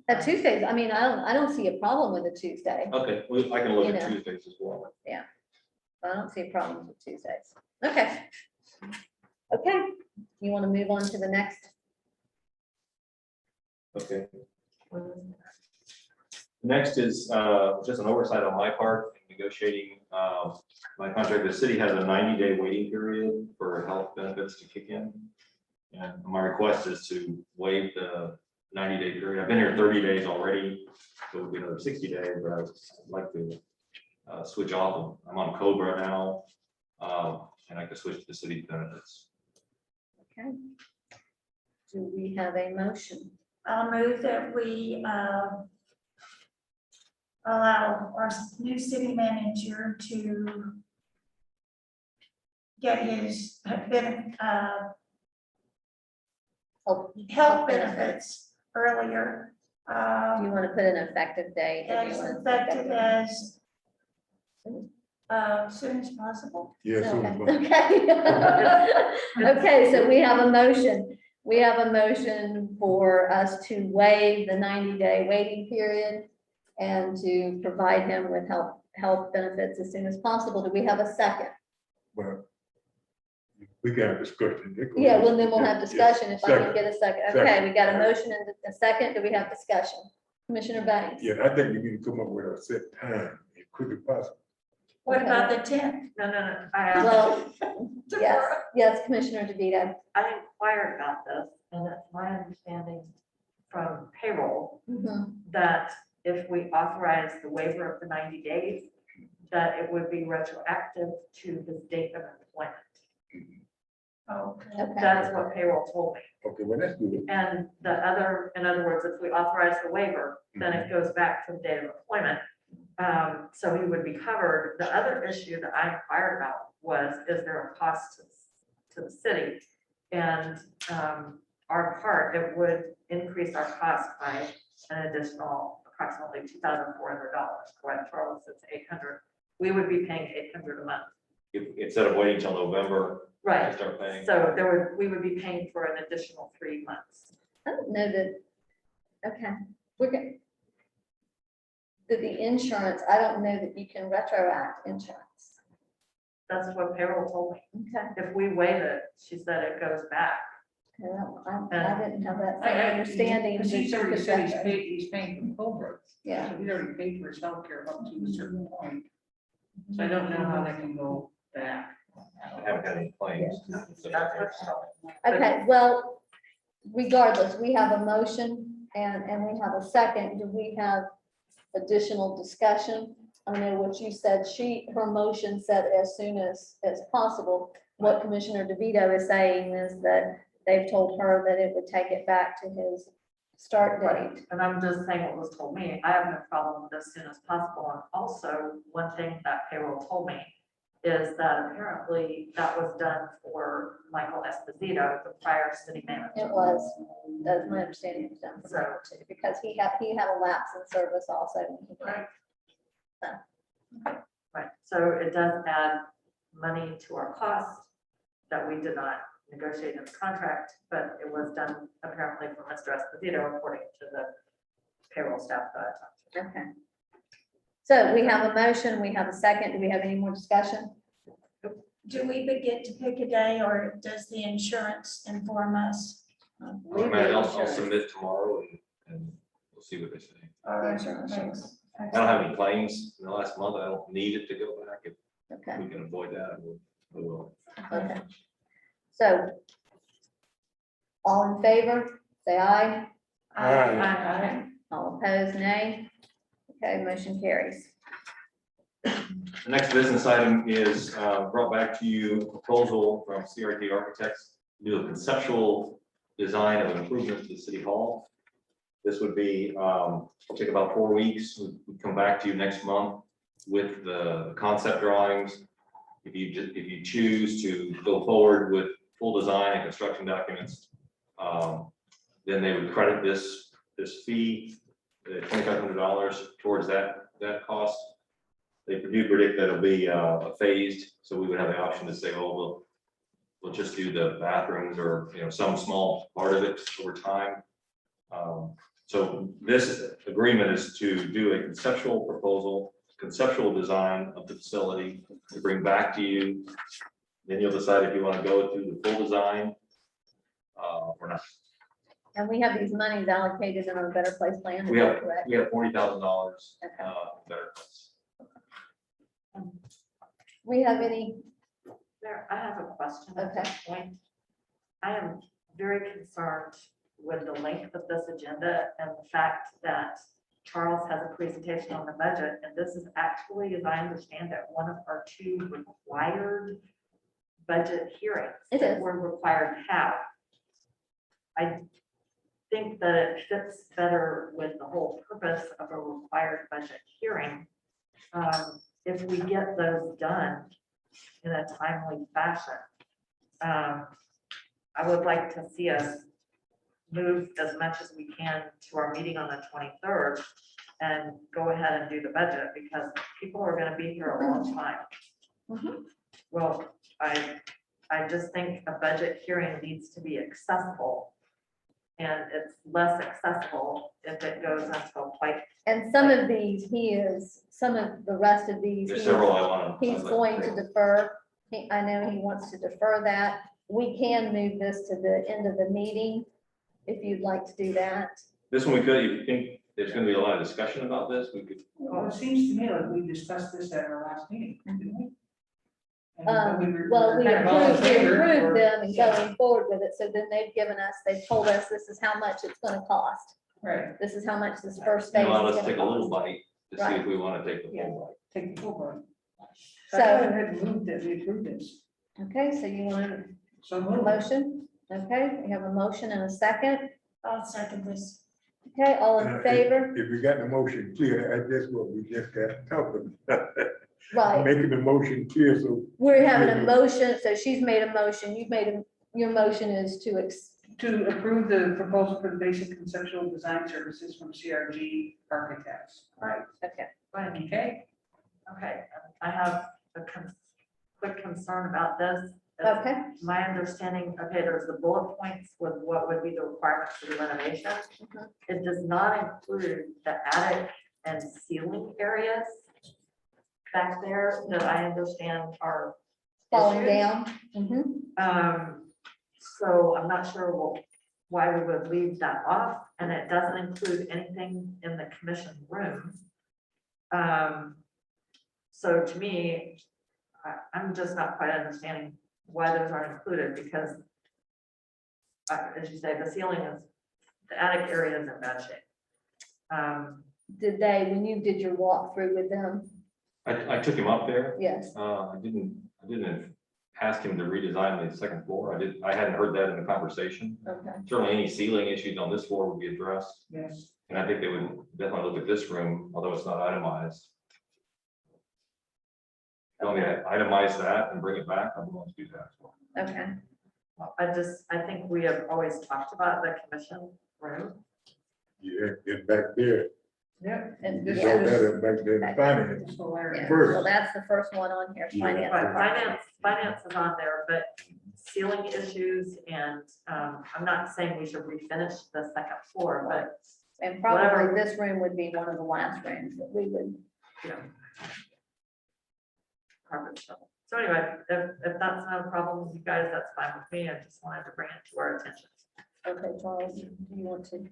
A Tuesdays, I mean, I don't see a problem with a Tuesday. Okay, well, I can look You at know. Tuesdays as well. I don't see a problem with Tuesdays. Okay. Okay, you want to move on to the next? Okay. Next is just an oversight on my part in negotiating my contract. The city has a 90-day waiting period for health benefits to kick in. And my request is to waive the 90-day period. I've been here 30 days already, so it'll be another 60 days, but I'd like to switch off. I'm on Cobra now, and I can switch to the city benefits. Okay. Do we have a motion? I'll move that we allow our new city manager to get his health benefits earlier. Do you want to put an effective date? or do you As want to- effective as soon as possible. Yes. Okay. Okay, so we have a motion. We have a motion for us to waive the 90-day waiting period and to provide him with health benefits as soon as possible. Do we have a second? Well, we got a discussion. Yeah, well, then we'll have discussion if I can Second. get a second. Second. Okay, we got a motion and a second. Do we have discussion? Commissioner Banks? Yeah, I think you need to come up with a set time as quick as possible. What about the 10th? No. Well, yes, Commissioner DeVito. I inquired about this, and it's my understanding from payroll Mhm. that if we authorize the waiver of the 90 days, that it would be retroactive to his date of employment. Okay. Okay. That's what payroll told me. Okay, well, that's good. And the other, in other words, if we authorize the waiver, then it goes back to the date of employment. So he would be covered. The other issue that I inquired about was, is there a cost to the city? And our part, it would increase our cost by an additional approximately $2,400, correct, Charles? It's 800. We would be paying 800 a month. Instead of waiting till November. Right. To start paying. So we would be paying for an additional 3 months. I don't know that, okay, we're good. The insurance, I don't know that you can retroact insurance. That's what payroll told me. Okay. If we waive it, she said it goes back. Well, I didn't have that same I understanding. Because that he's you already could said he's retro- paid, he's paying from Cobra. Yeah. So he's already paid for his healthcare up to a certain point. So I don't know how that can go back. I haven't had any claims. That's what she told me. Okay, well, regardless, we have a motion and we have a second. Do we have additional discussion. I know what you said, her motion said as soon as possible. What Commissioner DeVito is saying is that they've told her that it would take it back to his start date. And I'm just saying what was told me. I have no problem with as soon as possible. And also, one thing that payroll told me is that apparently that was done for Michael Esposito, the prior city manager. It was, that's my understanding, it was done for her too, because he had a lapse in service also. Right. Right, so it does add money to our cost that we did not negotiate in the contract, but it was done apparently for Mr. Esposito according to the payroll staff that I talked to. Okay. So we have a motion, we have a second. Do we have any more discussion? Do we get to pick a day, or does the insurance inform us? I'll submit tomorrow and we'll see what they say. Thanks. I don't have any claims in the last month. I don't need it to go back. If Okay. we can avoid that, we will. Okay. So all in favor, say aye. Aye. All opposed, nay. Okay, motion carries. The next business item is brought back to you, a proposal from CRT Architects to do a conceptual design of improvement to the city hall. This would be, take about 4 weeks. We'd come back to you next month with the concept drawings. If you choose to go forward with full design and construction documents, then they would credit this fee, $2,500 towards that cost. They do predict that it'll be phased, so we would have the option to say, oh, we'll just do the bathrooms or some small part of it over time. So this agreement is to do a conceptual proposal, conceptual design of the facility to bring back to you. Then you'll decide if you want to go through the full design or not. And we have these monies allocated in our Better Place plan. We have correct? $40,000 Okay. better place. We have any, There, I have a question at Okay. this point. I am very concerned with the length of this agenda and the fact that Charles has a presentation on the budget, and this is actually, as I understand it, one of our 2 required budget hearings. It that is. We're required to have. I think that it fits better with the whole purpose of a required budget hearing. If we get those done in a timely fashion. I would like to see us move as much as we can to our meeting on the 23rd and go ahead and do the budget, because people are going to be here a long time. Mhm. Well, I just think a budget hearing needs to be accessible. And it's less accessible if it goes until quite. and some of these, some of the rest of these. There's several I want to. He's going to defer. I know he wants to defer that. We can move this to the end of the meeting if you'd like to do that. This one we could, if you think there's going to be a lot of discussion about this, we could. Well, it seems to me like we discussed this at our last meeting, didn't we? And Well, we kind of all in approved favor, or- them and going forward with it. So then they've told us this is how much it's gonna cost. Right, This is how much this first phase And is allow us to gonna take a little cost. bite to see Right. if we want to take the full bite. take the full burn. So- So I had moved that we approved this. Okay, so you want So a moved. motion? Okay, we have a motion and a second. I'll second this. Okay, all in favor? If we got the motion clear, that's what we just got talking about. Right. Making the motion clear, so. We're having a motion, so she's made a motion, you've made your motion is To approve the proposal for the basic conceptual design services from CRG Architects. Right. Okay. Okay. Okay, I have a quick concern about this. Okay. My understanding, okay, there's the bullet points with what would be the requirements for the renovation. Mhm. It does not include the attic and ceiling areas back there that I understand are Falling issues. down. Mhm. So I'm not sure why we would leave that off, and it doesn't include anything in the commission room. So to me, I'm just not quite understanding why those aren't included, because as you say, the ceiling is, the attic area is in bad shape. did they, when you did your walkthrough with them? I took him up there. Yes, I didn't ask him to redesign the second floor. I hadn't heard that in the conversation. okay. Certainly any ceiling issues on this floor would be addressed. Yes. And I think they would definitely look at this room, although it's not itemized. If you want me to itemize that and bring it back, I'm willing to do that as well. Okay, I think we have always talked about the commission room. Yeah, get back there. Yeah. and You yeah, saw that back there in finance. It's hilarious. yeah, first. so that's the first one on here, Yeah. finance. Finance is on there, but ceiling issues and I'm not saying we should refinish the second floor, but And probably whatever. this room would be one of the last rooms that we would, you know. carpet shuffle. So anyway, if that's not a problem with you guys, that's fine with me. I just wanted to bring it to our attention. okay, Charles, do you want to?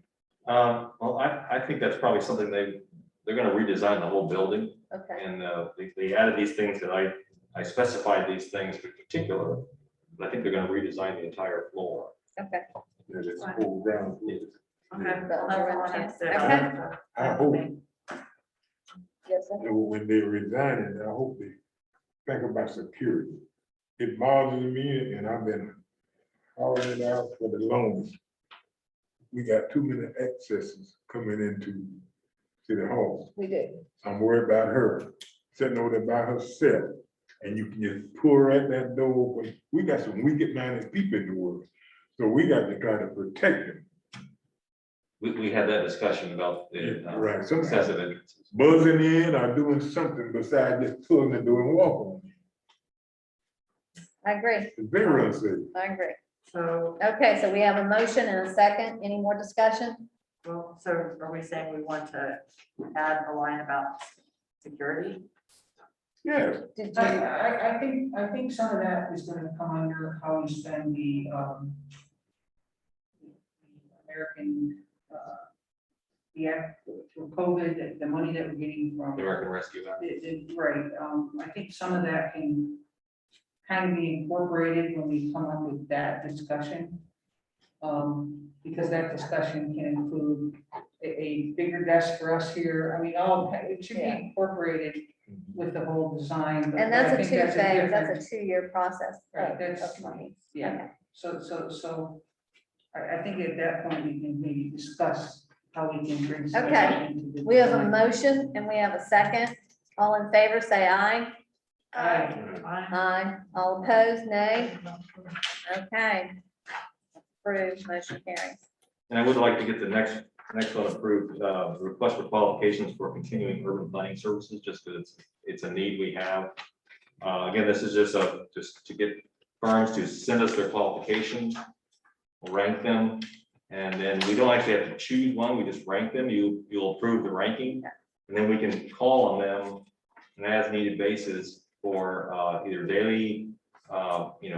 Well, I think that's probably something they're gonna redesign the whole building. Okay, And they added these things that I specified these things in particular. But I think they're gonna redesign the entire floor. okay. Yeah, it's whole ground. Okay, So well, that's all I have to say about Okay. that. I hope Yes, sir. that when they resign it, I hope they think about security. It bothers me, and I've been hauling it out for the longest. We got too many excesses coming into City Hall. We do. I'm worried about her sitting over there by herself, and you can just pull her at that door open. We got some wicked-minded people in the world, so we got to try to protect them. We had that discussion about the Right, sometimes excessive entrances. buzzing in or doing something besides just pulling the door and walk on it. I agree, It's very unsafe. I agree. So, Okay, so we have a motion and a second. Any more discussion? well, so are we saying we want to add a line about security? Yes. Did I, you, I think some of that is gonna come under how we spend the American, the act for COVID, the money that we're getting from. The American Rescue Act. Right, I think some of that can kind of be incorporated when we come up with that discussion. Because that discussion can include a bigger desk for us here. I mean, it should be Yeah. incorporated with the whole design. but and I that's a think two-phase, different- that's a two-year process Right, of that's- money. Yeah, Okay. so I think at that point, we can maybe discuss how we can bring. some of Okay, that into the We have a design. motion and we have a second. All in favor, say aye. Aye. Aye. All opposed, nay. Okay. Approved, motion carries. And I would like to get the next one approved, the request for qualifications for continuing urban planning services, just because it's a need we have. Again, this is just to get firms to send us their qualifications, we'll rank them, and then we don't actually have to choose one, we just rank them, you'll approve the ranking, and then we can call on them an as needed basis for either daily,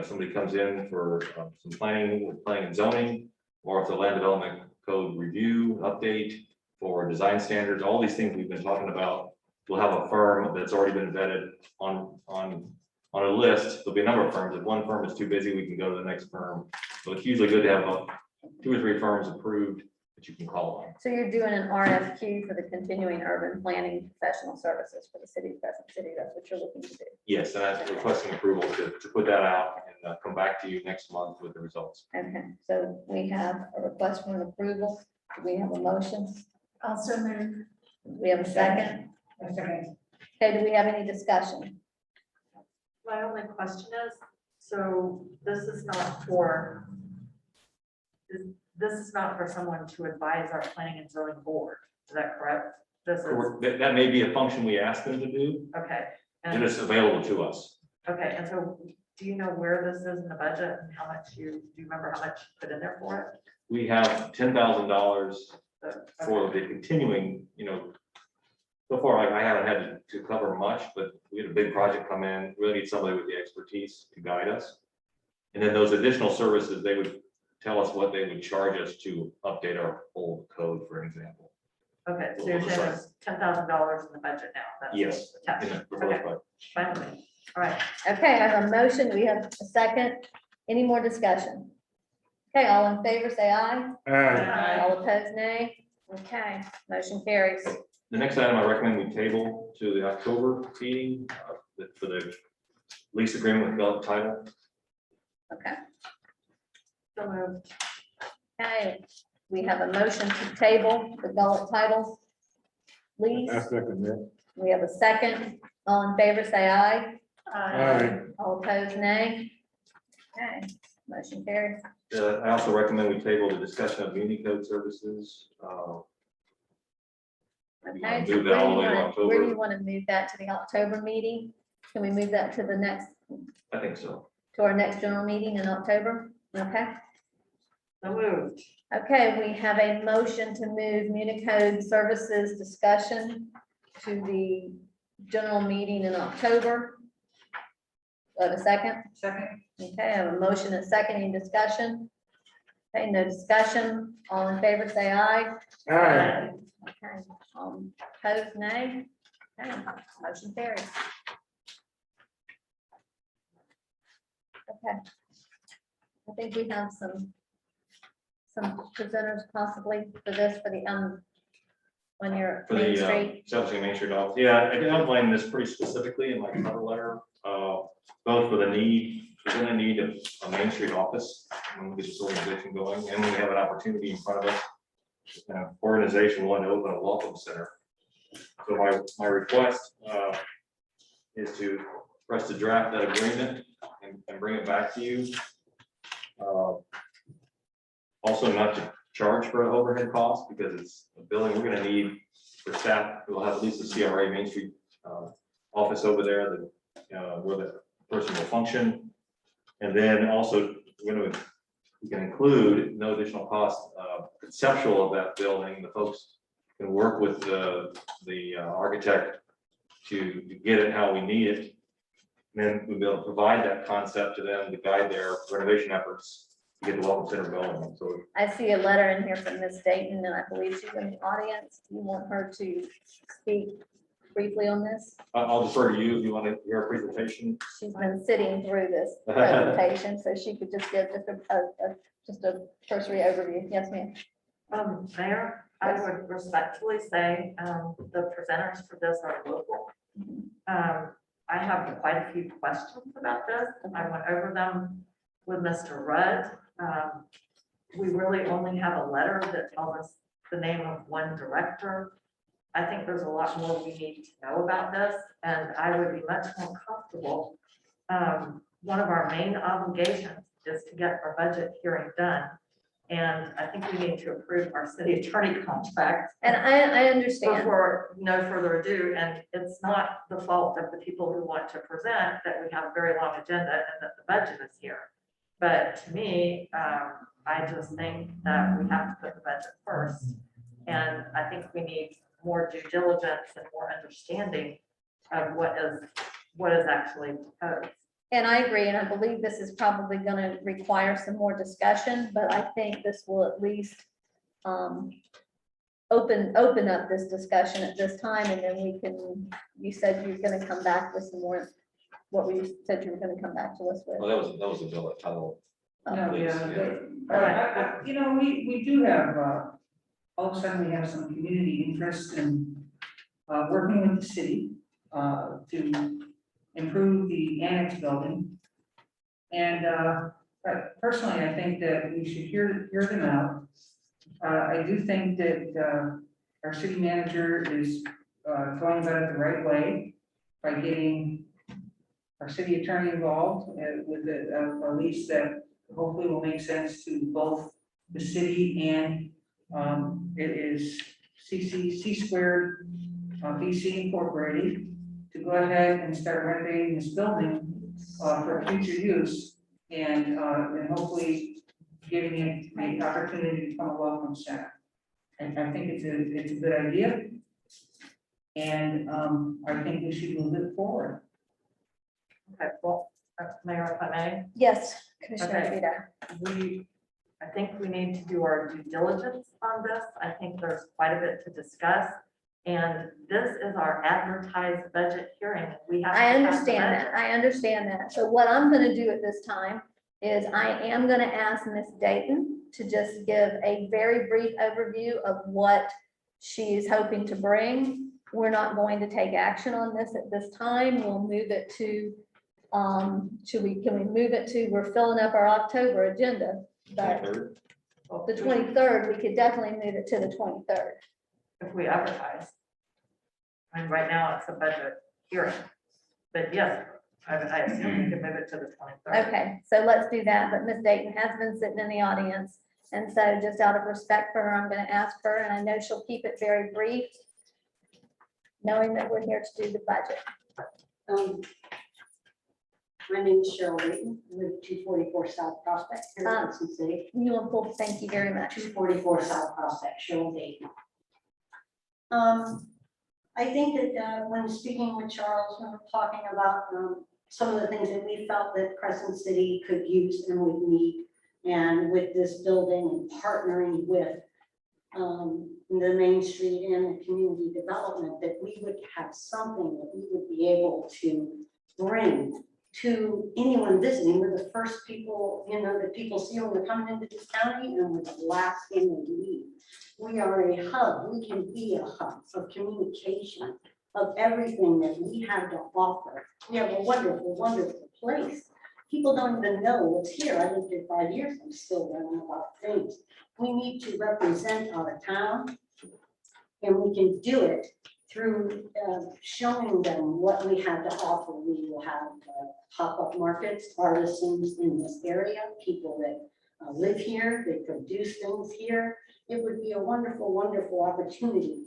somebody comes in for some planning and zoning, or if the land development code review, update for design standards, all these things we've been talking about. We'll have a firm that's already been vetted on a list. There'll be a number of firms. If one firm is too busy, we can go to the next firm. So it's usually good to have 2 or 3 firms approved that you can call on. So you're doing an RFQ for the continuing urban planning professional services for the city of Crescent City. That's what you're looking to do. Yes, and I'm requesting approval to put that out and come back to you next month with the results. Okay, so we have a request for an approval. Do we have a motion? Also move. We have a second. A second. Okay, do we have any discussion? My only question is, so this is not for, this is not for someone to advise our planning and zoning board, is that correct? This is, That may be a function we ask them to do, okay. and it's available to us. Okay, and so do you know where this is in the budget and how much do you remember how much you put in there for it? We have $10,000 for the continuing, so far, I haven't had to cover much, but we had a big project come in, really need somebody with the expertise to guide us. And then those additional services, they would tell us what they would charge us to update our old code, for example. Okay, so you're saying there's $10,000 in the budget now? That's Yes. the test. in the proposed Okay, budget. fine with me. All right. Okay, I have a motion. We have a second. Any more discussion? Okay, all in favor, say aye. Aye. All opposed, nay. Okay, motion carries. The next item I recommend we table to the October meeting for the lease agreement with Bell Title. Okay. So moved. Okay, we have a motion to table the Gullet title lease. I second that. We have a second. All in favor, say aye. Aye. All opposed, nay. Okay, motion carries. I also recommend we table the discussion of Muni Code services. You wanna Okay, move where that do all you the way to want to, where do you October? want to move that to the October meeting? Can we move that to the next, I think so. to our next general meeting in October? Okay. So moved. Okay, we have a motion to move Municode services discussion to the general meeting in October. Do I have a second? Second. Okay, I have a motion and second, any discussion? Okay, no discussion, all in favor, say aye. Aye. Okay, opposed, nay. Okay, motion carries. Okay. I think we have some presenters possibly for this, for the, when you're For Main the Street. establishing Main Street office. Yeah, I outlined this pretty specifically in my cover letter, both for the need, we're gonna need a Main Street office when we get this organization going, and we have an opportunity in front of us. Organization wanting to open a welcome center. So my request is for us to draft that agreement and bring it back to you. Also not to charge for overhead costs because it's a building we're gonna need for staff. We'll have at least a CRA Main Street office over there that where the person will function. And then also we can include no additional cost conceptual of that building. The folks can work with the architect to get it how we need it. And then we'll be able to provide that concept to them to guide their renovation efforts to get the welcome center going. So I see a letter in here from Ms. Dayton, and I believe she's in the audience. Do you want her to speak briefly on this? I'll defer to you if you want to hear a presentation. She's been sitting through this presentation, so she could just give just a cursory overview. Yes, ma'am. Mayor, I would respectfully say the presenters for this are local. I have quite a few questions about this. I went over them with Mr. Rudd. We really only have a letter that tells us the name of one director. I think there's a lot more we need to know about this, and I would be much more comfortable. One of our main obligations is to get our budget hearing done. And I think we need to approve our city attorney contract. And I understand. Before no further ado, and it's not the fault of the people who want to present that we have a very long agenda and that the budget is here. But to me, I just think that we have to put the budget first. And I think we need more due diligence and more understanding of what is actually proposed. And I agree, and I believe this is probably going to require some more discussion, but I think this will at least open up this discussion at this time, and then we can, you said you're going to come back with some more, what we said you were going to come back to us with. Well, that was a bill at title. No, Please, yeah, you know, we do have, all of a sudden we have some community interest in working with the city to improve the annex building. And personally, I think that we should hear them out. I do think that our city manager is going about it the right way by getting our city attorney involved with a lease that hopefully will make sense to both the city and it is C squared VC Incorporated to go ahead and start renovating this building for future use and hopefully giving it the opportunity to become a welcome center. And I think it's a good idea. And I think we should move it forward. Okay, well, Mayor, if I may. Yes, Commissioner Okay. Vito. I think we need to do our due diligence on this. I think there's quite a bit to discuss. And this is our advertised budget hearing. We have. I understand that. I understand that. So what I'm going to do at this time is I am going to ask Ms. Dayton to just give a very brief overview of what she's hoping to bring. We're not going to take action on this at this time. We'll move it to, can we move it to, we're filling up our October agenda, but the 23rd, we could definitely move it to the 23rd. If we advertise. And right now it's a budget hearing, but yes, I assume we can move it to the 23rd. Okay, so let's do that, but Ms. Dayton has been sitting in the audience. And so just out of respect for her, I'm gonna ask her, and I know she'll keep it very brief, knowing that we're here to do the budget. My name is Cheryl Layton, I live at 244 South Prospect here in Crescent City. You will pull, thank you very much. 244 South Prospect, Cheryl Layton. I think that when speaking with Charles, we were talking about some of the things that we felt that Crescent City could use and would need. And with this building and partnering with the Main Street and the community development, that we would have something that we would be able to bring to anyone visiting. We're the first people, that people see when they're coming into this county, and we're the last thing they leave. We are a hub. We can be a hub of communication, of everything that we have to offer. We have a wonderful, wonderful place. People don't even know what's here. I lived here 5 years. I'm still learning about things. We need to represent our town, and we can do it through showing them what we have to offer. We will have pop-up markets, artisans in this area, people that live here, they produce things here. It would be a wonderful, wonderful opportunity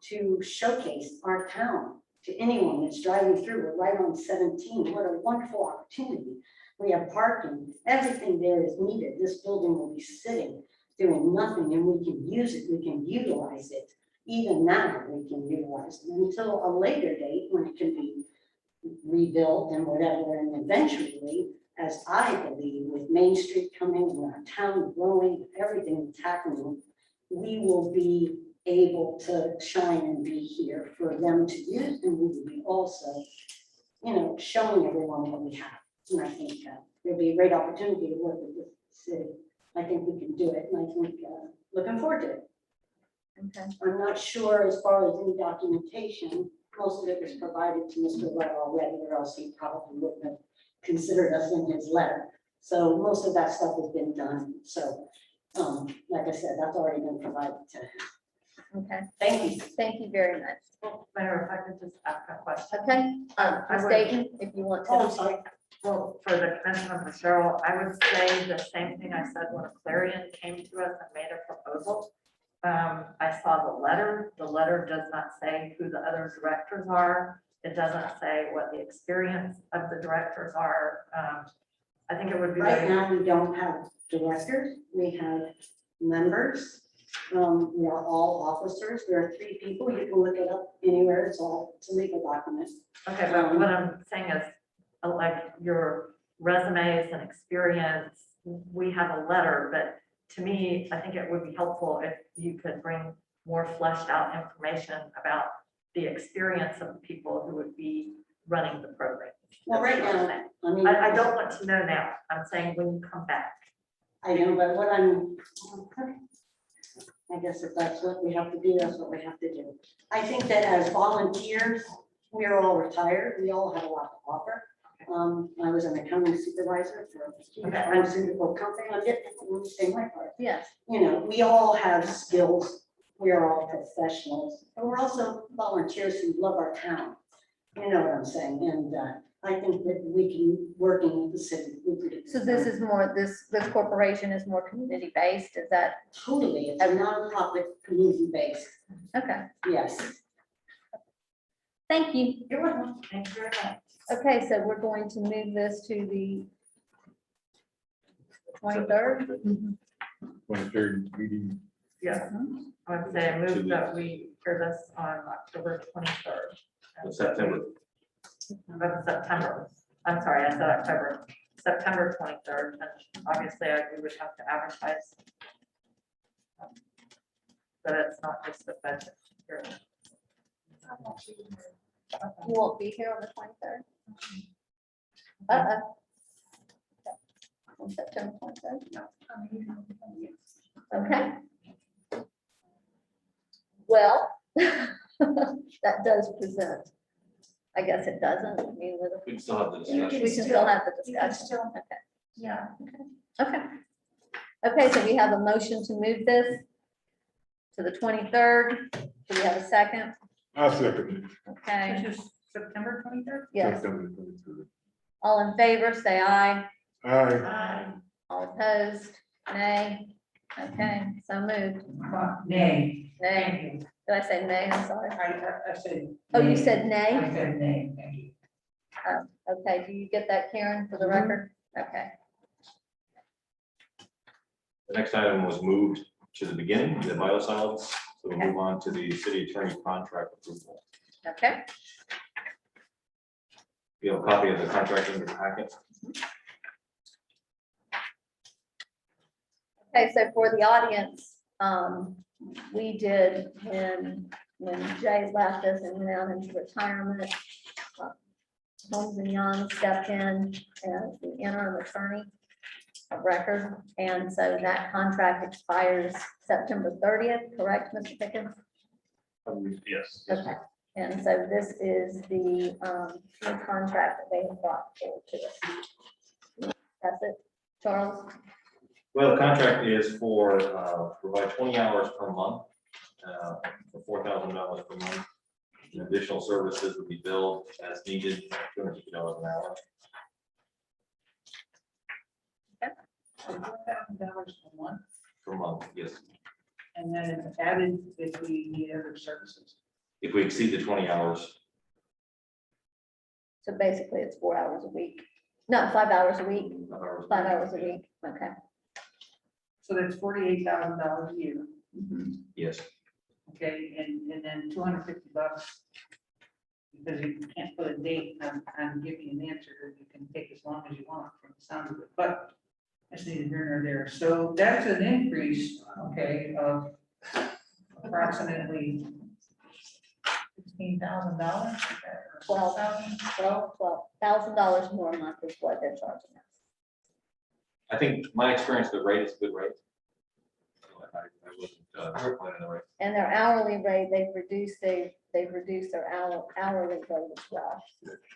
to showcase our town to anyone that's driving through. We're right on 17. What a wonderful opportunity. We have parking, everything there is needed. This building will be sitting, doing nothing, and we can use it, we can utilize it. Even now, we can utilize it until a later date when it can be rebuilt and whatever, and eventually, as I believe, with Main Street coming and our town growing, everything that's happening, we will be able to shine and be here for them to use, and we will be also, showing everyone what we have. And I think there'll be a great opportunity to work with the city. I think we can do it, and I think looking forward to it. Okay. I'm not sure as far as any documentation, most of it was provided to Mr. Webb already, or else he probably wouldn't have considered us in his letter. So most of that stuff has been done. So, like I said, that's already been provided to him. Okay. Thank you. Thank you very much. Mayor, if I could just ask a question. Okay, I Ms. would- Dayton, if you want to. Oh, I'm sorry. Well, for the commissioner, for Cheryl, I would say the same thing I said when Clarion came to us and made a proposal. I saw the letter. The letter does not say who the other directors are. It doesn't say what the experience of the directors are. I think it would be. Right now, we don't have directors. We have members. We are all officers. There are 3 people. You can look it up anywhere. It's a legal document. Okay, but what I'm saying is, like your resumes and experience, we have a letter, but to me, I think it would be helpful if you could bring more fleshed out information about the experience of the people who would be running the program. Well, right now, I mean, I don't want to know now. I'm saying when you come back. I know, but I guess if that's what we have to do, that's what we have to do. I think that as volunteers, we are all retired. We all have a lot to offer. I was an accounting supervisor for a pharmaceutical company. I did say my part. Yes. We all have skills. We are all professionals, and we're also volunteers who love our town. You know what I'm saying? And I think that we can, working with the city. So this is more, this corporation is more community based, is that? Totally, it's a nonprofit, community based. Okay. Yes. Thank you. You're welcome. Thank you very much. Okay, so we're going to move this to the 23rd. 23rd meeting. Yeah, I would say I move that we hear this on October 23rd. September. September. I'm sorry, I said October. September 23rd, and obviously we would have to advertise. But it's not just the budget. You won't be here on the 23rd? On September 23rd? No. Okay. Well, that does present. I guess it doesn't. I mean, with We can still have the discussion. we can still have the You can discussion. still- Okay. Yeah. Okay. Okay, so we have a motion to move this to the 23rd. Do we have a second? I second Okay, Which is September 23rd? it. yes. September 23rd. All in favor, say aye. Aye. All opposed, nay. Okay, so moved. Nay. Nay. Did I say nay? I'm sorry. I said. Oh, you said nay? I said nay, thank you. Okay, do you get that, Karen, for the record? Okay, The next item was moved to the beginning, the biosolids, so we'll move on to the city attorney contract approval. okay. You have a copy of the contract in your packet. Okay, so for the audience, we did when Jay left us and went out into retirement. Holmes and Young stepped in as the interim attorney of record, and so that contract expires September 30th, correct, Mr. Pickens? Yes. Okay, and so this is the new contract that they have brought forward to us. That's it, Charles? Well, the contract is for, provide 20 hours per month, for $4,000 per month. And additional services would be billed as needed, $250 an hour. $4,000 a month, Per month, yes. and then it's added if we need other services. If we exceed the 20 hours, So basically, it's 4 hours a week. No, 5 hours a week, 5 hours a week, okay. So that's $48,000 a year, yes. okay, and then $250. Because you can't put a date on giving you an answer, you can take as long as you want from the sound of it, but that's neither here nor there. So that's an increase, okay, of approximately $16,000. $12,000 more a month is what they're charging us. I think my experience, the rate is a good rate. I wasn't planning the rate. And their hourly rate, they've reduced their hourly rate as well.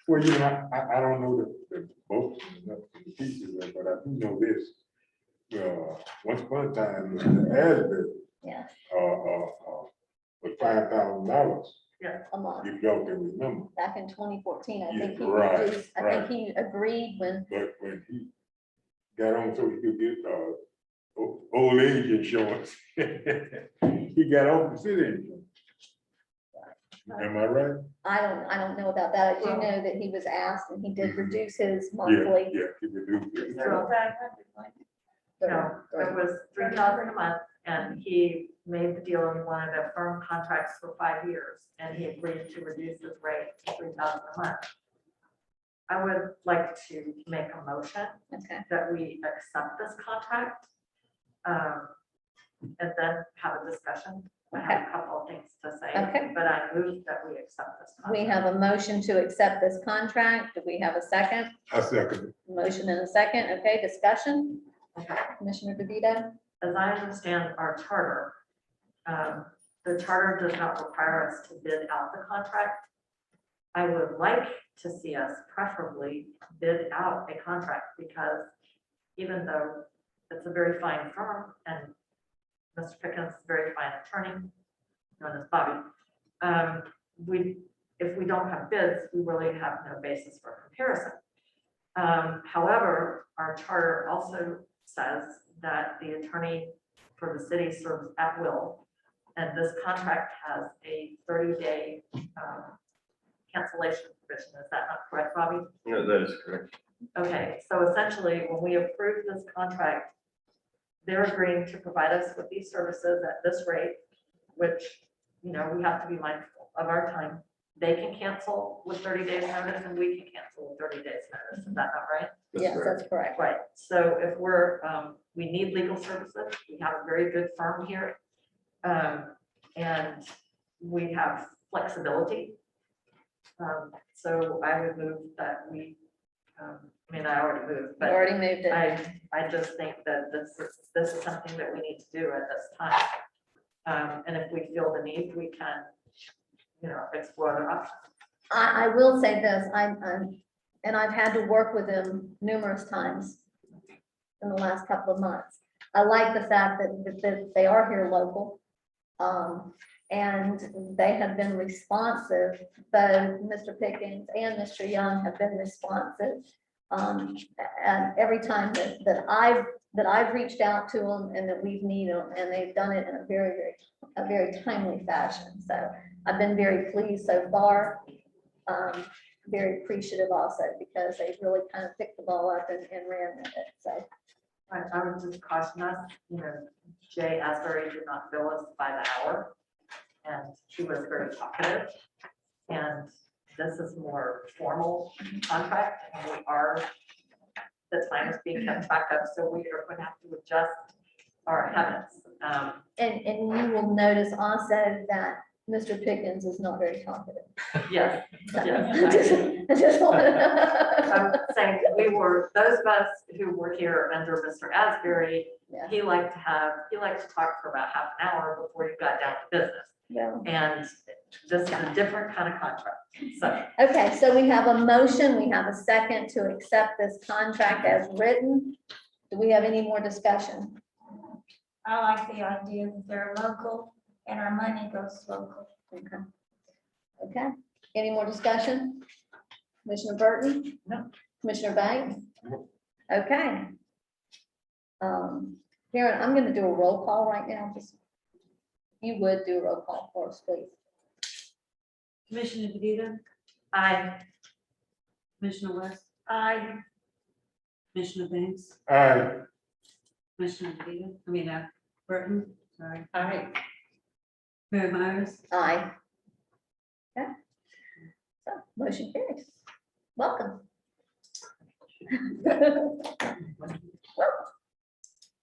Well, you know, I don't know the both the pieces, of it, but I do know this. Once upon a time, Asbury, Yeah, was $5,000. yeah, a month. If y'all can remember, Back in 2014, I think he Right, reduced, I think he agreed when, but when he got on so he could get, old age insurance, he got off the city insurance. Am I right? I don't know about that. I do know that he was asked and he did reduce his Yeah, monthly. yeah, he reduced it. No, it was $3,000 a month, and he made the deal and wanted a firm contracts for 5 years, and he agreed to reduce his rate to $3,000 a month. I would like to make a motion Okay, that we accept this contract, and then have a discussion. I have a couple of things to say, Okay. but I move that we accept this contract. we have a motion to accept this contract. Do we have a second? I second it. Motion and a second. Okay, discussion? Okay. Commissioner DeVito? As I understand our charter, the charter does not require us to bid out the contract. I would like to see us preferably bid out a contract, because even though it's a very fine firm and Mr. Pickens is a very fine attorney, known as Bobby, if we don't have bids, we really have no basis for comparison. However, our charter also says that the attorney for the city serves at will, and this contract has a 30-day cancellation provision. Is that not correct, Bobby? No, that is correct. Okay, so essentially, when we approve this contract, they're agreeing to provide us with these services at this rate, which, you know, we have to be mindful of our time. They can cancel with 30 days notice, and we can cancel with 30 days notice. Is that not right? Yes, that's correct. Right, so if we're, we need legal services, we have a very good firm here. And we have flexibility. So I would move that we, I mean, I already moved, You but already moved it. I just think that this is something that we need to do at this time. And if we feel the need, we can, explore the options. I will say this, and I've had to work with them numerous times in the last couple of months. I like the fact that they are here local. And they have been responsive, both Mr. Pickens and Mr. Young have been responsive. And every time that I've reached out to them and that we've needed them, and they've done it in a very timely fashion. So I've been very pleased so far. Very appreciative also, because they've really kind of picked the ball up and ran with it, so. I would just caution us, Jay Asbury did not bill us by the hour, and he was very talkative. And this is more formal contract, and the time is being kept track of, so we are going to have to adjust our habits. And you will notice also that Mr. Pickens is not very talkative. Yes. So, Yes. I just want I'm to. saying those of us who were here under Mr. Asbury, Yeah. he liked to talk for about half an hour before you got down to business. Yeah. And this is a different kind of contract. So Okay, so we have a motion, we have a second to accept this contract as written. Do we have any more discussion? I like the idea that they're local and our money goes local. Okay. Okay, any more discussion? Commissioner Burton? No. Commissioner Banks? Okay. Karen, I'm gonna do a roll call right now, just, you would do a roll call for us, please. Commissioner DeVito, I Commissioner West, I, Commissioner Banks, Aye. Commissioner DeVito, Burton, sorry. Aye. Mayor Myers, Aye. Okay. So, motion carries. Welcome.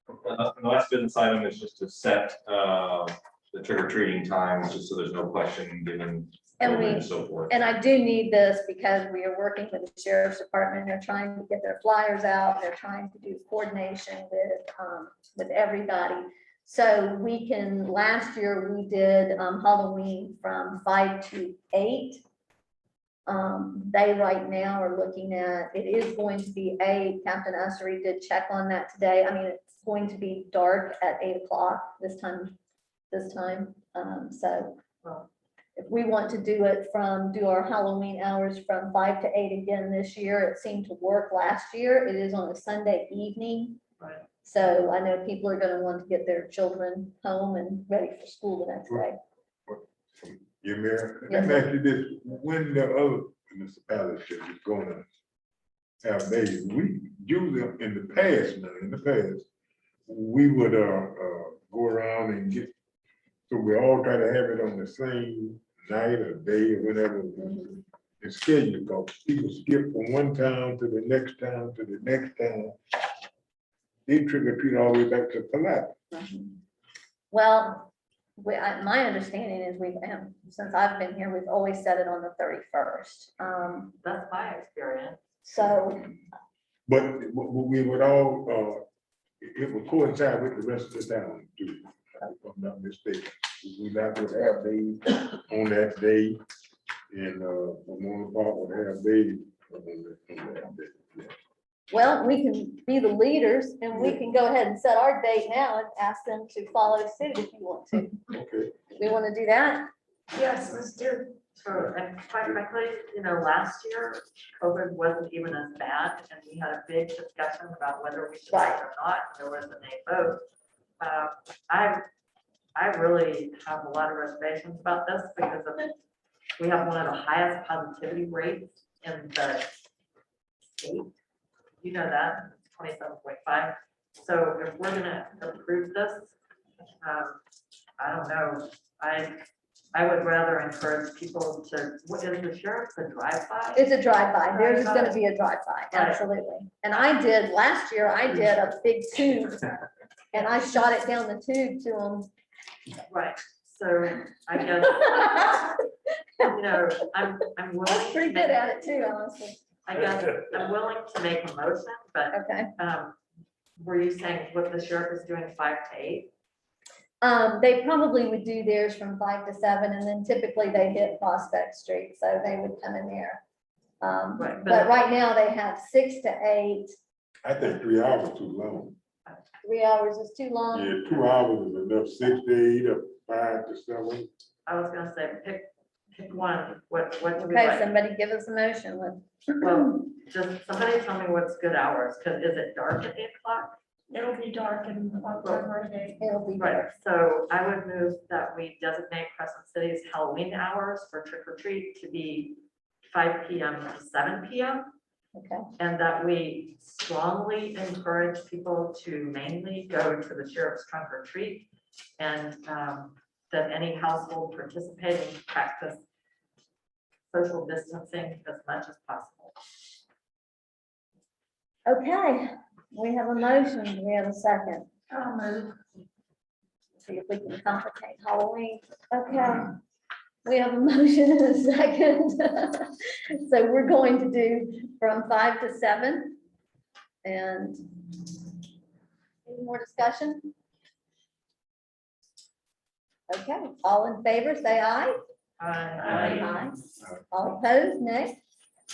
The last business item is just to set the trick or treating times, just so there's no question given And COVID we- and so forth. And I do need this because we are working with the sheriff's department. They're trying to get their flyers out. They're trying to do coordination with everybody. So we can, last year we did Halloween from 5 to 8. They right now are looking at, it is going to be 8. Captain Ussery did check on that today. I mean, it's going to be dark at 8 o'clock this time. So if we want to do our Halloween hours from 5 to 8 again this year, it seemed to work last year. It is on a Sunday evening. Right. So I know people are gonna want to get their children home and ready for school the next day. Yeah, Mayor, let me ask you this, when the other municipalities is gonna have babies, we usually in the past, we would go around and get, so we all try to have it on the same night or day or whatever. The schedule, because people skip from one town to the next town to the next town. They trick or treat all the way back to Palatka. Well, my understanding is since I've been here, we've always set it on the 31st. That's my experience. So, But we would all, it would coincide with the rest of the town too, if I'm not mistaken. We'd have to have days on that day, and Pomona Park would have babies on that day. Yeah. well, we can be the leaders and we can go ahead and set our date now and ask them to follow suit if you want to. Okay. We want to do that? yes, let's do. So, and quite frankly, last year, COVID wasn't even as bad, and we had a big discussion about whether we should Right. or not. There was a nay vote. I really have a lot of reservations about this because we have one of the highest positivity rates in the state. You know that, 27.5. So if we're gonna approve this, I don't know, I would rather encourage people to, what is the sheriff's a drive-by? It's a drive-by. Theirs is gonna be a drive-by, absolutely. And last year, I did a big tube and I shot it down the tube to them. Right, so I guess, I'm willing. I was pretty good at it too, honestly. I guess I'm willing to make a motion, but Okay. were you saying what the sheriff is doing 5 to 8? They probably would do theirs from 5 to 7, and then typically they hit Prospect Street, so they would come in there. Right, But right now they have 6 to 8. I think 3 hours too long. 3 hours is too long. Yeah, 2 hours is enough, 6 to 8 or 5 to 7. I was gonna say, pick one, what do we Okay, like? somebody give us a motion with. Well, just somebody tell me what's good hours, because is it dark at 8 o'clock? It'll be dark in October day. It'll be Right, dark. so I would move that we designate Crescent City's Halloween hours for trick or treat to be 5 PM to 7 PM. Okay, And that we strongly encourage people to mainly go to the sheriff's trunk or treat. And that any household participating practice social distancing as much as possible. okay, we have a motion, do we have a second? I'll move. See if we can complicate Halloween. Okay. We have a motion and a second. So we're going to do from 5 to 7. And any more discussion? Okay, all in favor, say aye. Aye. All opposed, nay.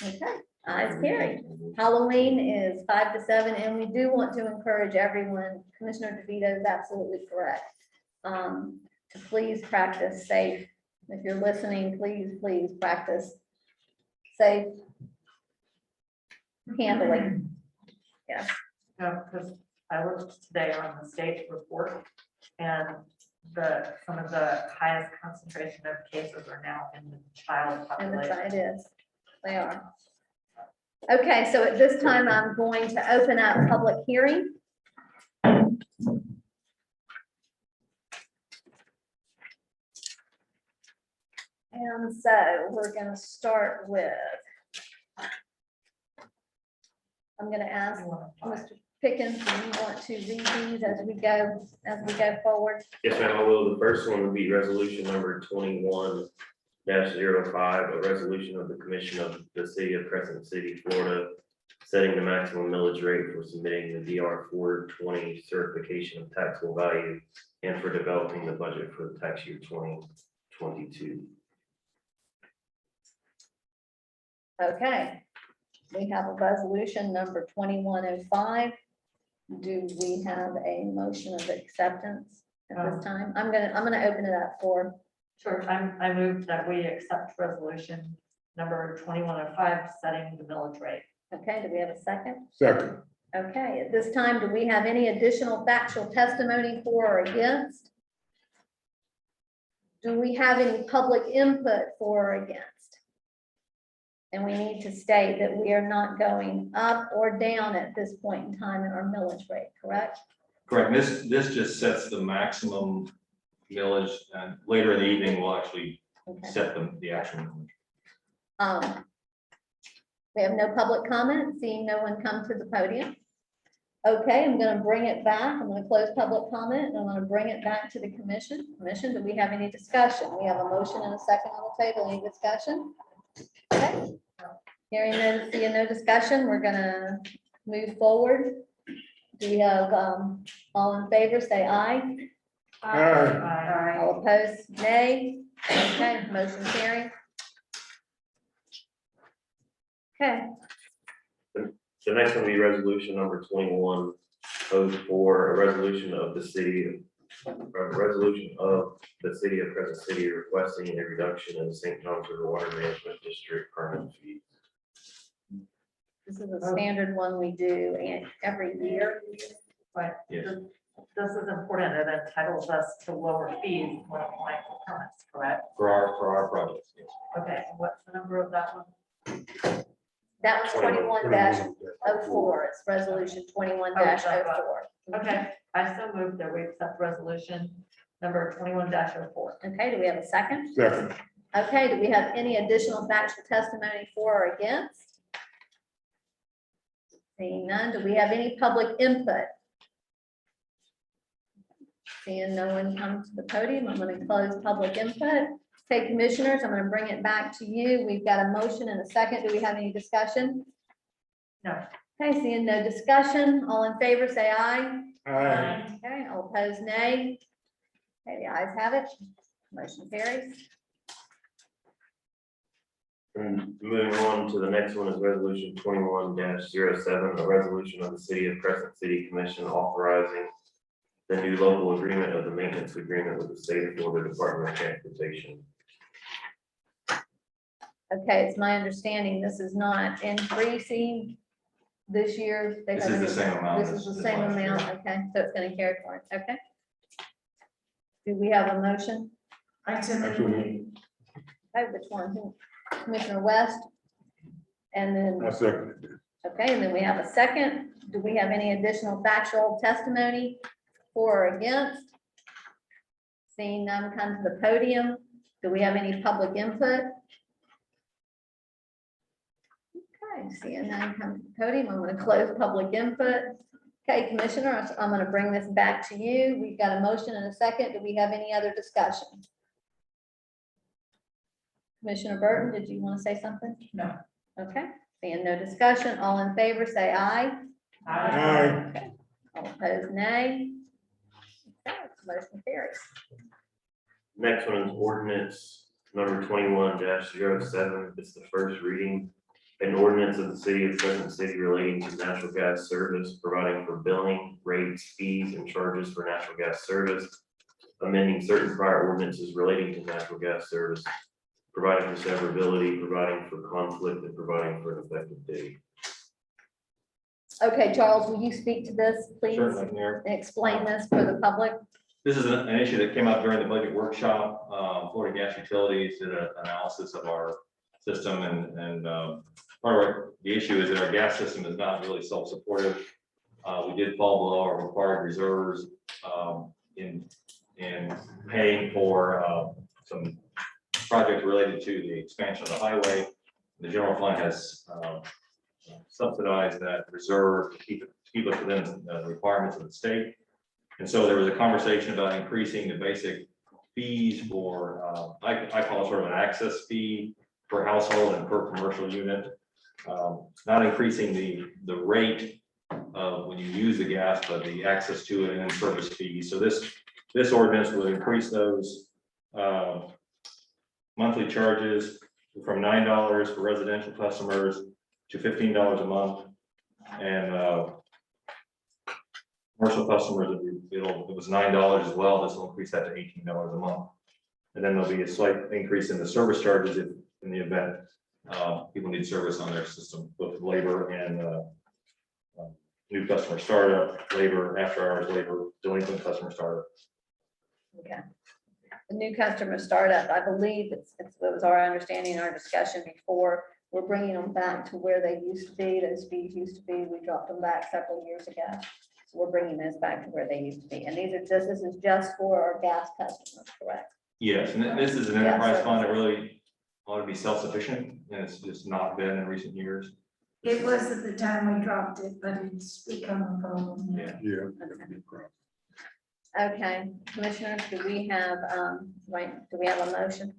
Okay, ayes carried. Halloween is 5 to 7, and we do want to encourage everyone, Commissioner DeVito is absolutely correct, to please practice safe. If you're listening, please practice safe handling. Yes. No, because I looked today on the state report and some of the highest concentration of cases are now in the child And the population. it is, they are. Okay, so at this time, I'm going to open up public hearing. And so we're gonna start with, I'm gonna ask Mr. Pickens, do you want to read these as we go forward? Yes, ma'am, I will. The first one would be resolution number 21-05, a resolution of the Commission of the City of Crescent City, Florida, setting the maximum millage rate for submitting the DR 420 certification of taxable value and for developing the budget for the tax year 2022. Okay, we have a resolution number 2105. Do we have a motion of acceptance at this time? I'm gonna open it up for. Sure, I move that we accept resolution number 2105, setting the millage rate. Okay, do we have a second? Second. Okay, at this time, do we have any additional factual testimony for or against? Do we have any public input for or against? And we need to state that we are not going up or down at this point in time in our millage rate, correct? Correct. This just sets the maximum millage, and later in the evening, we'll actually Okay. set the actual millage. We have no public comment, seeing no one come to the podium. Okay, I'm gonna bring it back. I'm gonna close public comment and I'm gonna bring it back to the commission. Commission, do we have any discussion? We have a motion and a second on the table. Any discussion? Okay. Hearing no, seeing no discussion, we're gonna move forward. Do we have, all in favor, say aye. Aye. All opposed, nay. Okay, motion carried. Okay, The next one will be resolution number 2104, a resolution of the city of Crescent City requesting a reduction in St. John's River Water Management District permit fee. this is a standard one we do every year. But Yes. this is important. It entitles us to lower fees when applying for permits, correct? For our projects, yes. Okay, what's the number of that one? That was 21-04, it's resolution 21-04. Okay, I so moved that we accept resolution number 21-04. Okay, do we have a second? Second. Okay, do we have any additional factual testimony for or against? Seeing none, do we have any public input? Seeing no one come to the podium, I'm going to close public input. Okay, commissioners, I'm going to bring it back to you. We've got a motion and a second. Do we have any discussion? No. Okay, seeing no discussion, all in favor, say aye. Aye. Okay, all opposed, nay. Okay, the ayes have it. Motion carries. And moving on to the next one is resolution 21-07, a resolution of the city of Crescent City Commission authorizing the new local agreement of the maintenance agreement with the state of Florida Department of Transportation. Okay, it's my understanding this is not increasing this year. This is the same amount This is as the same last year. amount, okay, so it's gonna carry forward, okay. Do we have a motion? Absolutely. Okay, which one? Commissioner West? And then, I second it. okay, and then we have a second. Do we have any additional factual testimony for or against? Seeing none come to the podium. Do we have any public input? Okay, seeing none come to the podium, I'm going to close public input. Okay, Commissioner, I'm going to bring this back to you. We've got a motion and a second. Do we have any other discussion? Commissioner Burton, did you want to say something? No. Okay, seeing no discussion, all in favor, say aye. Aye. Okay. All opposed, nay. Okay, motion carries. Next one is ordinance number 21-07. It's the first reading. An ordinance of the city of Crescent City relating to natural gas service, providing for billing, rates, fees, and charges for natural gas service, amending certain prior ordinances relating to natural gas service, providing for severability, providing for conflict, and providing for an effective date. Okay, Charles, will you speak to this, please? Certainly, Mayor. And explain this for the public? This is an issue that came up during the budget workshop. Florida Gas Utilities did an analysis of our system and part of the issue is that our gas system is not really self-supportive. We did fall below our required reserves in paying for some projects related to the expansion of the highway. The general fund has subsidized that reserve to keep it within the requirements of the state. And so there was a conversation about increasing the basic fees for, I call it sort of an access fee per household and per commercial unit. Not increasing the rate of when you use the gas, but the access to it and then service fees. So this ordinance would increase those monthly charges from $9 for residential customers to $15 a month. And commercial customers, it was $9 as well. This will increase that to $18 a month. And then there'll be a slight increase in the service charges if, in the event people need service on their system, both labor and new customer startup, labor, after hours labor, delinquent customer startup. Okay. The new customer startup, I believe it was our understanding in our discussion before, we're bringing them back to where they used to be. Those fees used to be, we dropped them back several years ago. So we're bringing those back to where they used to be. And this is just for our gas customers, correct? Yes, and this is an enterprise fund that really ought to be self-sufficient, and it's just not been in recent years. It was at the time we dropped it, but it's become a problem. Yeah. Okay, commissioners, do we have a motion?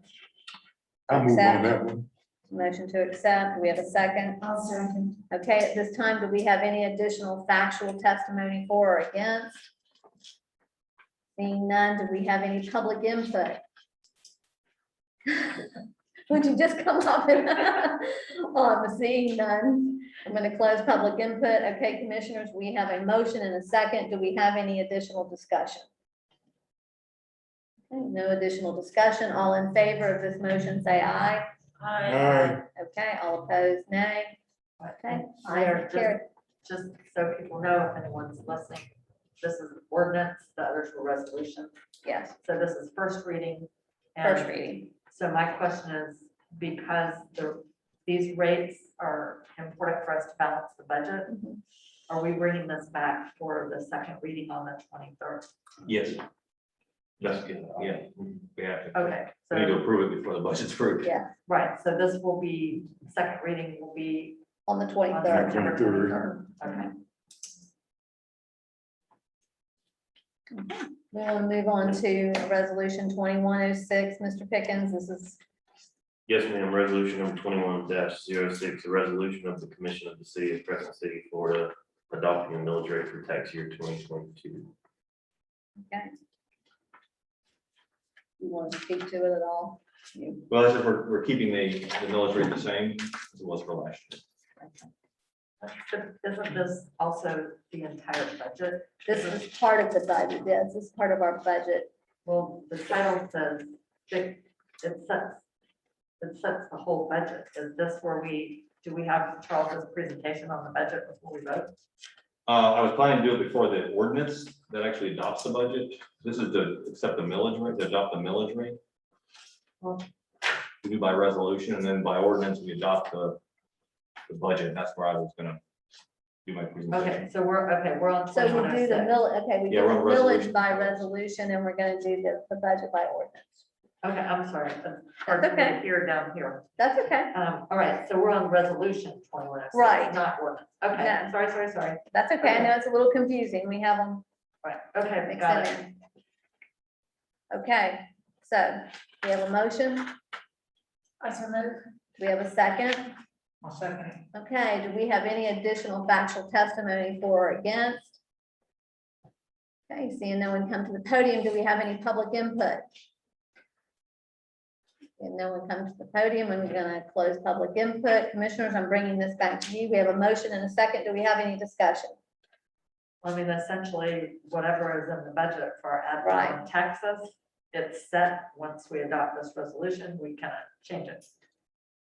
I move on that one. Motion to accept. Do we have a second? I'll second. Okay, at this time, do we have any additional factual testimony for or against? Seeing none, do we have any public input? Would you just come up and, seeing none, I'm going to close public input. Okay, commissioners, we have a motion and a second. Do we have any additional discussion? Okay, no additional discussion. All in favor of this motion, say aye. Aye. Okay, all opposed, nay. Okay. Mayor, Carried. just so people know, if anyone's listening, this is an ordinance, the others were resolutions. Yes, So this is first reading. and first reading. So my question is, because these rates are important for us to balance the budget, are we bringing this back for the second reading on the 23rd? Yes. That's good, yeah, we have to. Okay, We need to so, approve it before the budget's approved. Yeah, right, so this will be, second reading will be on the on 23rd. September 23rd. 23rd. Okay. We will move on to resolution 2106. Mr. Pickens, this is, Yes, ma'am. Resolution number 21-06, a resolution of the Commission of the City of Crescent City, Florida, adopting a millage rate for tax year 2022. okay. You want to speak to it at all? You- Well, I said we're keeping the millage rate the same as it was for last year. But isn't this also the entire budget? This is part of the budget, yes, this is part of our budget. Well, the title says, it sets the whole budget. Is this where do we have Charles's presentation on the budget before we vote? I was planning to do it before the ordinance that actually adopts the budget. This is to accept the millage rate, to adopt the millage rate. Well- We do by resolution, and then by ordinance, we adopt the budget. That's where I was gonna do my presentation. Okay, so we're on. So we do the 2106. mill, okay, we do Yeah, the we're on millage resolution. by resolution, and we're gonna do the budget by ordinance. Okay, I'm sorry. It's hard for me to hear down here. That's okay, All right, so we're on resolution 21. Right. Not ordinance. Okay, Yeah. sorry. that's okay, I know it's a little confusing, we have them Right, okay, mixed got it. in. Okay, so, we have a motion, I so move. we have a second. I'll second it. Okay, do we have any additional factual testimony for or against? Okay, seeing no one come to the podium, do we have any public input? And no one comes to the podium, and we're gonna close public input. Commissioners, I'm bringing this back to you. We have a motion and a second. Do we have any discussion? I mean, essentially, whatever is in the budget for ad Right. valorem taxes, it's set. Once we adopt this resolution, we cannot change it.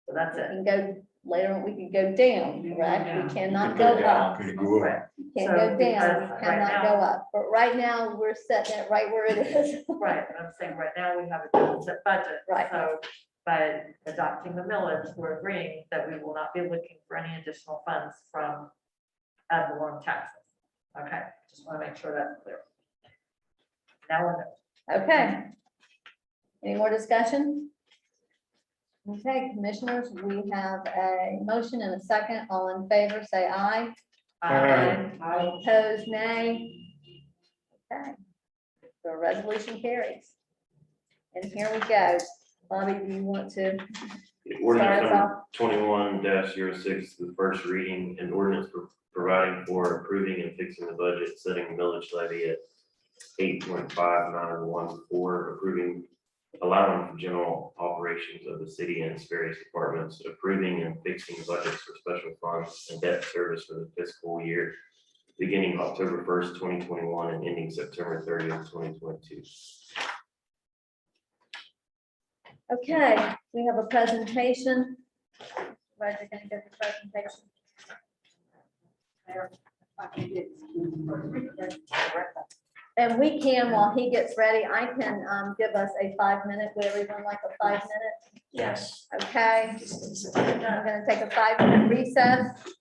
So that's We it. can go later, we can go down, correct? down. We cannot Go go down. up. Can you go up? We Can't So go down, because we right cannot now- go up. But right now, we're setting it right where it is. Right, but I'm saying right now we have a deficit budget. Right. So by adopting the millage, we're agreeing that we will not be looking for any additional funds from ad valorem taxes. Okay, just want to make sure that's clear. Now we're good. Okay. Any more discussion? Okay, commissioners, we have a motion and a second. All in favor, say aye. All opposed, nay. Okay. The resolution carries. And here we go. Bobby, do you want to? Ordinance Start us number 21-06, the first reading, an ordinance providing for approving and fixing the budget, setting millage levy at 8.5914, approving, allowing for general operations of the city and its various departments, approving and fixing budgets for special funds and debt service for the fiscal year beginning October 1st, 2021 and ending September 30th, 2022. Okay, we have a presentation. Roger, gonna give the presentation. And we can, while he gets ready, I can give us a 5-minute, would everyone like a 5-minute? Yes. Okay, I'm gonna take a 5-minute recess.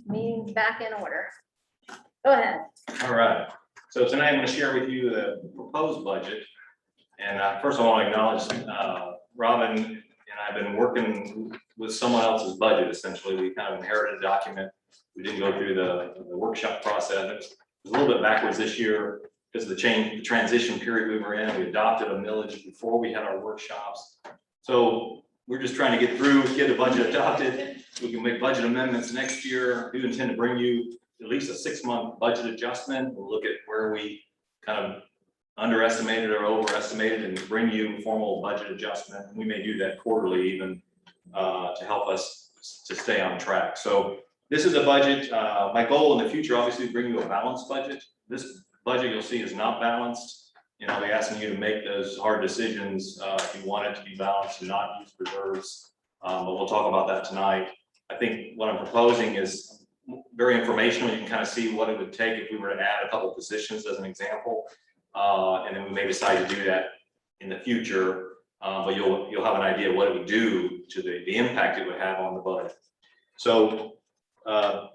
Meeting's back in order. Go ahead. All right, so tonight I'm going to share with you the proposed budget. And first of all, I want to acknowledge Robin and I've been working with someone else's budget, essentially. We kind of inherited a document. We didn't go through the workshop process. It was a little bit backwards this year because of the transition period we were in. We adopted a millage before we had our workshops. So we're just trying to get through, get a budget adopted. We can make budget amendments next year. We intend to bring you at least a 6-month budget adjustment. We'll look at where we kind of underestimated or overestimated and bring you formal budget adjustment. We may do that quarterly even to help us to stay on track. So this is a budget. My goal in the future, obviously, is bring you a balanced budget. This budget you'll see is not balanced. I'll be asking you to make those hard decisions if you want it to be balanced and not use reserves. But we'll talk about that tonight. I think what I'm proposing is very informational. You can kind of see what it would take if we were to add a couple positions as an example. And then we may decide to do that in the future. But you'll have an idea what it would do to the impact it would have on the budget. So our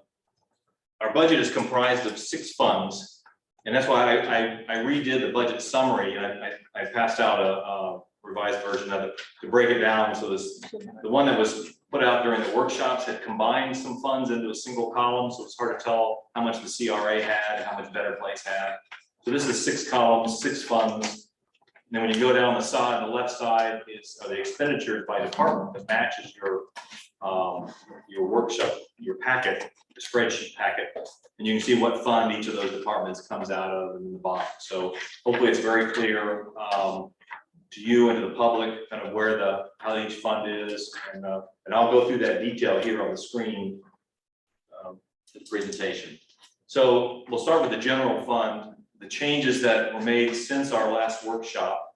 budget is comprised of 6 funds. And that's why I redid the budget summary. I passed out a revised version of it to break it down. So the one that was put out during the workshops had combined some funds into a single column. So it's hard to tell how much the CRA had, how much Better Place had. So this is 6 columns, 6 funds. And then when you go down the side, the left side are the expenditures by department that matches your workshop, your packet, the spreadsheet packet. And you can see what fund each of those departments comes out of in the bottom. So hopefully it's very clear to you and to the public kind of where how each fund is. And I'll go through that detail here on the screen, the presentation. So we'll start with the general fund. The changes that were made since our last workshop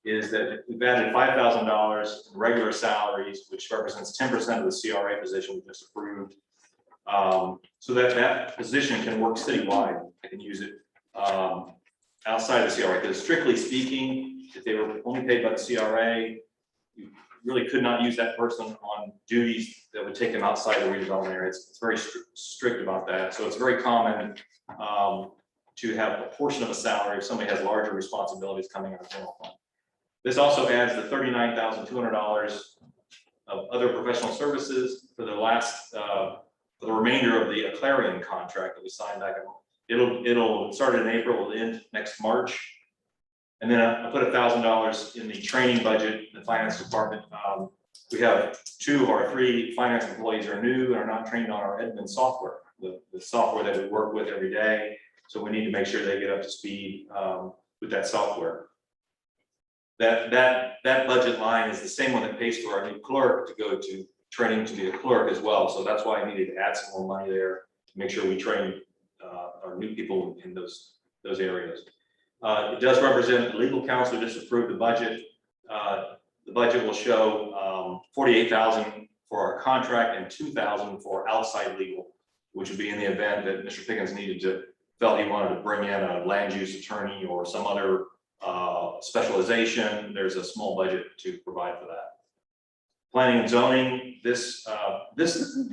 is that we've added $5,000 in regular salaries, which represents 10% of the CRA position we just approved. So that position can work citywide. I can use it outside the CRA, because strictly speaking, if they were only paid by the CRA, you really could not use that person on duties that would take them outside the redevelopment area. It's very strict about that. So it's very common to have a portion of a salary if somebody has larger responsibilities coming out of general fund. This also adds the $39,200 of other professional services for the last, for the remainder of the Clarion contract that we signed back in. It'll start in April, will end next March. And then I put $1,000 in the training budget in the finance department. We have 2 of our 3 finance employees are new and are not trained on our admin software, the software that we work with every day. So we need to make sure they get up to speed with that software. That budget line is the same one that pays for our new clerk to go to training to be a clerk as well. So that's why I needed to add some more money there to make sure we train our new people in those areas. It does represent the legal counsel just approved the budget. The budget will show $48,000 for our contract and $2,000 for outside legal, which would be in the event that Mr. Pickens felt he wanted to bring in a land use attorney or some other specialization. There's a small budget to provide for that. Planning and zoning, this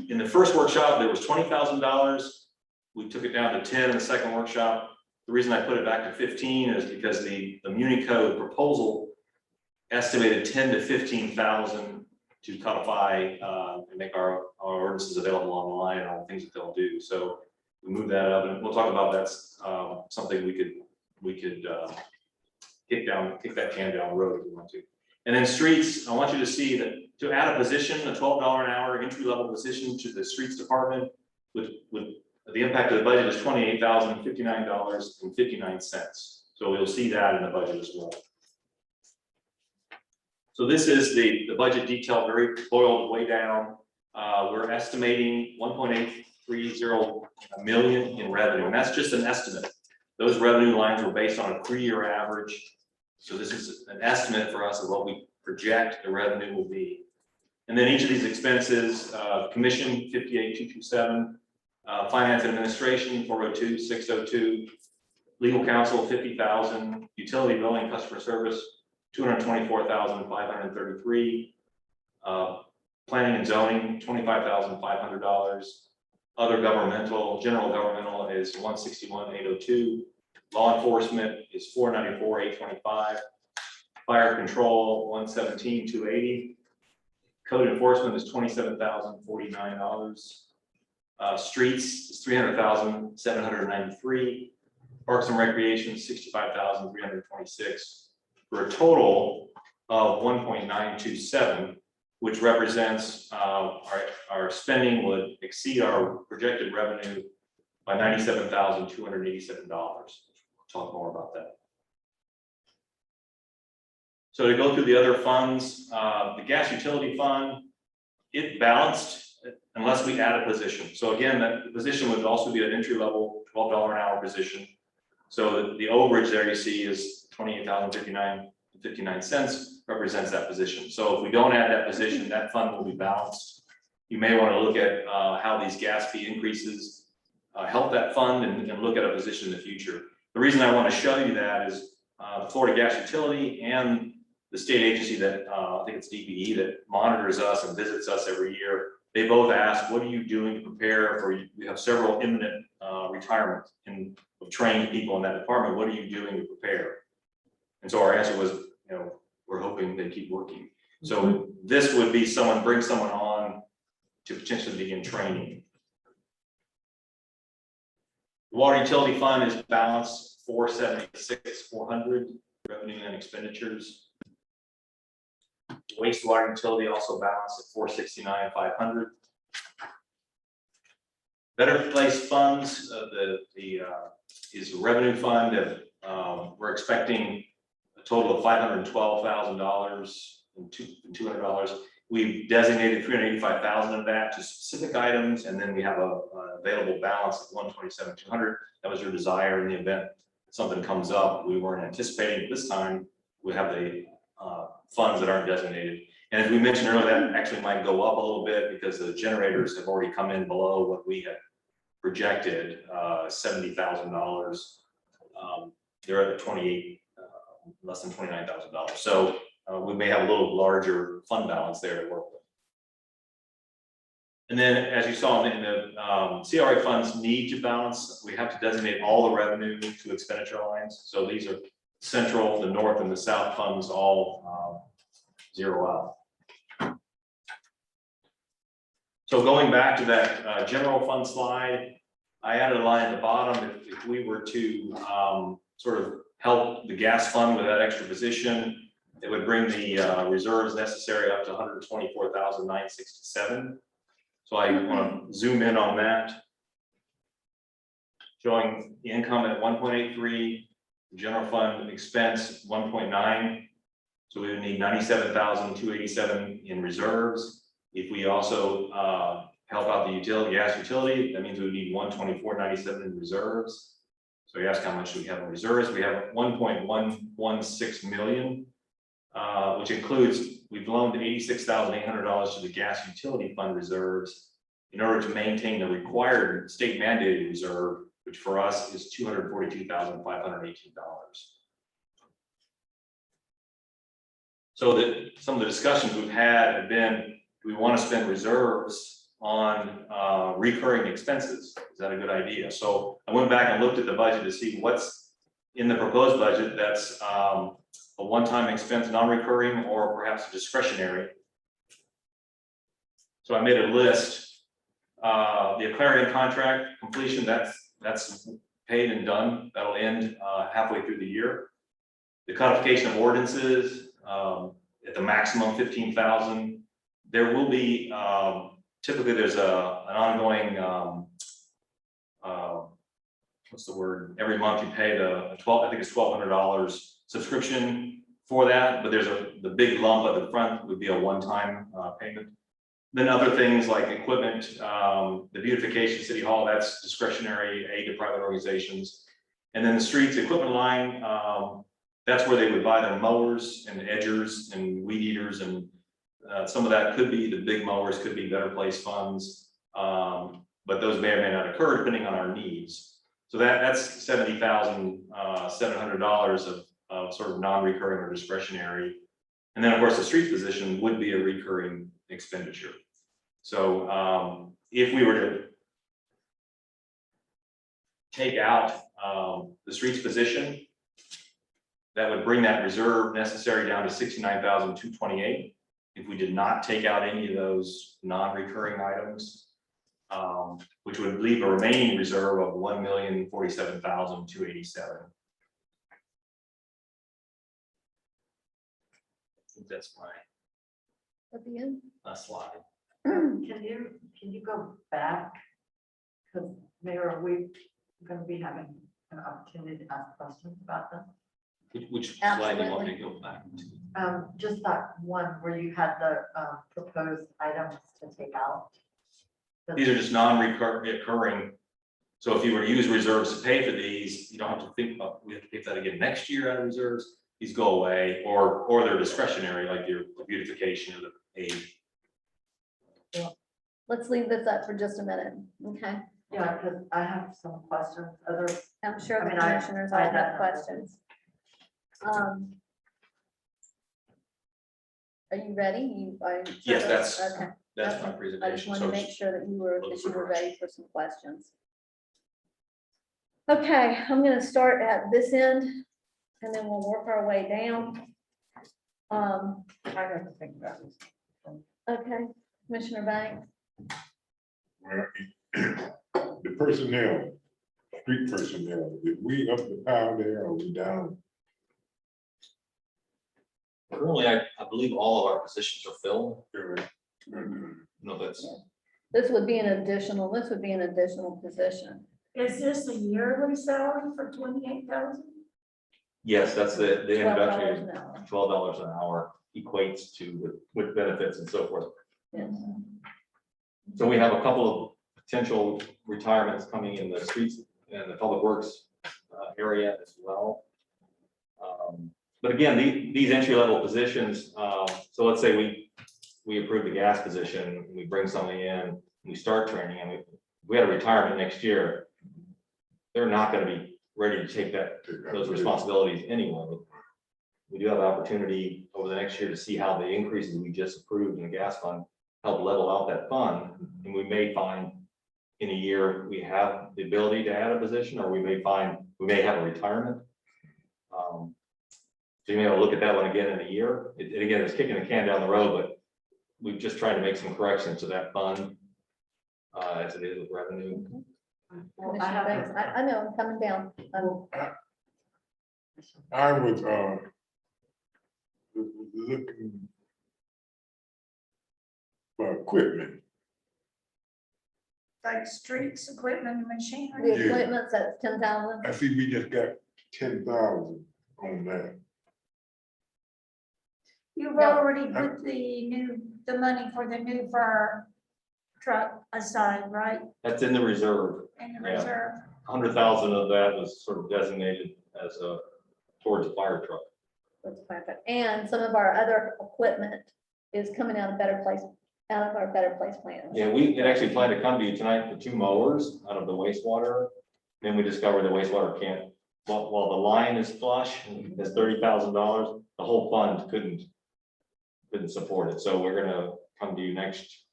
in the first workshop, there was $20,000. We took it down to 10 in the second workshop. The reason I put it back to 15 is because the Muni Code proposal estimated 10 to 15,000 to codify and make our ordinances available online and all the things that they'll do. So we moved that up, and we'll talk about that's something we could kick that can down the road if we want to. And then streets, I want you to see that to add a position, a $12 an hour entry-level position to the streets department with the impact of the budget is $28,059.59. So we'll see that in the budget as well. So this is the budget detail, very boiled way down. We're estimating 1.830 million in revenue, and that's just an estimate. Those revenue lines were based on a 3-year average. So this is an estimate for us of what we project the revenue will be. And then each of these expenses, commission 58,227, finance and administration 402,602, legal counsel 50,000, utility billing customer service 224,533, planning and zoning $25,500, Other governmental, general governmental is 161,802. Law enforcement is 494,825. Fire control, 117,280. Code enforcement is $27,049. Streets is $300,793. Parks and recreation, $65,326, for a total of 1.927, which represents our spending would exceed our projected revenue by $97,287. We'll talk more about that. So to go through the other funds, the gas utility fund, it balanced unless we add a position. So again, that position would also be an entry level $12 an hour position. So the overage there you see is $28,059.59 represents that position. So if we don't add that position, that fund will be balanced. You may want to look at how these gas fee increases help that fund and look at a position in the future. The reason I want to show you that is the Florida Gas Utility and the state agency that I think it's DPE that monitors us and visits us every year. They both ask, what are you doing to prepare for, we have several imminent retirements and trained people in that department. What are you doing to prepare? And so our answer was, we're hoping they keep working. So this would be bring someone on to potentially begin training. The water utility fund is balanced 476,400 revenue and expenditures. Wastewater utility also balanced at 469,500. Better Place funds, is a revenue fund that we're expecting a total of $512,000 and $200. We've designated $385,000 of that to specific items, and then we have a available balance of $127,200. That was your desire in the event something comes up. We weren't anticipating this time. We have the funds that aren't designated. And as we mentioned earlier, that actually might go up a little bit because the generators have already come in below what we had projected, $70,000. They're at 28, less than $29,000. So we may have a little larger fund balance there to work with. And then, as you saw in the CRA funds need to balance, we have to designate all the revenue to expenditure lines. So these are central, the north and the south funds all zero out. So going back to that general fund slide, I added a line at the bottom. If we were to sort of help the gas fund with that extra position, it would bring the reserves necessary up to $124,967. So I want to zoom in on that, showing the income at 1.83, general fund expense 1.9. So we would need 97,287 in reserves. If we also help out the gas utility, that means we would need 124,997 in reserves. So you ask how much do we have in reserves? We have 1.116 million, which includes, we've loaned $86,800 to the gas utility fund reserves in order to maintain the required state mandated reserve, which for us is $242,518. So that some of the discussions we've had have been, do we want to spend reserves on recurring expenses? Is that a good idea? So I went back and looked at the budget to see what's in the proposed budget that's a one-time expense, non-recurring, or perhaps discretionary. So I made a list. The Aquarium contract completion, that's paid and done. That'll end halfway through the year. The codification of ordinances at the maximum 15,000. There will be typically there's an ongoing what's the word? Every month you pay I think it's $1,200 subscription for that, but there's the big lump at the front would be a one-time payment. Then other things like equipment, the beautification city hall, that's discretionary aid to private organizations. And then the streets equipment line, that's where they would buy their mowers and edgers and weed eaters, and some of that could be the big mowers, could be Better Place funds, but those may or may not occur depending on our needs. So that's $70,700 of sort of non-recurring or discretionary. And then of course the street position would be a recurring expenditure. So if we were to take out the streets position, that would bring that reserve necessary down to 69,228. If we did not take out any of those non-recurring items, which would leave a remaining reserve of 1,047,287. That's my At the end. last slide. Can you go back? Because Mayor, are we going to be having an opportunity to ask questions about them? Which slide do you want me to go back to? Just that one where you had the proposed items to take out. These are just non-recurring. So if you were to use reserves to pay for these, you don't have to think about, we have to pay that again next year out of reserves. These go away, or they're discretionary, like your beautification of the aid. Let's leave this up for just a minute, okay? Yeah, because I have some questions. I'm sure I the mean, commissioners I all have definitely- questions. Are you ready? Yes, that's Okay. my I just presentation. wanted So to make sure that you were Look for ready for some questions. Okay, I'm gonna start at this end and then we'll work our way down. I have to think about this. Okay, Commissioner Banks. Well, the personnel, street personnel, if we up the power there or we down? currently, I believe all of our positions are filled. No, that's, This would be an additional position. Is this a yearly salary for 28,000? yes, that's the $12 introductory, an hour. $12 an hour equates to with benefits and so forth. Yes. So we have a couple of potential retirements coming in the streets and the public works area as well. But again, these entry-level positions, so let's say we approve the gas position, we bring somebody in, we start training, and we had a retirement next year, they're not gonna be ready to take those responsibilities anyway. We do have an opportunity over the next year to see how the increases we just approved in the gas fund help level out that fund, and we may find in a year we have the ability to add a position, or we may have a retirement. So you may want to look at that one again in a year. Again, it's kicking the can down the road, but we've just tried to make some corrections to that fund as it is with revenue. Commissioner Banks, I know, I'm coming down. I was looking for equipment. Like streets, equipment, and The machinery? equipment's at 10,000. I see we just got 10,000 on that. You've No. already put the money for the new fire truck aside, right? That's in the reserve. In the Yeah. reserve? 100,000 of that was sort of designated as towards a fire truck. That's perfect. And some of our other equipment is coming out of Better Place, out of our Better Place plans. Yeah, we had actually planned to come to you tonight for 2 mowers out of the wastewater. Then we discovered the wastewater can't, while the line is flush, and it's $30,000, the whole fund couldn't support it. So we're gonna come to you next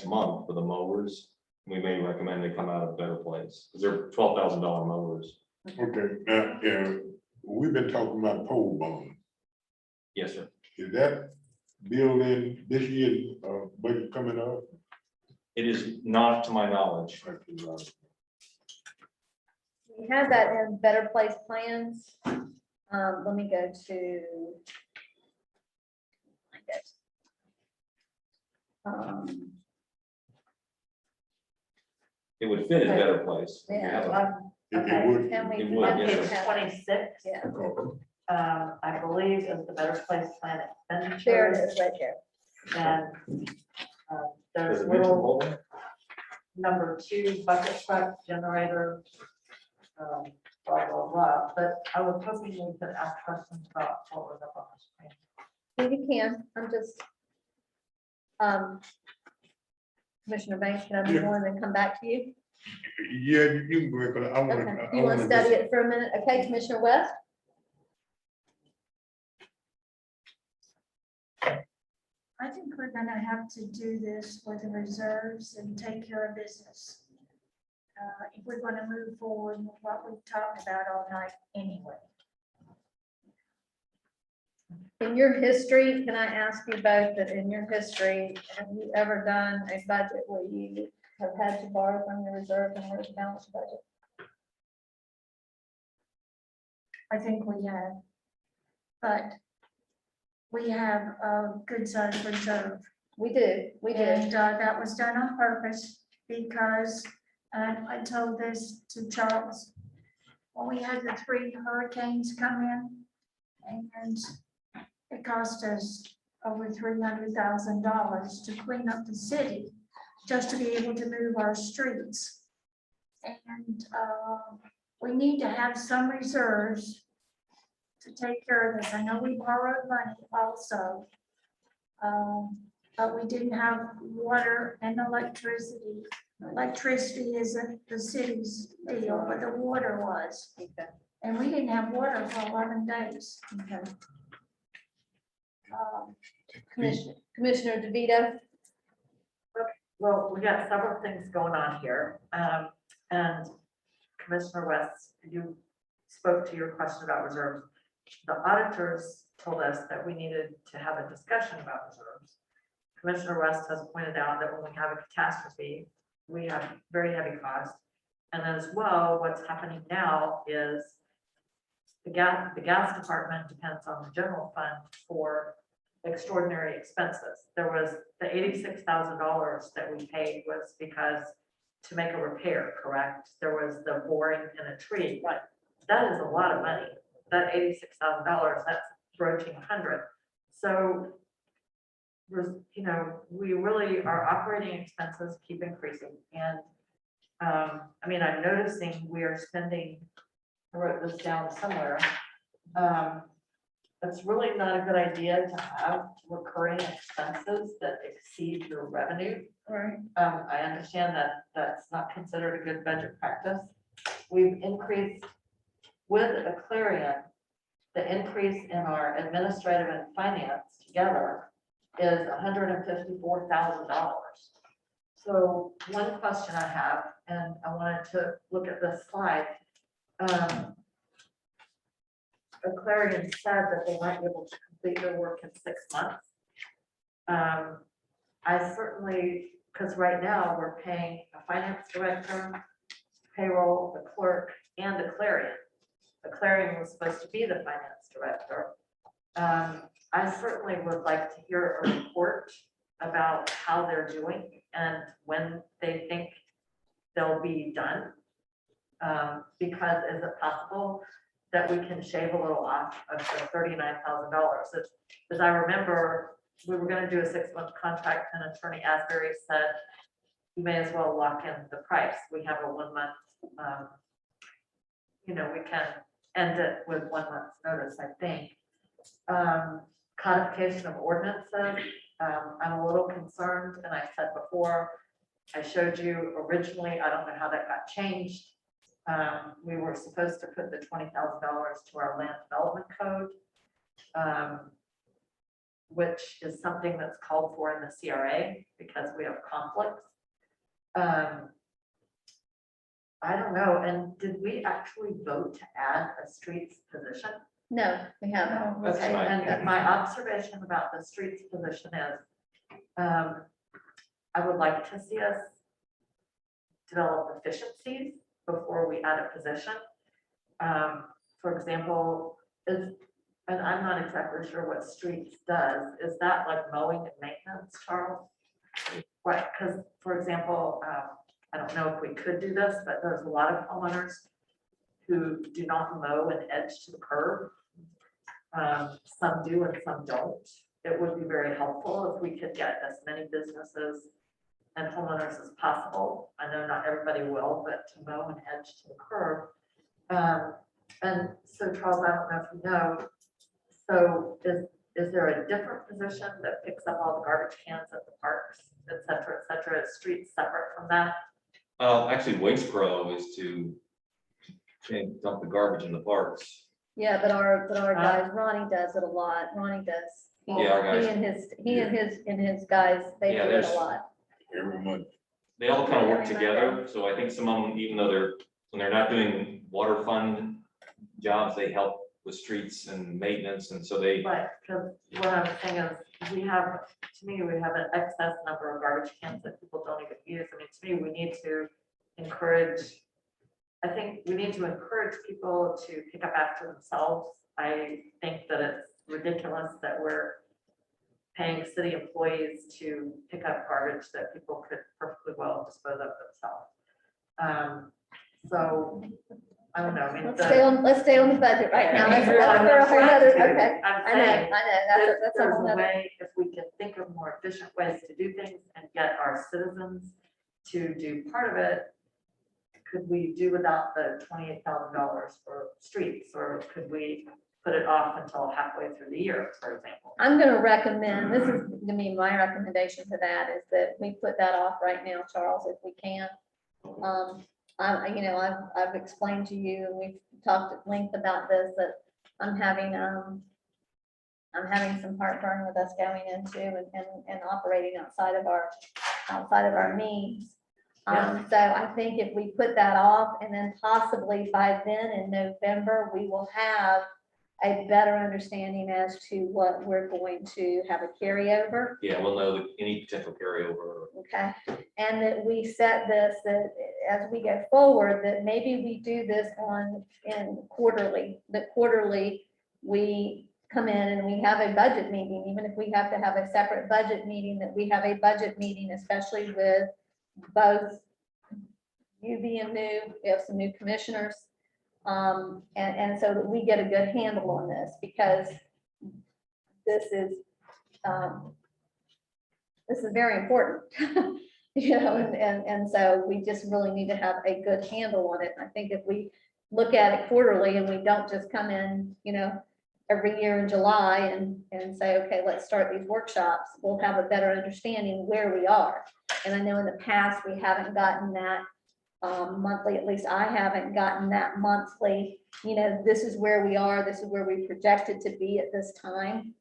month for the mowers. We may recommend they come out of Better Place, because they're $12,000 mowers. Okay, yeah, we've been talking about pole barn. Yes, sir. Is that bill in this year's budget coming up? It is not to my knowledge. We have that in Better Place plans. Let me go to. Find it. It would fit in Better Place. We Yeah, have a- Okay. would. And we. It would, On yes, page sir. 26, Yeah, I believe is the Better Place Plan there it expenditures. is, right there. And there's Does it mention little mobile? number 2 bucket truck generator. Blah, blah, blah, but I was hoping we could ask questions about what was up on the screen. You can, I'm just. Commissioner Banks, can I move on and come back to you? Yeah, you can go ahead, 'cause I Okay, wanna. you want to study it for a minute? Okay, Commissioner West? I think we're gonna have to do this for the reserves and take care of business. if we're gonna move forward with what we've talked about all night anyway. In your history, can I ask you both that in your history, have you ever done a budget where you have had to borrow from your reserve in order to balance your budget? I think we have. But we have a good sized reserve. We do, we do. And that was done on purpose because, I told this to Charles, when we had the 3 hurricanes come in, and it cost us over $300,000 to clean up the city, just to be able to move our streets. And we need to have some reserves to take care of this. I know we borrowed money also, but we didn't have water and electricity. Electricity isn't the city's deal, but the water was. Okay. And we didn't have water for 11 days. Okay. Commissioner DeVito? Well, we got several things going on here. And Commissioner West, you spoke to your question about reserves. The auditors told us that we needed to have a discussion about reserves. Commissioner West has pointed out that when we have a catastrophe, we have very heavy costs. And as well, what's happening now is the gas department depends on the general fund for extraordinary expenses. There was the $86,000 that we paid was because to make a repair, correct? There was the boring in a tree. Right. That is a lot of money. That $86,000, that's approaching 100. So, you know, we really, our operating expenses keep increasing. And I mean, I'm noticing we are spending, I wrote this down somewhere. It's really not a good idea to have recurring expenses that exceed your revenue. Right. I understand that that's not considered a good budget practice. We've increased with Clarion, the increase in our administrative and finance together is $154,000. So one question I have, and I wanted to look at this slide. Clarion said that they might be able to complete their work in 6 months. I certainly, because right now we're paying a finance director, payroll, the clerk, and the Clarion. The Clarion was supposed to be the finance director. I certainly would like to hear a report about how they're doing and when they think they'll be done. Because is it possible that we can shave a little off of the $39,000? As I remember, we were going to do a 6-month contract, and Attorney Asbury said, you may as well lock in the price. We have a 1 month, you know, we can end it with 1 month's notice, I think. Codification of ordinances, I'm a little concerned, and I said before, I showed you originally, I don't know how that got changed. We were supposed to put the $20,000 to our land development code, which is something that's called for in the CRA because we have conflicts. I don't know, and did we actually vote to add a streets position? No, we haven't. Okay, and my observation about the streets position is, I would like to see us develop efficiencies before we add a position. For example, and I'm not exactly sure what streets does. Is that like mowing and maintenance, Charles? Right, because for example, I don't know if we could do this, but there's a lot of homeowners who do not mow an edge to the curb. Some do and some don't. It would be very helpful if we could get as many businesses and homeowners as possible. I know not everybody will, but to mow an edge to the curb. And so Charles, I don't know if you know, so is there a different position that picks up all the garbage cans at the parks, et cetera, is streets separate from that? Actually, Waste Pro is to dump the garbage in the parks. Yeah, but our guys, Ronnie does it a lot. Ronnie does. Yeah, our guys. He and his guys, they Yeah, do it a there's- lot. Every month. they all kind of work together, so I think some of them, even though when they're not doing water fund jobs, they help with streets and maintenance, and so they. But, because what I'm saying is, we have, to me, we have an excess number of garbage cans that people don't even use. I mean, to me, we need to encourage, I think we need to encourage people to pick up after themselves. I think that it's ridiculous that we're paying city employees to pick up garbage that people could perfectly well dispose of themselves. So, I don't know, I mean. Let's stay on the budget right now. That's a whole other, okay. I know, that's a There's whole a other. way, if we can think of more efficient ways to do things and get our citizens to do part of it, could we do without the $28,000 for streets, or could we put it off until halfway through the year, for example? I'm gonna recommend, this is gonna be my recommendation to that, is that we put that off right now, Charles, if we can. I've explained to you, and we've talked at length about this, that I'm having some heartburn with us going into and operating outside of our means. So I think if we put that off, and then possibly by then in November, we will have a better understanding as to what we're going to have a carryover. Yeah, we'll know any potential carryover. Okay, and that we set this, that as we go forward, that maybe we do this in quarterly, that quarterly we come in and we have a budget meeting, even if we have to have a separate budget meeting, that we have a budget meeting, especially with both you being new, we have some new commissioners. And so that we get a good handle on this, because this is very important, and so we just really need to have a good handle on it. I think if we look at it quarterly and we don't just come in, every year in July and say, okay, let's start these workshops, we'll have a better understanding where we are. And I know in the past, we haven't gotten that monthly, at least I haven't gotten that monthly, this is where we are, this is where we projected to be at this time.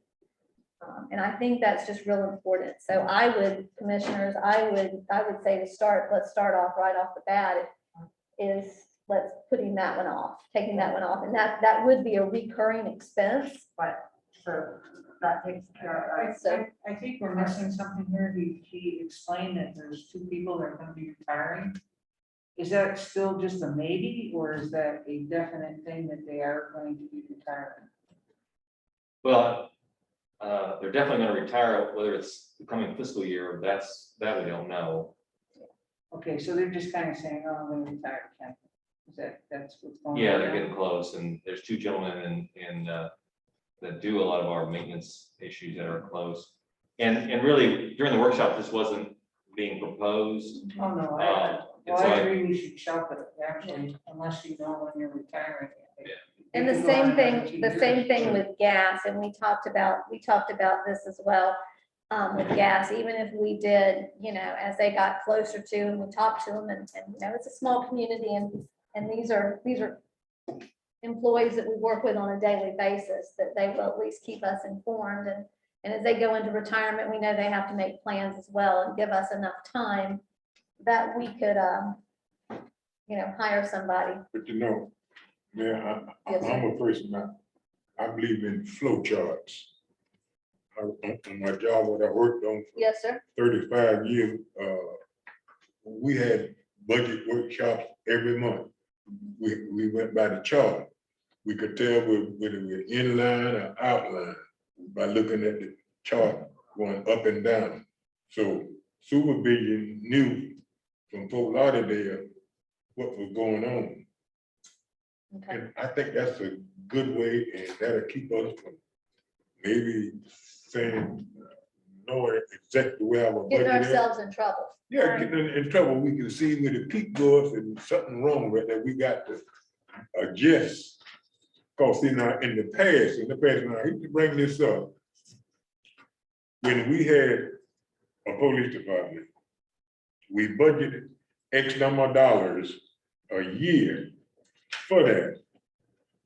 And I think that's just real important. So I would, commissioners, I would say let's start off right off the bat, let's putting that one off, taking that one off. And that would be a recurring expense. Right, so that takes care of it. So I think we're missing something here. He explained that there's 2 people that are going to be retiring. Is that still just a maybe, or is that a definite thing that they are going to be retiring? Well, they're definitely gonna retire, whether it's the coming fiscal year, that we don't know. Okay, so they're just kind of saying, oh, I'm going to retire. Ken. That's what's going on? Yeah, they're now? getting close, and there's 2 gentlemen that do a lot of our maintenance issues that are close. And really, during the workshop, this wasn't being proposed. Oh, no, I agree we should shop it, actually, unless you know when you're retiring. And the same thing with gas, and we talked about this as well, with gas, even if we did, as they got closer to, and we talked to them, and it's a small community, and these are employees that we work with on a daily basis, that they will at least keep us informed, and as they go into retirement, we know they have to make plans as well, and give us enough time that we could, hire somebody. But yeah, Yes, sir. I'm a person, I believe in flow charts. On my job, what I worked on for Yes, sir. 35 years, we had budget workshops every month. We went by the chart. We could tell whether we're inline or outline by looking at the chart going up and down. So supervision knew from Fort Lauderdale what was going on. Okay. And I think that's a good way, and that'll keep us from maybe saying, knowing exactly where our budget Getting is. ourselves in trouble. Yeah, getting in trouble. We can see where the peak goes and something wrong with that. We got to adjust. Cause in the past, now, I hate to bring this up. When we had a police department, we budgeted X number of dollars a year for that.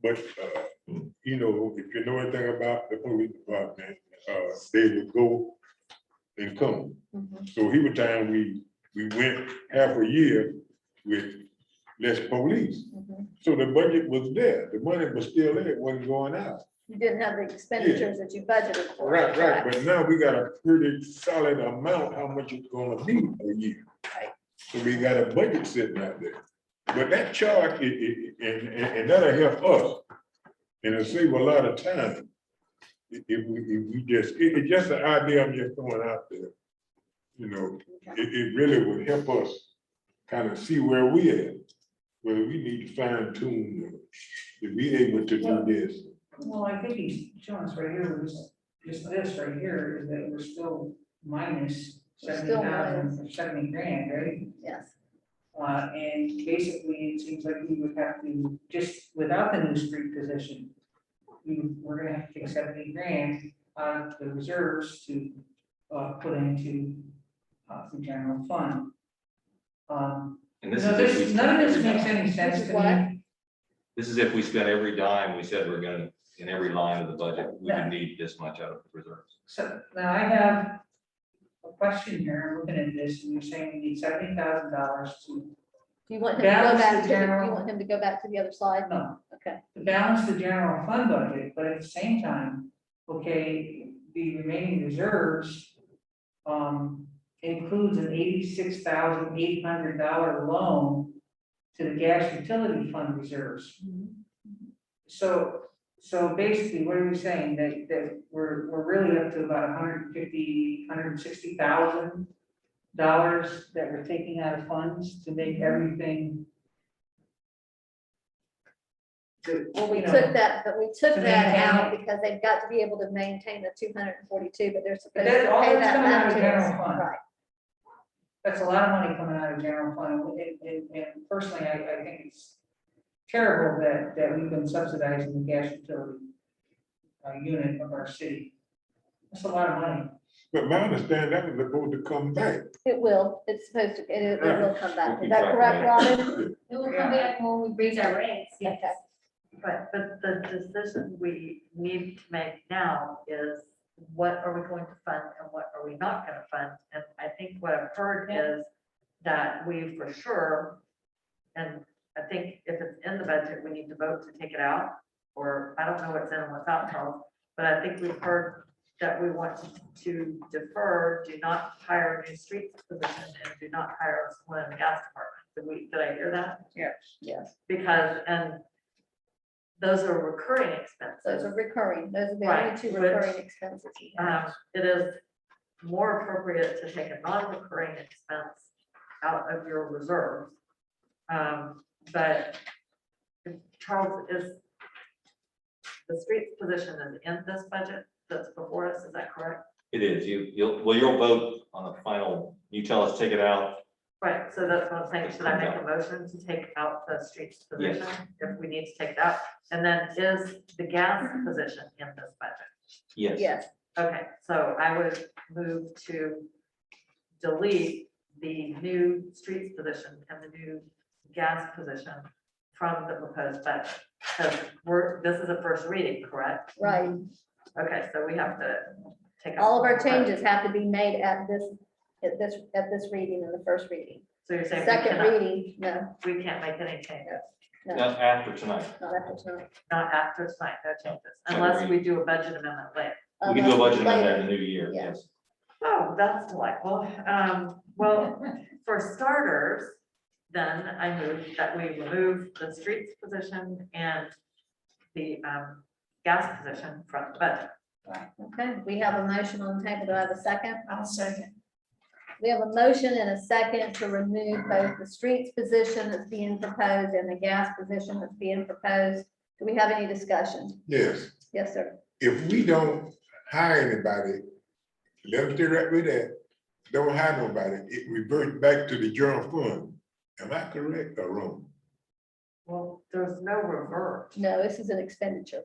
But, if you know anything about the police department, they would go and come. So he was time we we went half a year with less police. Mhm. So the budget was there, the money was still there, it wasn't going out. You didn't have the expenditures that you budgeted for. Right, correct? but now we got a pretty solid amount, how much it's gonna be a year. Right. So we got a budget sitting out there. But that charge, and that'll help us, and it'll save a lot of time. If we just, it's just an idea I'm just throwing out there. You know, it really would help us kind of see where we at, whether we need to fine tune to be able to do this. Well, I think he's showing us right here, just this right here, is that we're still minus We're 70,000 still or 70 grand, right? Yes. And basically, it seems like we would have to, just without the new street position, we're gonna have to take 70 grand out of the reserves to put into the general fund. And this No, is if we none of this spend makes any sense to What? me. This is if we spent every dime we said we're gonna, in every line of the budget, we Yeah. would need this much out of the reserves. So now I have a question here, I'm looking at this, and you're saying we need $70,000 to Do you want him to go balance back the to, do you general. want him to go back to the other slide? No, Okay. to balance the general fund budget, but at the same time, okay, the remaining reserves includes an $86,800 loan to the gas utility fund reserves. So basically, what are we saying, that we're really up to about $160,000 that we're taking out of funds to make everything. Well, we you know, took that, but we took to that maintain out because they've got to be able to maintain the 242, but they're supposed That- to all pay that's that coming out back of to general us. fund. Right. That's a lot of money coming out of general fund, and personally, I think it's terrible that we've been subsidizing the gas utility unit of our city. That's a lot of money. But my understanding, that was supposed to come back. It will, it's supposed to, it will come back. We'll Is that keep correct, track Robin? It will come back when we raise our rates. Okay. But the decision we need to make now is what are we going to fund and what are we not gonna fund? And I think what I've heard is that we for sure, and I think if it's in the budget, we need to vote to take it out, or I don't know what's in and what's out, Charles, but I think we've heard that we want to defer, do not hire a new streets position and do not hire someone in the gas department. Did I hear that? Yes. Yes, Because, and those are recurring expenses. those are recurring. Those are the only Right, two which, recurring expenses. we have. It is more appropriate to take a non-recurring expense out of your reserves. But Charles, is the streets position is in this budget that's before us, is that correct? It is, you'll vote on the final, you tell us, take it out. Right, so that's what I'm saying, should I make a motion to take out the streets position if we need to take it out? And then is the gas position in this budget? Yes. Yes, Okay, so I would move to delete the new streets position and the new gas position from the proposed budget. Because this is a first reading, correct? right. Okay, so we have to take. out All of our the proposed. changes have to be made at this reading and the first reading. So you're saying we Second cannot, reading, no, we can't make any changes, no, Not after tonight. not after tonight. not after tonight, no changes, Second unless we reading. do a budget amendment later. We can do a budget Later. amendment in the new year, Yeah. yes. Oh, that's delightful. Well, for starters, then I move that we remove the streets position and the gas position from the budget. Okay, we have a motion on the table. Do I have a second? I'll second. We have a motion and a second to remove both the streets position that's being proposed and the gas position that's being proposed. Do we have any discussion? Yes, Yes, sir. if we don't hire anybody, let them stay right with that, don't hire nobody, it reverts back to the general fund. Am I correct or wrong? Well, there's no revert. No, this is an expenditure.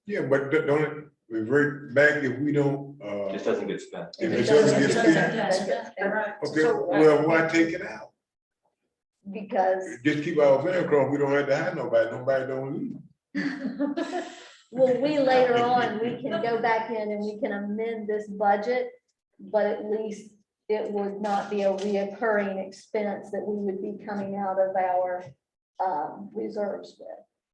Yeah, but don't it revert back if we don't, Just doesn't get spent. if it doesn't get spent? Because Okay, well, why take it out? Just keep our fingers crossed, we don't have to hire nobody don't leave. well, we later on, we can go back in and we can amend this budget, but at least it would not be a reoccurring expense that we would be coming out of our reserves with.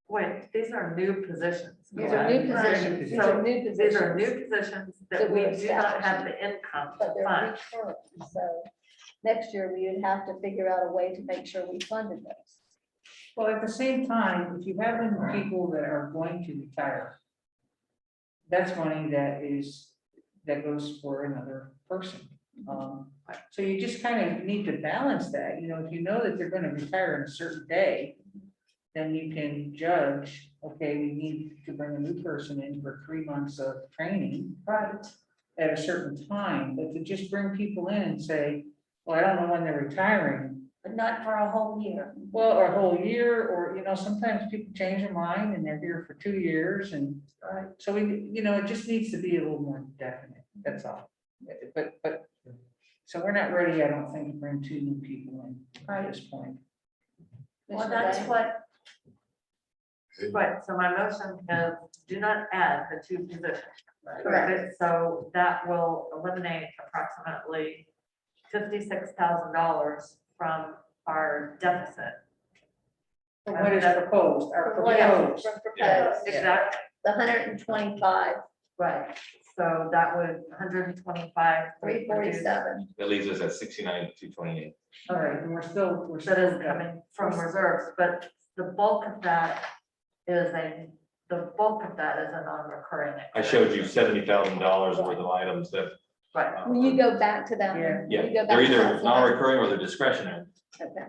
Wait, these are new positions. These are new correct? positions. These So are new these are positions. new positions that that we we're do not have establishing. the income But to they're fund. recurring, so next year we would have to figure out a way to make sure we funded those. Well, at the same time, if you have people that are going to retire, that's money that goes for another person. So you just kind of need to balance that, you know, if you know that they're gonna retire in a certain day, then you can judge, okay, we need to bring a new person in for 3 months of training. Right. At a certain time, but to just bring people in and say, well, I don't know when they're retiring. But not for a whole year. Well, or a whole year, or, you know, sometimes people change their mind and they're here for 2 years and. Right. So we, you know, it just needs to be a little more definite, that's all. But, so we're not ready, I don't think, to bring 2 new people in at this point. Well, that's what, Right, so my motion is do not add the 2 positions. Correct. So that will eliminate approximately $56,000 from our deficit. So what is proposed, our Well, proposed. from proposed, Exactly, the 125, right. So that would 125. 347. That leaves us at 69,228. All right, and we're That still is coming from reserves, but the bulk of that is a non-recurring. I showed you $70,000 worth of items that, Right. When you go back to them. when you yeah, go back they're to either that slide. non-recurring or they're discretionary. Okay.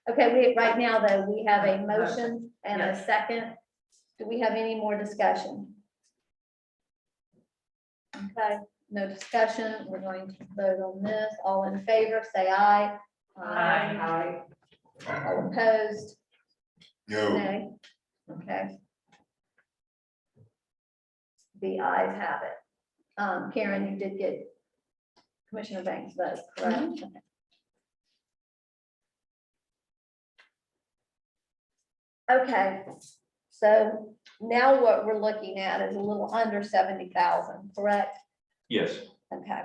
Okay, right now though, we have a motion and a second. Do we have any more discussion? Okay, no discussion. We're going to vote on this. All in favor, say aye. Aye. All opposed? No. Nay. Okay. The ayes have it. Karen, you did get Commissioner Banks' vote, correct? Okay, so now what we're looking at is a little under 70,000, correct? Yes. Okay.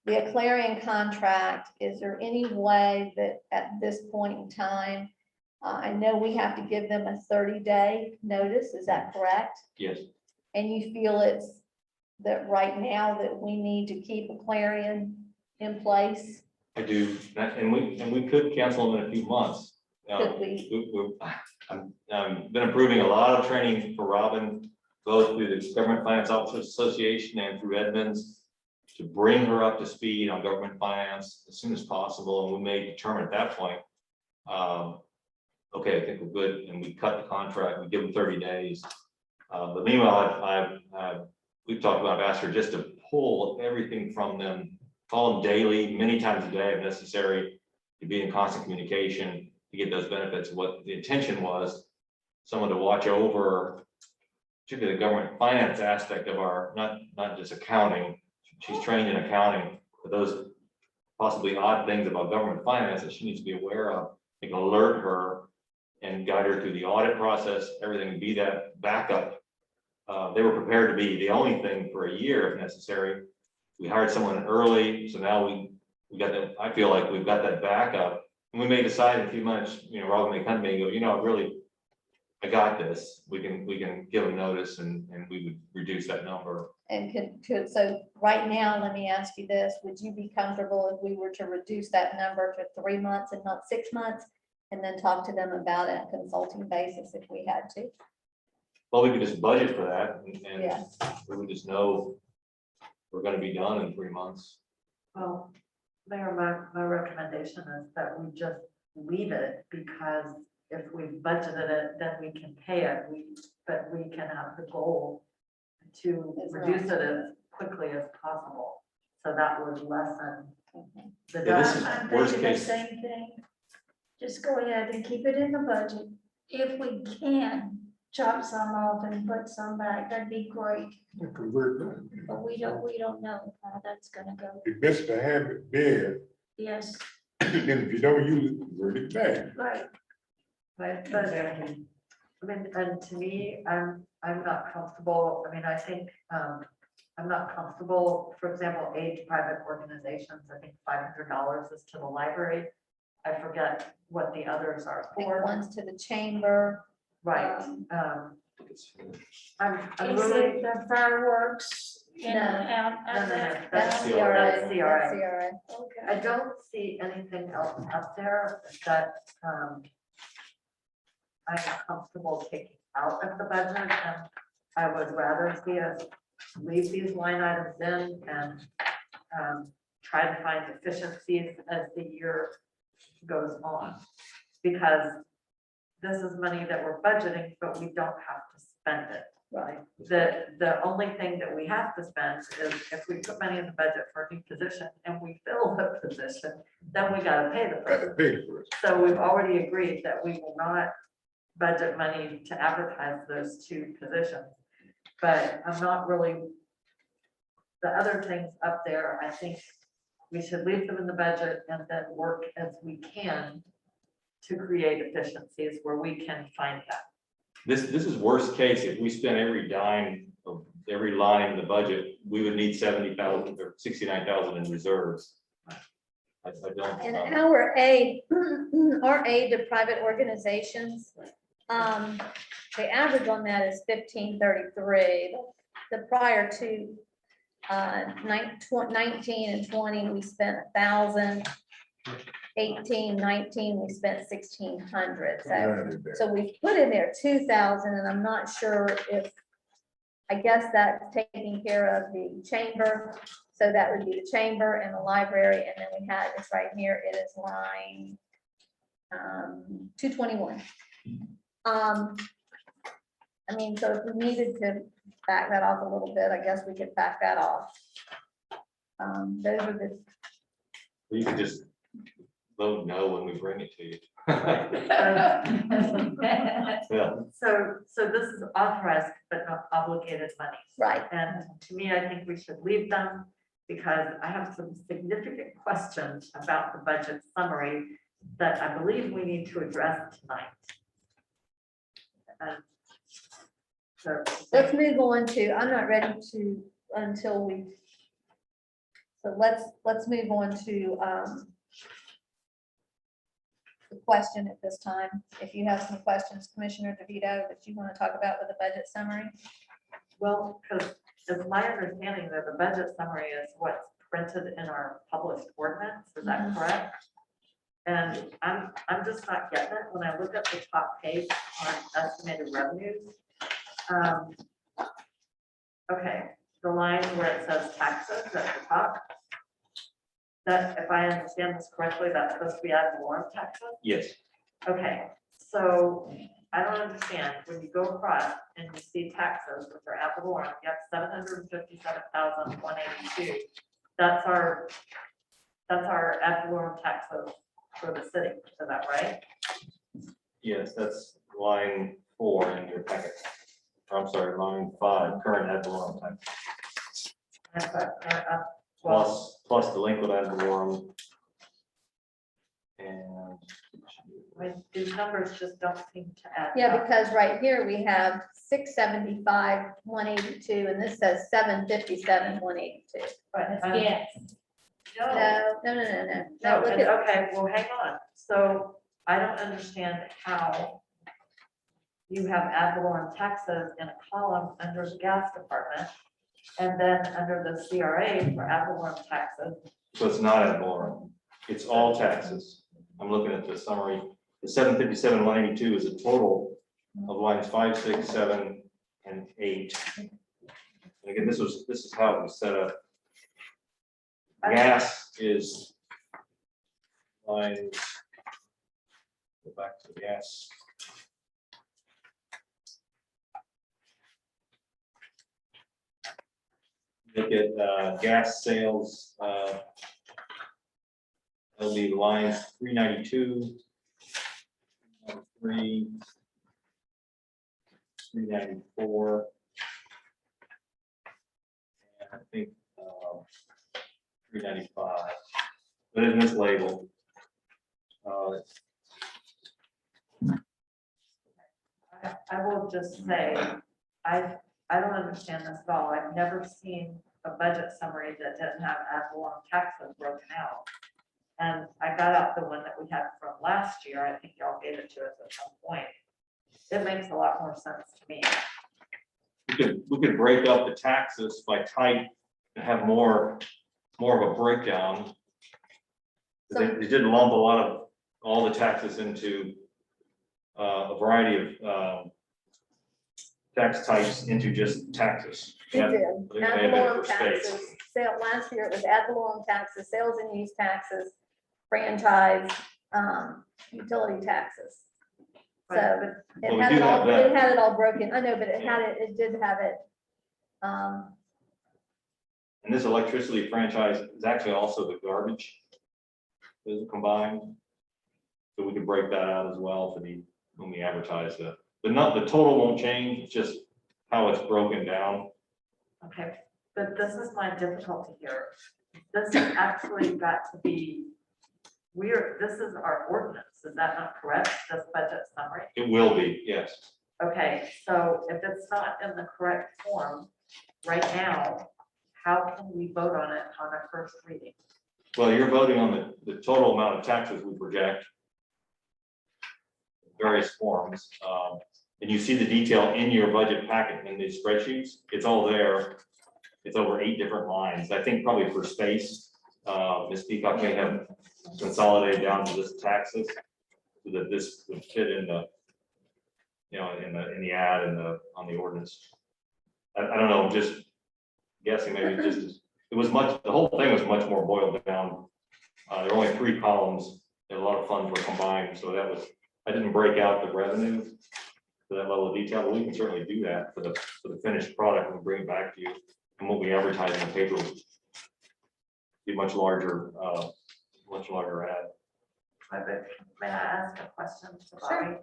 The Clarion contract, is there any way that at this point in time, I know we have to give them a 30-day notice, is that correct? Yes. And you feel it's that right now that we need to keep a Clarion in place? I do, and we could cancel them in a few months. Could we? I've been improving a lot of training for Robin, both through the Government Finance Officers Association and through Edmonds, to bring her up to speed on government finance as soon as possible, and we may determine at that point, okay, I think we're good, and we cut the contract, we give them 30 days. But meanwhile, we've talked about, I've asked her just to pull everything from them, call them daily, many times a day if necessary, to be in constant communication, to get those benefits. What the intention was, someone to watch over, particularly the government finance aspect of our, not just accounting. She's trained in accounting, but those possibly odd things about government finance that she needs to be aware of. They can alert her and guide her through the audit process, everything, be that backup. They were prepared to be the only thing for a year if necessary. We hired someone early, so now we got that. I feel like we've got that backup, and we may decide in a few months, you know, Robin may come to me and go, you know, really, I got this. We can give them notice, and we would reduce that number. And so right now, let me ask you this, would you be comfortable if we were to reduce that number to 3 months and not 6 months? And then talk to them about it on a consulting basis if we had to? Well, we could just budget for that, and Yes. we would just know we're gonna be done in 3 months. Well, Mayor, my recommendation is that we just leave it, because if we budgeted it, then we can pay it. But we can have the goal to reduce it as quickly as possible. So that would lessen the. Yeah, this is I'm worst thinking the case. same thing. Just go ahead and keep it in the budget. If we can chop some off and put some back, that'd be great. But we don't know how that's gonna go. It's best to have it there, Yes, then if you don't use it, convert it back. right. Right, but, I mean, and to me, I'm not comfortable, I mean, I think, I'm not comfortable, for example, aid to private organizations, I think $500 is to the library. I forget what the others are I think for. one's to the chamber. Right. I'm Is really. it the fireworks? No. That's That's CRA. CRA. That's CRA. That's CRA. I don't see anything else up there that I'm comfortable taking out of the budget, and I would rather see us leave these line items in and try to find efficiencies as the year goes on. Because this is money that we're budgeting, but we don't have to spend it. Right. The only thing that we have to spend is if we put money in the budget for a new position and we fill the position, then we gotta pay the person. So we've already agreed that we will not budget money to advertise those two positions. But I'm not really, the other things up there, I think we should leave them in the budget and then work as we can to create efficiencies where we can find that. This is worst case. If we spend every dime of every line in the budget, we would need 70,000 or 69,000 in reserves. I don't. And our aid to private organizations, the average on that is 1533. The prior to 19 and 20, we spent 1,000. 18, 19, we spent 1,600. So we put in there 2,000, and I'm not sure if, I guess that's taking care of the chamber. So that would be the chamber and the library, and then we had this right here, it is line 221. I mean, so if we needed to back that off a little bit, I guess we could back that off. Those are the. You could just vote no when we bring it to you. Yeah. So this is authorized but not obligated money. Right. And to me, I think we should leave them because I have some significant questions about the budget summary that I believe we need to address tonight. So Let's move on to, I'm not ready to, until we, so let's move on to the question at this time. If you have some questions, Commissioner DeVito, that you want to talk about with the budget summary? Well, because it's my understanding that the budget summary is what's printed in our published ordinance, is that correct? And I'm just not getting it when I look at the top page on estimated revenues. Okay, the line where it says taxes at the top. That, if I understand this correctly, that's supposed to be ad valorem taxes? Yes. Okay, so I don't understand, when you go across and you see taxes, which are ad valorem, you have 757,182. That's our ad valorem taxes for the city, is that right? Yes, that's line 4 in your packet. I'm sorry, line 5, current ad valorem tax. Plus delinquent ad valorem. And These numbers just don't seem to add. Yeah, up. because right here we have 675, 182, and this says 757, 182. But, Yes. No. No, look at. Okay, well, hang on. So I don't understand how you have ad valorem taxes in a column under the gas department, and then under the CRA for ad valorem taxes. so it's not ad valorem. It's all taxes. I'm looking at the summary. The 757, 182 is a total of lines 5, 6, 7, and 8. And again, this is how it was set up. Gas is lines. Go back to the gas. Look at gas sales. That'll be lines 392, 394, and I think 395. But in this label, I will just say, I I don't understand this at all. I've never seen a budget summary that didn't have ad valorem taxes broken out. And I got out the one that we had from last year. I think y'all gave it to us at some point. It makes a lot more sense to me. We could break up the taxes by type and have more of a breakdown. They did lump a lot of all the taxes into a variety of tax types into just taxes. It Yeah, did. I think they Ad had that valorem for space. taxes, last year it was ad valorem taxes, sales and use taxes, franchise, utility taxes. So But- it Well, we had do it all, have that. it had it all broken. I know, but it did have it. And this electricity franchise is actually also the garbage. Those are combined. So we could break that out as well for when we advertise that. The total won't change, it's just how it's broken down. Okay, but this is my difficulty here. This has actually got to be, this is our ordinance, is that not correct? This budget summary? It will be, yes. Okay, so if it's not in the correct form right now, how can we vote on it on our first reading? Well, you're voting on the total amount of taxes we project. Various forms, and you see the detail in your budget packet in these spreadsheets. It's all there. It's over 8 different lines. I think probably for space, Ms. Peacock may have consolidated down to this taxes so that this would fit in the, in the ad and on the ordinance. I don't know, just guessing, maybe the whole thing was much more boiled down. There were only 3 columns, and a lot of funds were combined, so I didn't break out the revenue to that level of detail, but we can certainly do that for the finished product and bring it back to you. And what we advertise in the paper would be much larger ad. May I ask a question to Bobby?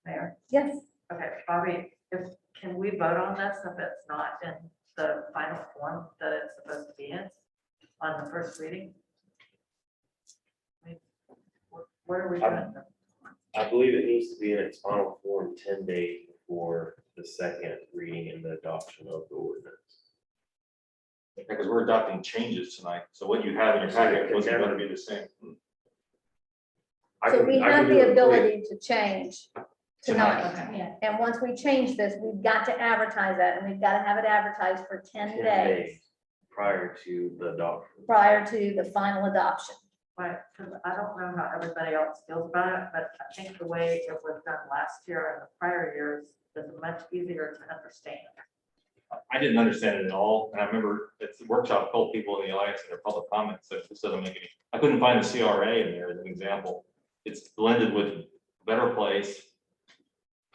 Mayor? Yes. Okay, Bobby, can we vote on this if it's not in the final form that it's supposed to be in on the first reading? What are we doing? I believe it needs to be in its final form 10 days before the second reading and the adoption of the ordinance. Because we're adopting changes tonight, so what you have in your packet wasn't going to be the same. So we have the ability to change Tonight. tonight. And once we change this, we've got to advertise that, and we've got to have it advertised for 10 days prior to the adoption. prior to the final adoption. Right, because I don't know how everybody else feels about it, but I think the way it was done last year and the prior years is much easier to understand. I didn't understand it at all, and I remember at the workshop, I told people in the audience in their public comments that this doesn't make any, I couldn't find the CRA in there as an example. It's blended with Better Place.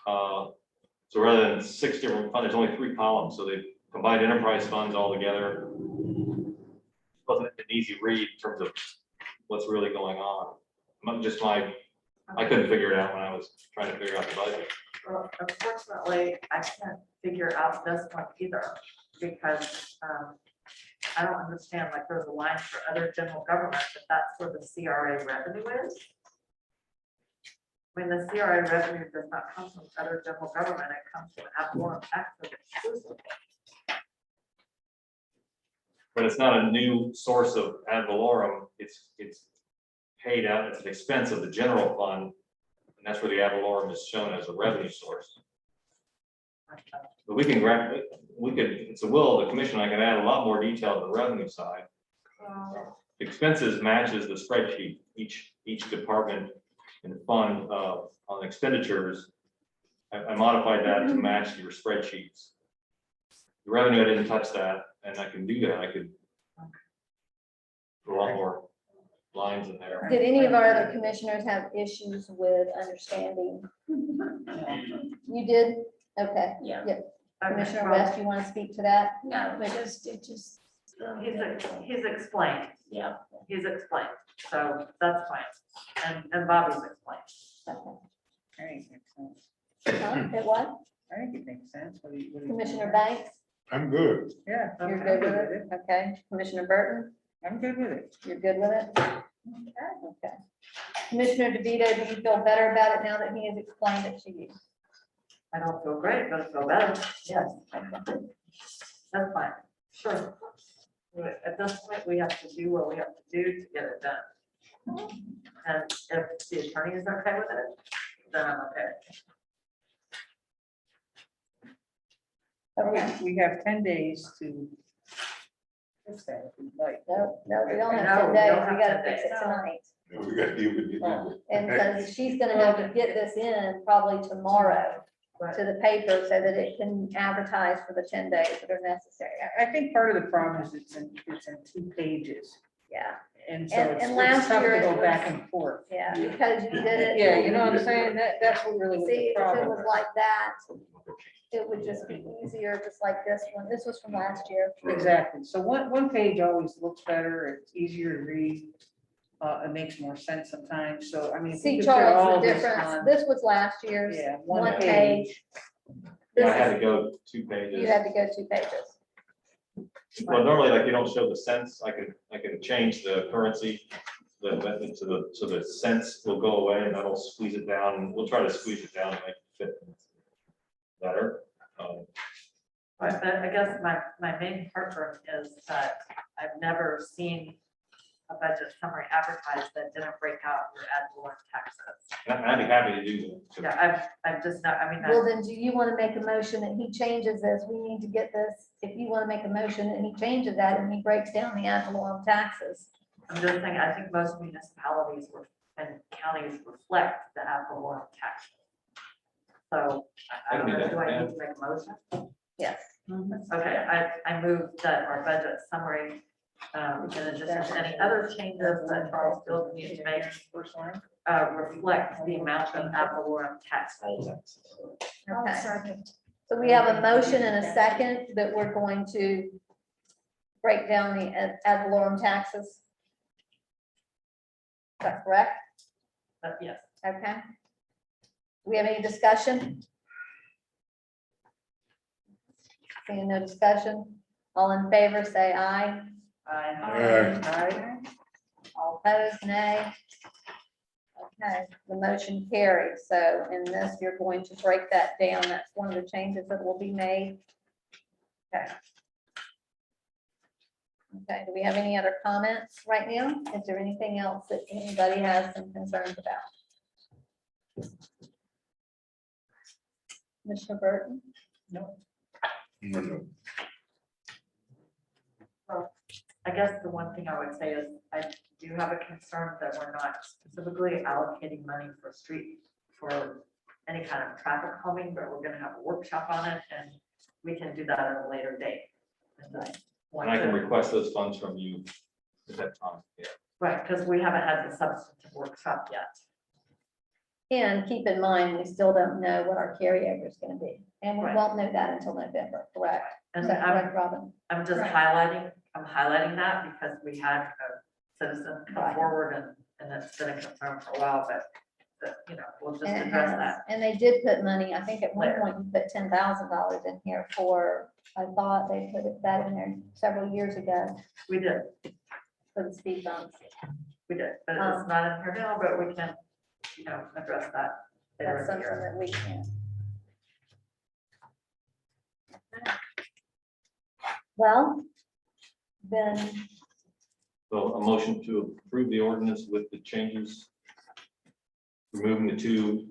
So rather than 6 different funds, there's only 3 columns, so they combined enterprise funds all together. Wasn't an easy read in terms of what's really going on. I couldn't figure it out when I was trying to figure out the budget. Well, unfortunately, I can't figure out this one either, because I don't understand, like, there's a line for other general government, but that's where the CRA revenue is. I mean, the CRA revenue does not come from other general government, it comes from ad valorem taxes exclusively. But it's not a new source of ad valorem, it's paid out, it's an expense of the general fund, and that's where the ad valorem is shown as a revenue source. But we could, it's a will of the commission, I can add a lot more detail to the revenue side. Expenses matches the spreadsheet, each department and fund on expenditures. I modified that to match your spreadsheets. The revenue, I didn't touch that, and I can do that, I could put a lot more lines in there. Did any of our other commissioners have issues with understanding? You did? Okay. Yeah. Commissioner West, you want to speak to that? No, it just. He's explained. Yeah. He's explained, so that's fine, and Bobby's explained. Okay. I think it makes sense. It what? I think it makes sense. What do you Commissioner think? Banks? I'm good. Yeah. You're I'm good with it? Okay. Commissioner Burton? I'm good with it. You're good with it? Okay. Commissioner DeVito, do you feel better about it now that he has explained it to you? I don't feel great, but I feel better, yes. That's fine, sure. At this point, we have to do what we have to do to get it done. And if the attorney is okay with it, then I'm okay. We have 10 days to. fix that if we'd like. No, we don't No, have we 10 days, don't have we gotta 10 fix it days. tonight. We got to deal with it. And because she's gonna have to get this in probably tomorrow to the paper so that it can advertise for the 10 days that are necessary. I think part of the problem is it's in 2 pages. Yeah, And so And- it's and last tough year to it go was- back and forth. yeah, because you did it. Yeah, you know what I'm saying? That's what really was See, the if it problem. was like that, it would just be easier, just like this one. This was from last year. Exactly. So one page always looks better. It's easier to read. It makes more sense sometimes. So, I mean. if we See, could put Charles, all the this difference, on- this was last year's, Yeah, one page. I had to go 2 pages. You had to go 2 pages. Well, normally, like, you don't show the cents, I could change the currency, the method so the cents will go away, and that'll squeeze it down, and we'll try to squeeze it down and make it fit better. But I guess my main heartburn is that I've never seen a budget summary advertised that didn't break out your ad valorem taxes. I'd be happy to do that. Yeah, I've just not, I mean, Well, then do you want to make a motion that he changes this? We need to get this, if you want to make a motion and he changes that and he breaks down the ad valorem taxes. I'm just saying, I think most municipalities and counties reflect the ad valorem taxes. So I don't know, do I need to make a motion? Yes. Okay, I move that our budget summary, in addition to any other changes that Charles still needs to make, reflect the amount of ad valorem tax. Okay. So we have a motion and a second that we're going to break down the ad valorem taxes. Is that correct? Yes. Okay. Do we have any discussion? Seeing no discussion, all in favor, say aye. Aye. All opposed, nay. Okay, the motion carries. So in this, you're going to break that down. That's one of the changes that will be made. Okay. Okay, do we have any other comments right now? Is there anything else that anybody has some concerns about? Mr. Burton? No. Well, I guess the one thing I would say is I do have a concern that we're not specifically allocating money for any kind of traffic calming, but we're gonna have a workshop on it and we can do that at a later date. And I can request those funds from you at that time. Yeah. Right, because we haven't had the substantive workshop yet. And keep in mind, we still don't know what our carryover is gonna be, and we Right. won't know that until November, correct? Is And that correct, Robin? I'm just Right. highlighting that because we had a citizen come Right. forward and it's been a concern for a while, but we'll just And it address has. that. And they did put money, I think at one Later. point, you put $10,000 in here for, I thought they put that in there several years ago We did, for the speed bumps. but it's not in here now, but we can, address that. later That's in the something year. that we can. Well, then, So a motion to approve the ordinance with the changes, removing the 2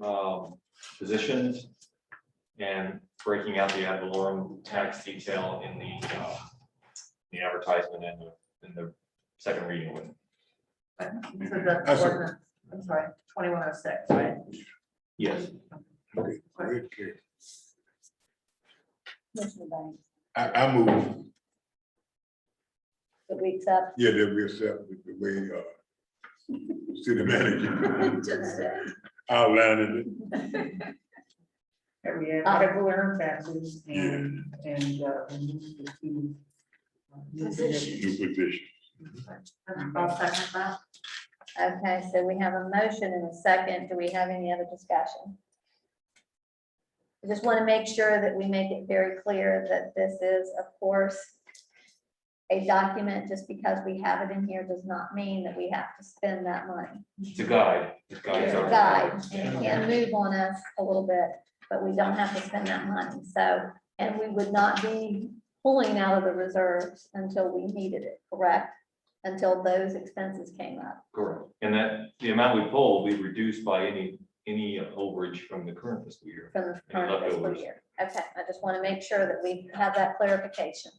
positions and breaking out the ad valorem tax detail in the advertisement and in the second reading. So that's ordinance, I'm sorry, 2106, right? Yes. Okay, okay. Commissioner Banks, I move, that we accept. yeah, that we accept the way, city manager outlining it. That we have ad valorem taxes and remove the 2. New positions. New position. I'll second that. Okay, so we have a motion and a second. Do we have any other discussion? I just want to make sure that we make it very clear that this is, of course, a document. Just because we have it in here does not mean that we have to spend that money. It's a guide. It It's guides a our- guide, and it can move on us a little bit. but we don't have to spend that money. So, and we would not be pulling out of the reserves until we needed it, correct? Until those expenses came up. Correct. And that, the amount we pull will be reduced by any overage from the current fiscal year. From the current fiscal leftovers. year. Okay, I just want to make sure that we have that clarification.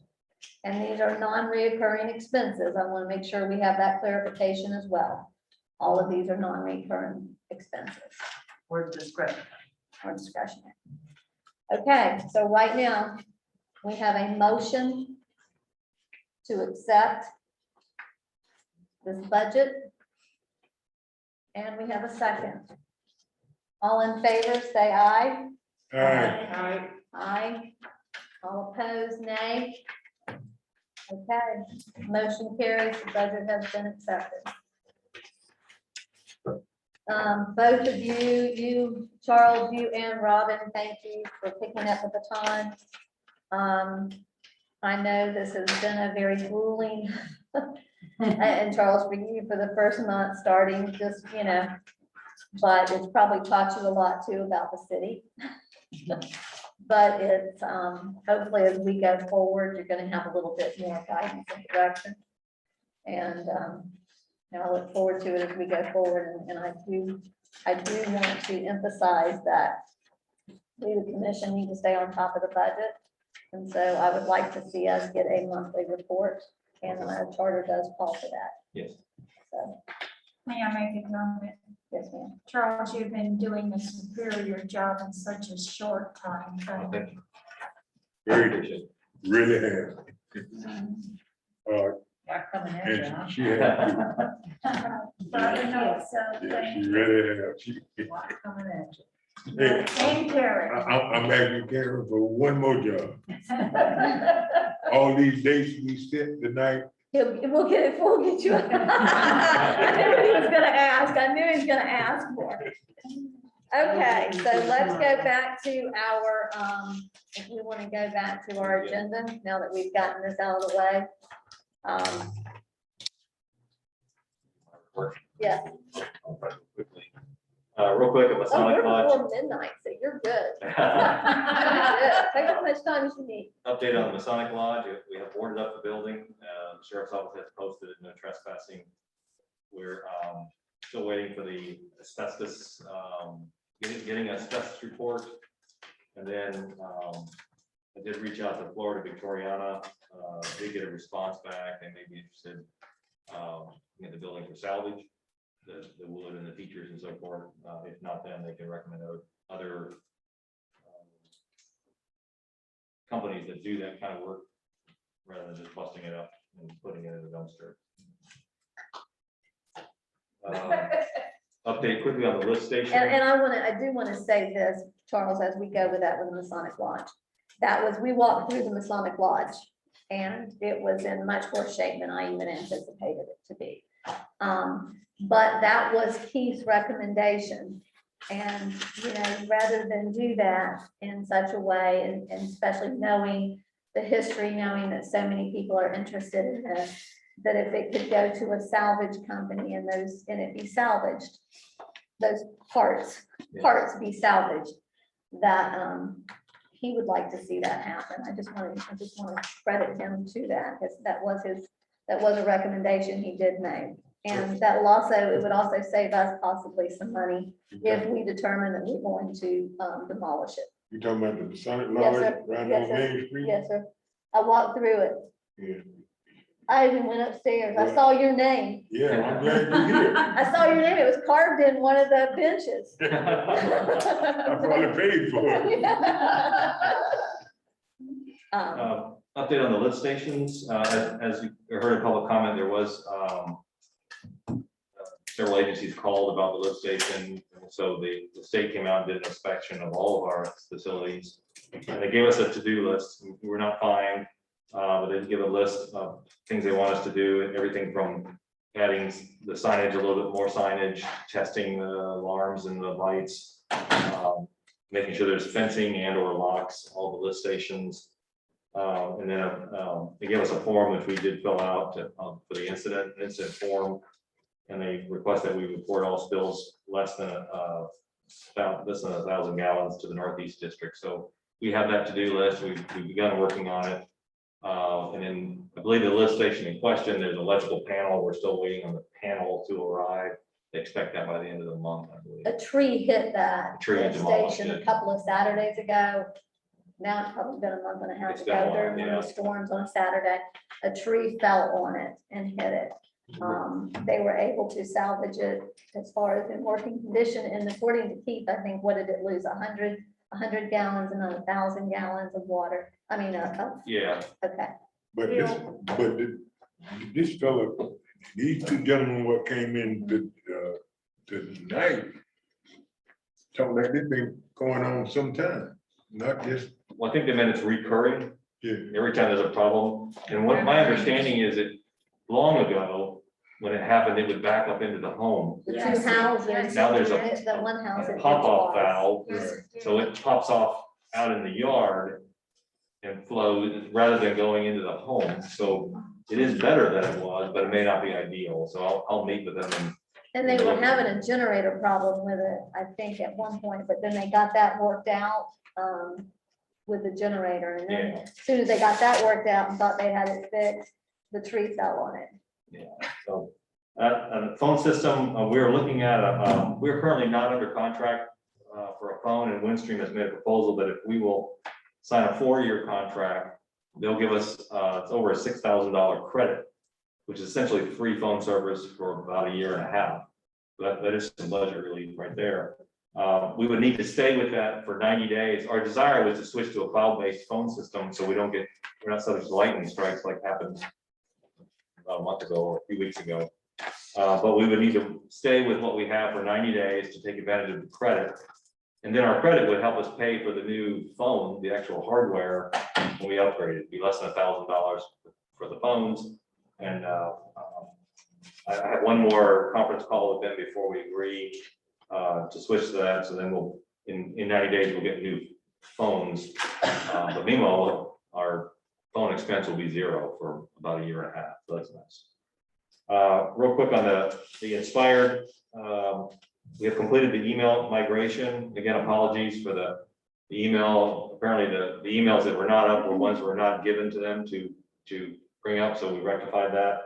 And these are non-reoccurring expenses. I want to make sure we have that clarification as well. All of these are non-recurring expenses Or discretionary. or discretionary. Okay, so right now, we have a motion to accept this budget. And we have a second. All in favor, say aye. Aye. Aye. All opposed, nay. Okay, motion carries, the budget has been accepted. Both of you, Charles, you and Robin, thank you for picking up the baton. I know this has been a very grueling, and Charles, for you, for the first month starting, just, but it's probably taught you a lot too about the city. But it's, hopefully as we go forward, you're gonna have a little bit more guidance and direction. And I look forward to it as we go forward, and I do want to emphasize that we, the commission, need to stay on top of the budget. And so I would like to see us get a monthly report, and our charter does call for that. Yes. So, May I make a comment? yes, ma'am. Charles, you've been doing a superior job in such a short time. Thank you. Very, really have. Not coming at you, huh? And she had, But I know, so yeah, she really have. She, Not coming at you. hey, and Karen. I'm asking Karen for one more job. All these dates we set tonight, We'll get you. I knew he was gonna ask. I knew he was gonna ask for it. Okay, so let's go back to our, if we want to go back to our agenda, now that we've gotten this out of the way. Yeah. Real quick, at Oh, Masonic you're Lodge. before midnight, so you're good. You're good. Take as much time as you need. Update on the Masonic Lodge, we have boarded up the building, the sheriff's office has posted no trespassing. We're still waiting for the asbestos, getting an asbestos report. And then I did reach out to Florida Victoriana, did get a response back, they may be interested in the building for salvage, the wood and the features and so forth. If not, then they can recommend other companies that do that kind of work rather than just busting it up and putting it in the dumpster. Update quickly on the lift station. And I do want to say this, Charles, as we go with that with the Masonic Lodge. We walked through the Masonic Lodge and it was in much worse shape than I even anticipated it to be. But that was Keith's recommendation. And, rather than do that in such a way, and especially knowing the history, knowing that so many people are interested in this, that if it could go to a salvage company and it be salvaged, those parts be salvaged, that he would like to see that happen. I just want to credit him to that, because that was a recommendation he did make. And it would also save us possibly some money if we determine that we're going to demolish it. you talking about the Masonic Yes, Lodge sir. right Yes, on sir. Main Street? Yes, sir. I walked through it. Yeah. I even went upstairs. I saw your name. Yeah, I'm glad you're here. I saw your name. It was carved in one of the benches. I probably paid for it. Update on the lift stations, as you heard in public comment, there was several agencies called about the lift station. So the state came out and did an inspection of all of our facilities. And they gave us a to-do list. We're not fined, but they give a list of things they want us to do, everything from adding the signage, a little bit more signage, testing the alarms and the lights, making sure there's fencing and or locks, all the lift stations. And then they gave us a form which we did fill out for the incident form. And they request that we report all spills less than less than 1,000 gallons to the Northeast District. So we have that to-do list. We've begun working on it. And then I believe the lift station in question, there's an electrical panel. We're still waiting on the panel to arrive. They expect that by the end of the month, I believe. A tree hit that A tree lift demolished station a it. couple of Saturdays ago. Now it's probably been a month and a half It's been a ago while, during one of the storms on a Saturday. A tree fell on it and hit it. They were able to salvage it as far as in working condition, and according to Keith, I think, what did it lose? 100 gallons and 1,000 gallons of water. I mean, Yeah. okay. But this fella, these two gentlemen what came in tonight, talking like this been going on sometime, not just. Well, I think they meant it's recurring. Yeah. Every time there's a problem. And what my understanding is that long ago, when it happened, it would back up into the home. The two houses. Now there's The one house. it did Pop-off twice. valve, so it pops off out in the yard and flows rather than going into the home. So it is better than it was, but it may not be ideal. So I'll meet with them And they were having a generator problem with it, I think, at one point, but then they got that worked out with the generator. And then as soon as they got that worked out and thought they had it fixed, the tree fell on it. Yeah, so, the phone system, we're looking at, we're currently not under contract for a phone, and Windstream has made a proposal that if we will sign a 4-year contract, they'll give us, it's over a $6,000 credit, which is essentially free phone service for about a year and a half. That is some budget relief right there. We would need to stay with that for 90 days. Our desire was to switch to a cloud-based phone system, so we're not subject to lightning strikes like happened about a month ago or a few weeks ago. But we would need to stay with what we have for 90 days to take advantage of the credit. And then our credit would help us pay for the new phone, the actual hardware, when we upgrade it. It'd be less than $1,000 for the phones. And I have one more conference call with them before we agree to switch to that. So then we'll, in 90 days, we'll get new phones. But meanwhile, our phone expense will be zero for about a year and a half. So that's nice. Real quick on the Inspired, we have completed the email migration. Again, apologies for the email. Apparently the emails that were not up were ones that were not given to them to bring up. So we rectified that.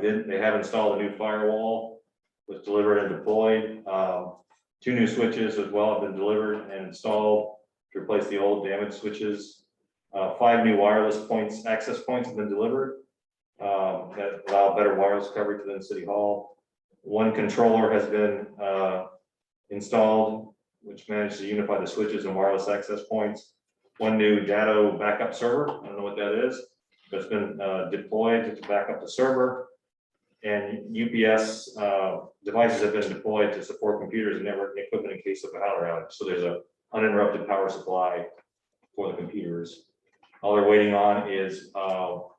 They have installed a new firewall, was delivered and deployed. 2 new switches as well have been delivered and installed to replace the old damaged switches. 5 new wireless access points have been delivered that allow better wireless coverage within City Hall. 1 controller has been installed, which managed to unify the switches and wireless access points. 1 new data backup server, I don't know what that is, but it's been deployed to back up the server. And UPS devices have been deployed to support computers and networking equipment in case of a power outage. So there's an uninterrupted power supply for the computers. All they're waiting on is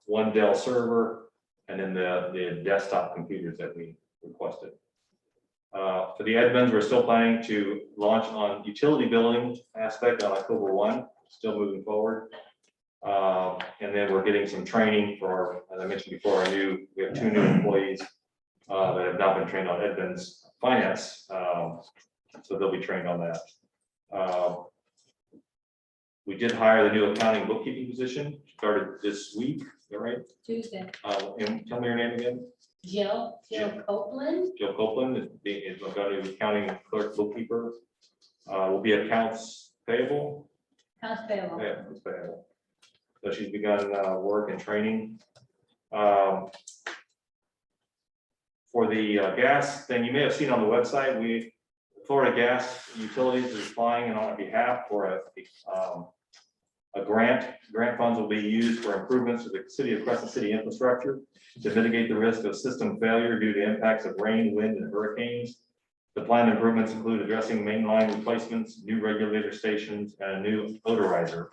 1 Dell server and then the desktop computers that we requested. For the admins, we're still planning to launch on utility billing aspect on October 1, still moving forward. And then we're getting some training for, as I mentioned before, we have 2 new employees that have not been trained on admins finance. So they'll be trained on that. We did hire the new accounting bookkeeping position, started this week, is that right? Tuesday. And tell me your name again. Jill Copeland. Jill Copeland is our new accounting clerk bookkeeper. Will be accounts payable. Accounts payable. Yeah, accounts payable. So she's begun work and training. For the gas thing, you may have seen on the website, Florida Gas Utilities is applying on our behalf for a grant. Grant funds will be used for improvements to the city of Crescent City infrastructure to mitigate the risk of system failure due to impacts of rain, wind, and hurricanes. The planned improvements include addressing main line replacements, new regulator stations, and a new odorizer.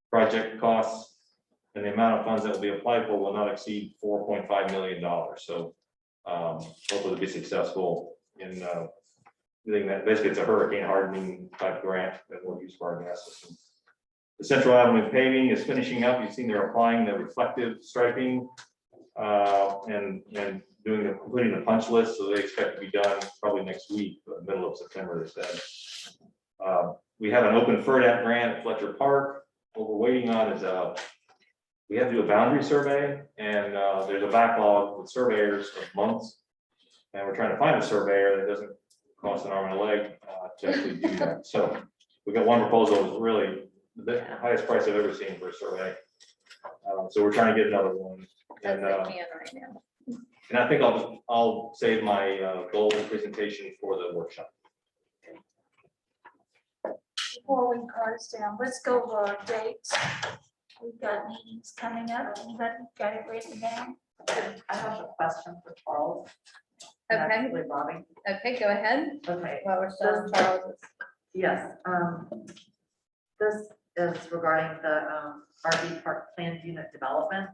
Project costs and the amount of funds that will be applied for will not exceed $4.5 million. So hopefully to be successful in doing that. Basically, it's a hurricane hardening type grant that we'll use for our gas system. The Central Avenue paving is finishing up. You've seen they're applying the reflective striping. and completing the punch list, so they expect to be done probably next week, middle of September, they said. We have an open FERDAP grant at Fletcher Park. What we're waiting on is, we have to do a boundary survey, and there's a backlog with surveyors of months. And we're trying to find a surveyor that doesn't cost an arm and a leg to actually do that. So we got one proposal that was really the highest price I've ever seen for a survey. So we're trying to get another one. As And, they can right now. and I think I'll save my goal presentation for the workshop. Before we close down, let's go over our dates. We've got meetings coming up. Anybody got it written down? I have a question for Charles. Okay. Actually, Bobby. Okay, go ahead. Okay. While we're still on Charles's. Yes, this is regarding the RV park planned unit development.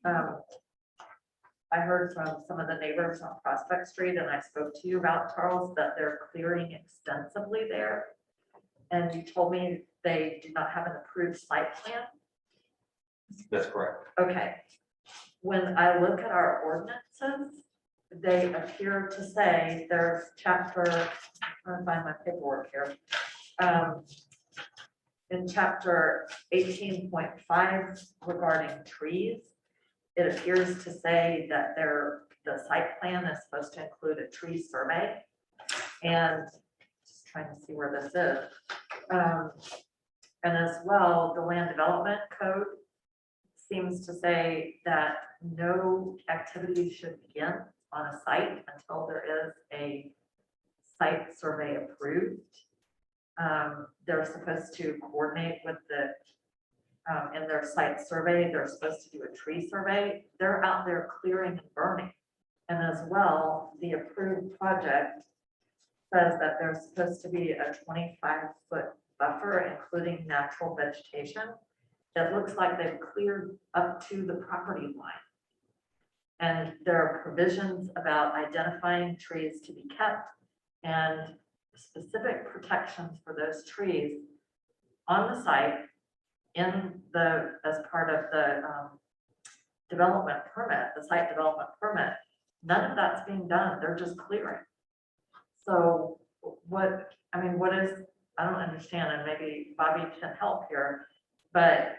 I heard from some of the neighbors on Prospect Street, and I spoke to you about, Charles, that they're clearing extensively there. And you told me they do not have an approved site plan. That's correct. Okay. When I look at our ordinances, they appear to say there's chapter, I'm gonna find my paperwork here. In chapter 18.5 regarding trees, it appears to say that the site plan is supposed to include a tree survey. And just trying to see where this is. And as well, the land development code seems to say that no activity should begin on a site until there is a site survey approved. They're supposed to coordinate with in their site survey, they're supposed to do a tree survey. They're out there clearing and burning. And as well, the approved project says that there's supposed to be a 25-foot buffer, including natural vegetation. It looks like they've cleared up to the property line. And there are provisions about identifying trees to be kept and specific protections for those trees on the site as part of the development permit, the site development permit. None of that's being done. They're just clearing. So what is, I don't understand, and maybe Bobby can help here, but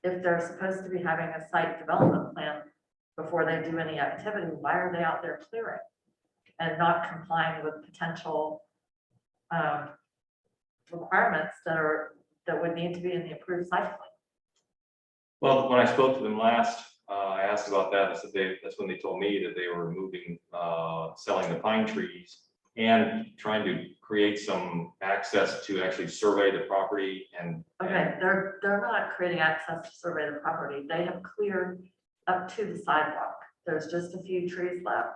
if they're supposed to be having a site development plan before they do any activity, why are they out there clearing and not complying with potential requirements that would need to be in the approved site plan? Well, when I spoke to them last, I asked about that. I said that's when they told me that they were moving, selling the pine trees and trying to create some access to actually survey the property and. Okay, they're not creating access to survey the property. They have cleared up to the sidewalk. There's just a few trees left.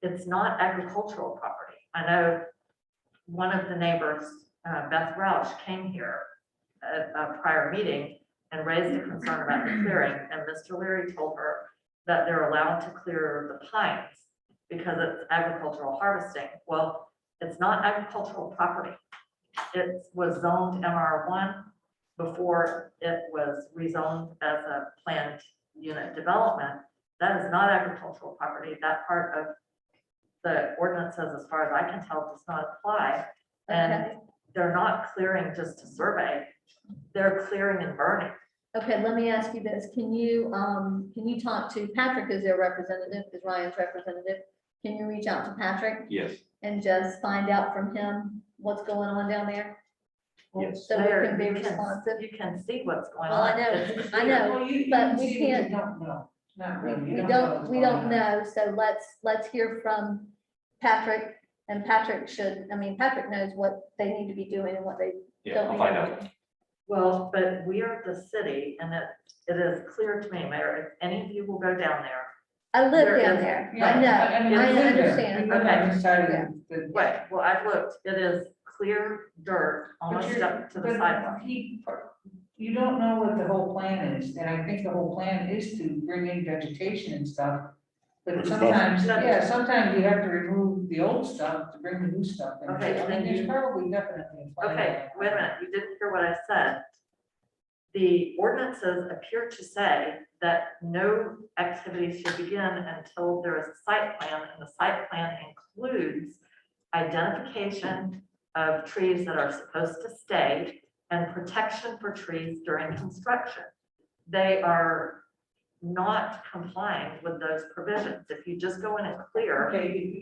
It's not agricultural property. I know one of the neighbors, Beth Roush, came here at a prior meeting and raised a concern about the clearing, and Mr. Leary told her that they're allowed to clear the pines because it's agricultural harvesting. Well, it's not agricultural property. It was zoned MR1 before it was rezoned as a planned unit development. That is not agricultural property. That part of the ordinances, as far as I can tell, does not apply. And they're not clearing just to survey. They're clearing and burning. Okay, let me ask you this. Can you talk to Patrick as their representative, as Ryan's representative? Can you reach out to Patrick Yes. and just find out from him what's going on down there? Yes. So we can be You responsive. You can see what's going Well, on. I know, Well, you but can we see what you can't, don't know. Not really. You we know don't what's going on. know. So let's hear from Patrick, and Patrick knows what they need to be doing and what they Yeah, don't I'll need find to out. do. Well, but we are the city, and it is clear to me, Mayor, if any of you will go down there. I live There down is- there. Yeah, I know. mean, I we live there. understand. We live on this side of the. Right, well, I've looked, it is clear dirt But almost you're- up to the but sidewalk. You don't know what the whole plan is, and I think the whole plan is to bring in vegetation and stuff. But But it's sometimes, not- sometimes you have to remove the old stuff to bring the new stuff in. Okay, I then mean, there's you- probably definitely. a plan. Okay, wait a minute, you didn't hear what I said. The ordinances appear to say that no activities should begin until there is a site plan, and the site plan includes identification of trees that are supposed to stay and protection for trees during construction. They are not complying with those provisions. If you just go in and clear,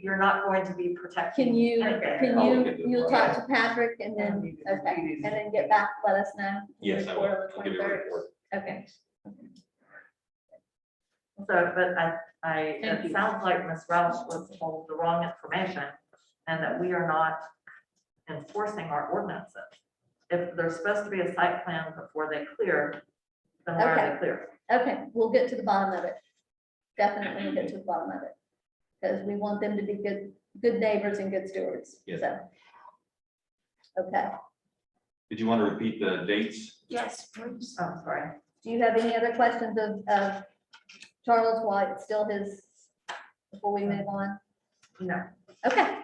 you're not going to be protecting anything. you'll talk to Patrick and then, okay, and then get back, let us know. Yes, I will. Report on the I'll give you a 23rd. report. Okay. So, but it sounds like Ms. Roush was told the wrong information and that we are not enforcing our ordinances. If there's supposed to be a site plan before they clear, then why are they clear? Okay, we'll get to the bottom of it. Definitely we'll get to the bottom of it. Because we want them to be good neighbors and good stewards, Yes. so. Okay, Did you want to repeat the dates? Yes, please. I'm sorry. do you have any other questions of Charles while it's still his, before we move on? No. Okay,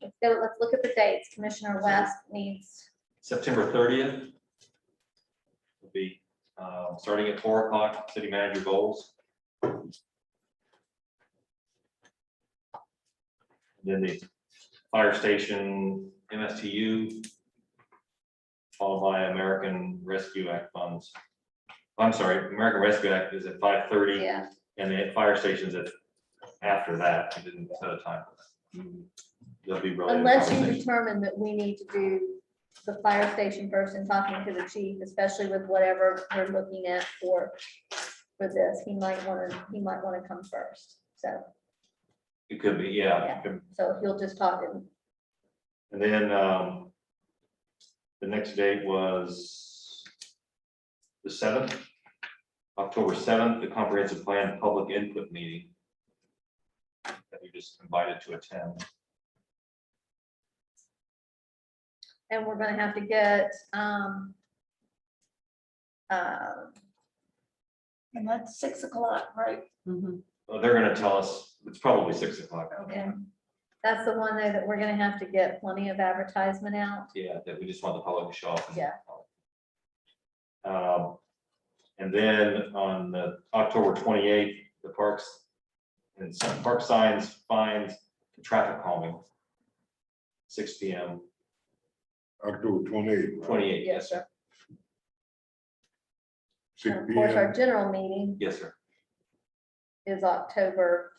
let's go, let's look at the dates. Commissioner West needs, September 30th. Will be starting at 4 o'clock, city manager goals. Then the fire station MSTU, followed by American Rescue Act funds. I'm sorry, American Rescue Act is at 5:30. yeah, And the fire stations at after that. I didn't set a time for that. They'll be related unless you conversations. determine that we need to do the fire station first and talking to the chief, especially with whatever we're looking at for this, he might want to come first, so, It could be, yeah. yeah. So he'll just talk to him. And then the next date was the 7th, October 7th, the comprehensive plan public input meeting that we just invited to attend. And we're gonna have to get, And that's 6 o'clock, right? Well, they're gonna tell us, it's probably 6 o'clock. yeah, that's the one though that we're gonna have to get plenty of advertisement out. Yeah, that we just want the public to show up. Yeah. And then on the October 28th, the parks and some park signs, fines, traffic calming. 6 p.m. October 28th. 28th, yes, sir. 6 And of course, our p.m. general meeting Yes, sir. is October.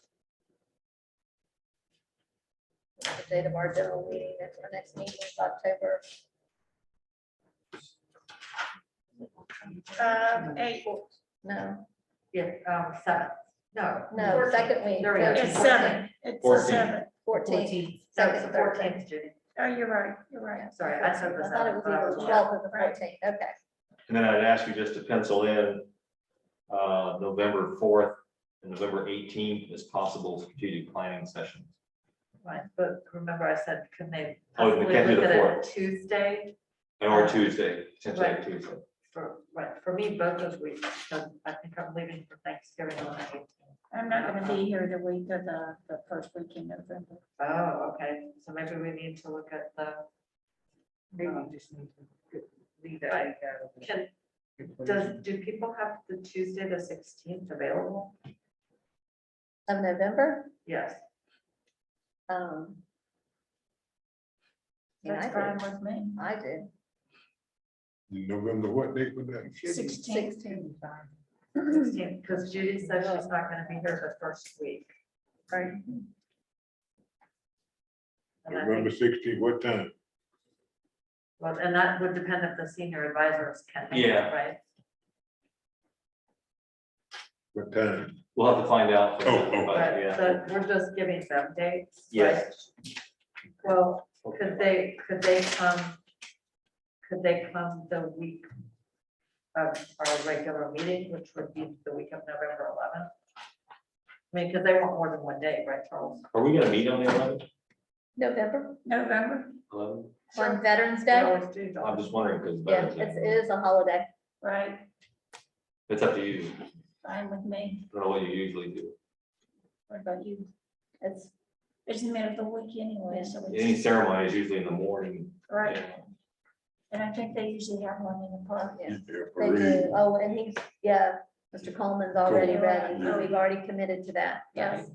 The date of our general meeting, that's our next meeting is October. 8. No, Yeah, 7. No. no, second week. There we go. It's 7. It's 14. 7. 14th. So it's Second, the third. 14th, Judy. Oh, you're right, you're right. Sorry, I said I the thought it was 7th, but I either was the wrong. 12th or the 14th, okay. And then I'd ask you just to pencil in November 4th and November 18th as possible strategic planning sessions. Right, but remember I said, can they Oh, we possibly can't do look the at it 4th. Tuesday? Or Tuesday, potentially Right. Tuesday. For me, both those weeks, because I think I'm leaving for Thanksgiving on the 18th. I'm not gonna be here the week of the first week in November. Oh, okay, so maybe we need to look at the. Maybe we just need to leave it. Do people have the Tuesday, the 16th available? Of November? Yes. Yeah, That's I fine did. with me. I did. November, what date was that? 16. 16th, because Judy said she's not gonna be here the first week. Right. And I November think, 16th, what time? well, and that would depend if the senior advisors can make it, Yeah. right? What time? We'll have to find out. Oh, Right, Yeah. so we're just giving them dates. Yes. right? Well, could they come the week of our regular meeting, which would be the week of November 11th? I mean, because they want more than one day, right, Charles? Are we gonna meet on the 11th? November, November, 11th? on Veterans We Day? always do, don't I'm we? just wondering, because Yeah, it is a holiday. right, it's up to you. fine with me. I don't know what you usually do. What about you? It's, It's the middle of the week anyway, so Any it's, ceremony is usually in the morning. right. Yeah. And I think they usually have one in the park. Yeah. Yeah, They parade. do. Oh, and he's, yeah, Mr. Coleman's already ready. Coleman. We've already committed to that. Yes.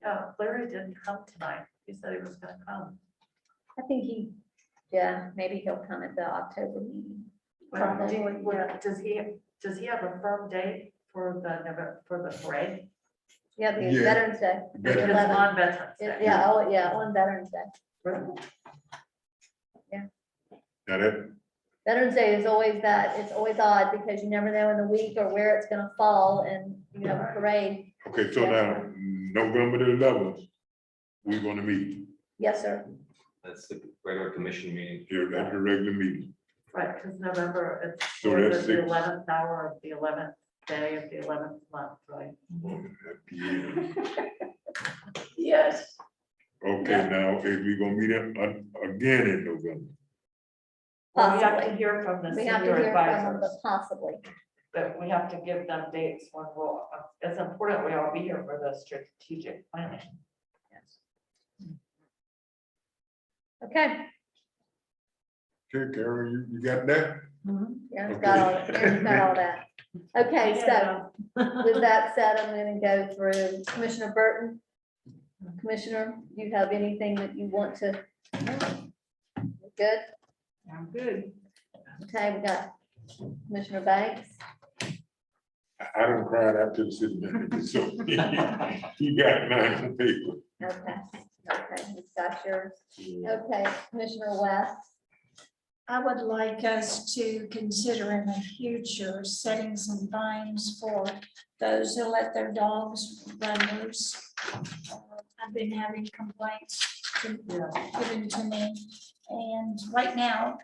Oh, Larry didn't come tonight. He said he was gonna come. I think he, yeah, maybe he'll come at the October meeting. Probably, yeah. Does he have a firm date for the parade? Yeah, the Yeah. Veterans Day. the Veterans 11th. It's on Veterans Day. Yeah, oh, yeah, on Veterans Day. Now that, Veterans Day is always that, it's always odd because you never know in the week or where it's gonna fall and you have a parade. okay, so now, November the 11th, we're gonna meet. Yes, sir. That's the regular commission meeting. Here, that's the regular meeting. Right, because November, it's So for that's the 6. 11th hour of the 11th day of the 11th month, right? Yeah. Yes. Okay, now, is we gonna meet again in November? Well, we have to Possibly. hear from the We have to senior hear from them, advisors, but possibly. but we have to give them dates when we'll, it's important we all be here for the strategic planning. Okay. Okay, Karen, you got that? Yeah, it's got all, Karen's got all that. Okay, so with that said, I'm gonna go through Commissioner Burton. Commissioner, do you have anything that you want to? Good? I'm good. Okay, we got Commissioner Banks. I don't cry after the city manager, so you got 9 paper. Okay, okay, it's got yours. Okay, Commissioner West. I would like us to consider in the future setting some fines for those who let their dogs run loose. I've been having complaints given to me, and right now,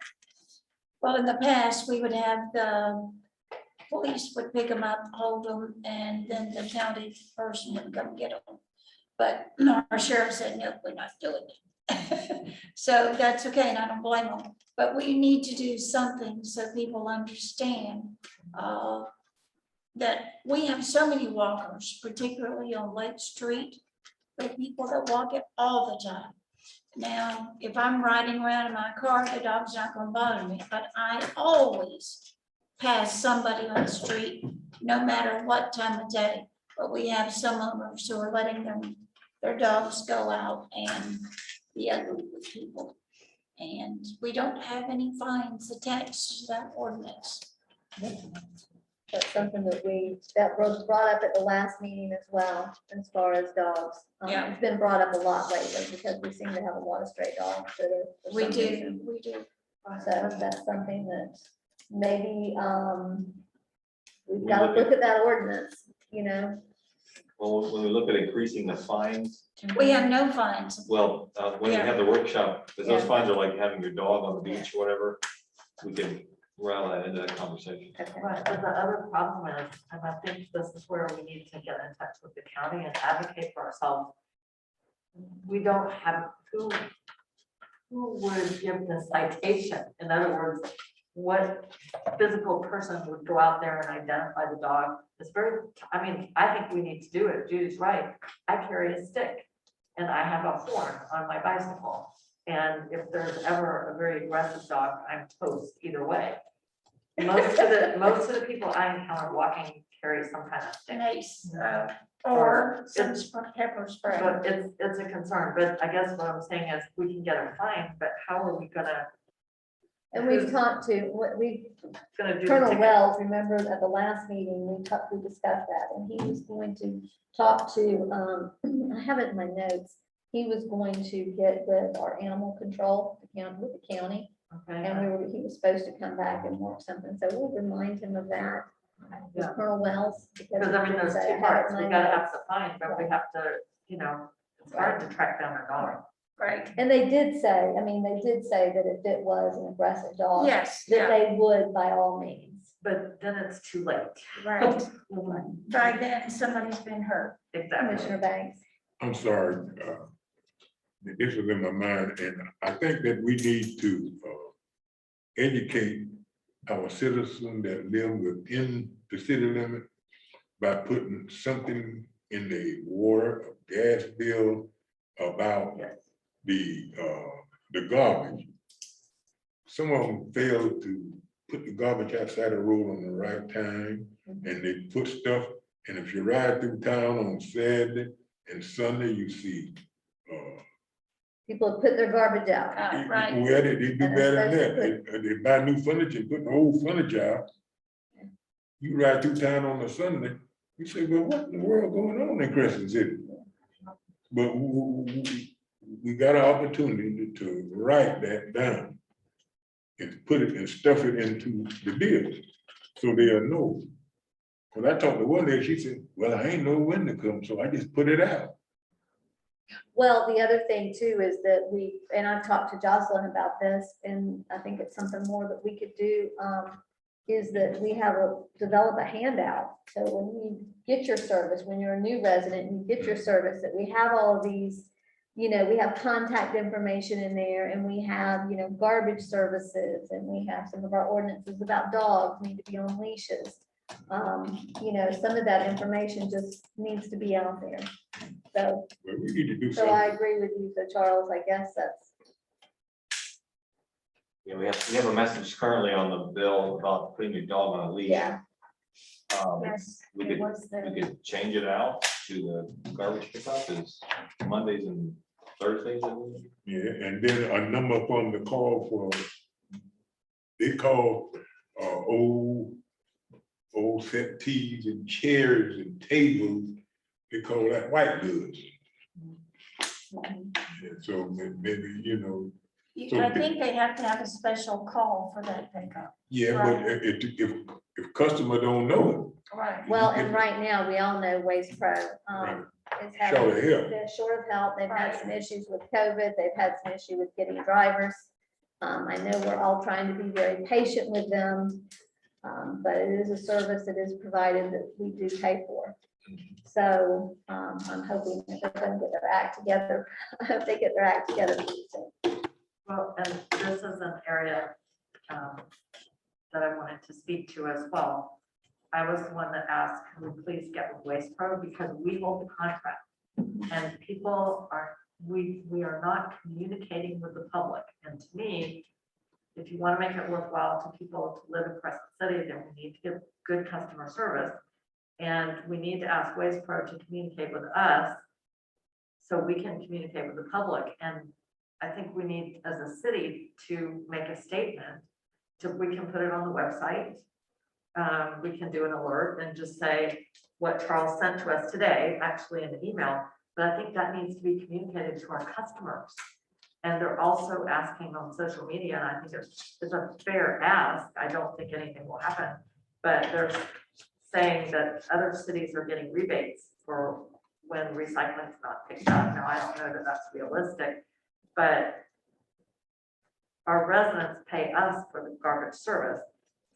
well, in the past, we would have the police would pick them up, hold them, and then the county person would come get them. But our sheriff said, no, we're not doing it. So that's okay, and I don't blame them. But we need to do something so people understand that we have so many walkers, particularly on Lake Street, the people that walk it all the time. Now, if I'm riding around in my car, the dog's not gonna bother me, but I always pass somebody on the street, no matter what time of day. But we have some owners who are letting their dogs go out and be ugly with people. And we don't have any fines attached to that ordinance. That's something that was brought up at the last meeting as well, as far as dogs. Yeah. It's been brought up a lot lately because we seem to have a lot of stray dogs that are. for We some do, reason. we do. So that's something that maybe, we've got to look at that ordinance, you know. Well, when we look at increasing the fines, We have no fines. well, when we have the workshop, because those Yeah. fines are like having your dog on the beach or whatever, we can round that into that conversation. Right, but the other problem is, and I think this is where we need to get in touch with the county and advocate for ourselves. We don't have, who would give the citation? In other words, what physical person would go out there and identify the dog? It's very, I mean, I think we need to do it. Judy's right. I carry a stick and I have a horn on my bicycle. And if there's ever a very aggressive dog, I'm toast either way. Most of the people I encounter walking carry some kind of stick. Mace, or some pepper spray. But it's a concern, but I guess what I'm saying is we can get a fine, but how are we gonna? And we've talked to, Gonna do. Colonel ticket? Wells, remember at the last meeting, we discussed that, and he was going to talk to, I have it in my notes. He was going to get with our animal control, with the county, Okay. and he was supposed to come back and work something, so we'll remind him of that. With Yeah. Colonel Wells. Because I mean, there's I two have it parts. in We my gotta notes. have the fine, but we have to, it's hard to track down a dog. Right. And they did say that if it was an aggressive dog. Yes, That yeah. they would by all means. But then it's too late. Right. By then, somebody's been hurt. Exactly. Commissioner Banks. I'm sorry, this was in my mind, and I think that we need to educate our citizens that live within the city limit by putting something in the water, gas bill about the garbage. some of them fail to put the garbage outside the road on the right time, and they put stuff, and if you ride through town on Saturday and Sunday, you see, People have put their garbage out. well, they do better than that. They buy new furniture, and put the old furniture out. You ride through town on a Sunday, you say, well, what in the world going on in Crescent City? But we got an opportunity to write that down and put it and stuff it into the deal, so they'll know. When I talked to one day, she said, well, I ain't know when to come, so I just put it out. Well, the other thing too is that and I've talked to Jocelyn about this, and I think it's something more that we could do, is that we develop a handout. So when you get your service, when you're a new resident and you get your service, that we have all of these, we have contact information in there, and we have, garbage services, and we have some of our ordinances about dogs need to be on leashes. Some of that information just needs to be out there. So, Well, we need to do so something. I agree with you. So Charles, I guess that's, Yeah, we have a message currently on the bill about putting your dog on a leash. yeah. Yes, We it could, was we the, could change it out to the garbage pickup is Mondays and Thursdays. I believe. Yeah, and then a number from the call for, they call, old settees and chairs and tables, they call that white goods. Yeah, so maybe, I think they have to have a special call for that pickup. yeah, but if customer don't know Right. Well, and right now, we all know Waste Pro, is having, Short of help. they're short of help. They've had some issues with COVID. They've had some issue with getting drivers. I know we're all trying to be very patient with them. But it is a service that is provided that we do pay for. So I'm hoping that they're going to get their act together. I hope they get their act together pretty soon. Well, and this is an area that I wanted to speak to as well. I was the one that asked, can we please get with Waste Pro, because we hold the contract, and people we are not communicating with the public. And to me, if you want to make it worthwhile to people to live in Crescent City, then we need to give good customer service. And we need to ask Waste Pro to communicate with us so we can communicate with the public. And I think we need, as a city, to make a statement. We can put it on the website. We can do an alert and just say what Charles sent to us today, actually in the email. But I think that needs to be communicated to our customers. And they're also asking on social media, and I think it's a fair ask. I don't think anything will happen, but they're saying that other cities are getting rebates for when recycling is not picked up. Now, I don't know that that's realistic, but our residents pay us for the garbage service.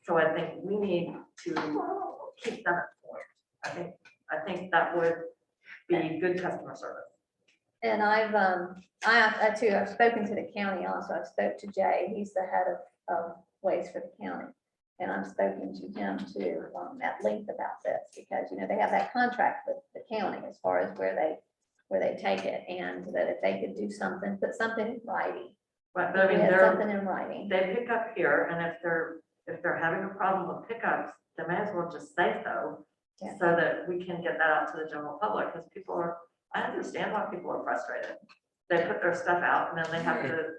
So I think we need to keep them informed. I think that would be good customer service. And I've spoken to the county also. I've spoke to Jay. He's the head of waste for the county. And I've spoken to him too at length about this, because, they have that contract with the county as far as where they take it, and that if they could do something, put something in writing. But I mean, Something in writing. they pick up here, and if they're having a problem with pickups, they may as well just say so, Yeah. so that we can get that out to the general public, because I understand why people are frustrated. They put their stuff out and then they have to,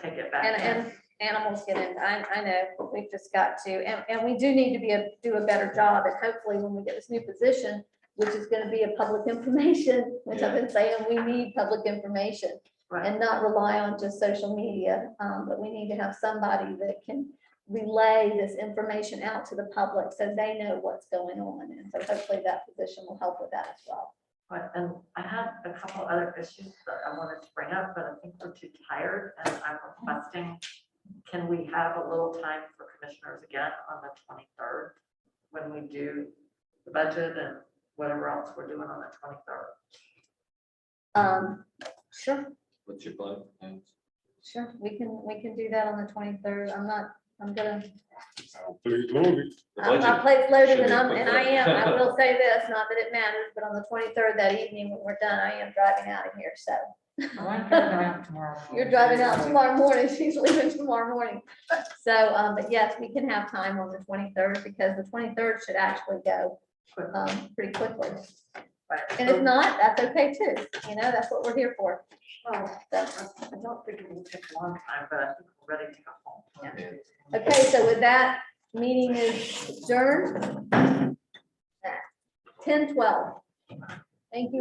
take it back. And animals get in. I know, we've just got to, and we do need to do a better job, and hopefully when we get this new position, which is going to be a public information, which I've been saying, we need public information. Right. And not rely on just social media, but we need to have somebody that can relay this information out to the public so they know what's going on. And so hopefully that position will help with that as well. Right, and I had a couple other issues that I wanted to bring up, but I think we're too tired, and I'm requesting, can we have a little time for commissioners again on the 23rd when we do the budget and whatever else we're doing on the 23rd? Sure. What's your plan? Sure, we can do that on the 23rd. I'm gonna. I'll play loaded. I'll play loaded, and I will say this, not that it matters, but on the 23rd that evening when we're done, I am driving out of here, so. You're driving out tomorrow morning, she's leaving tomorrow morning. So, but yes, we can have time on the 23rd, because the 23rd should actually go pretty quickly. And if not, that's okay too, you know, that's what we're here for. Oh, I don't think it will take a long time, but I think we're ready to go home. Yeah. Okay, so with that, meeting is adjourned at 10:12. Thank you.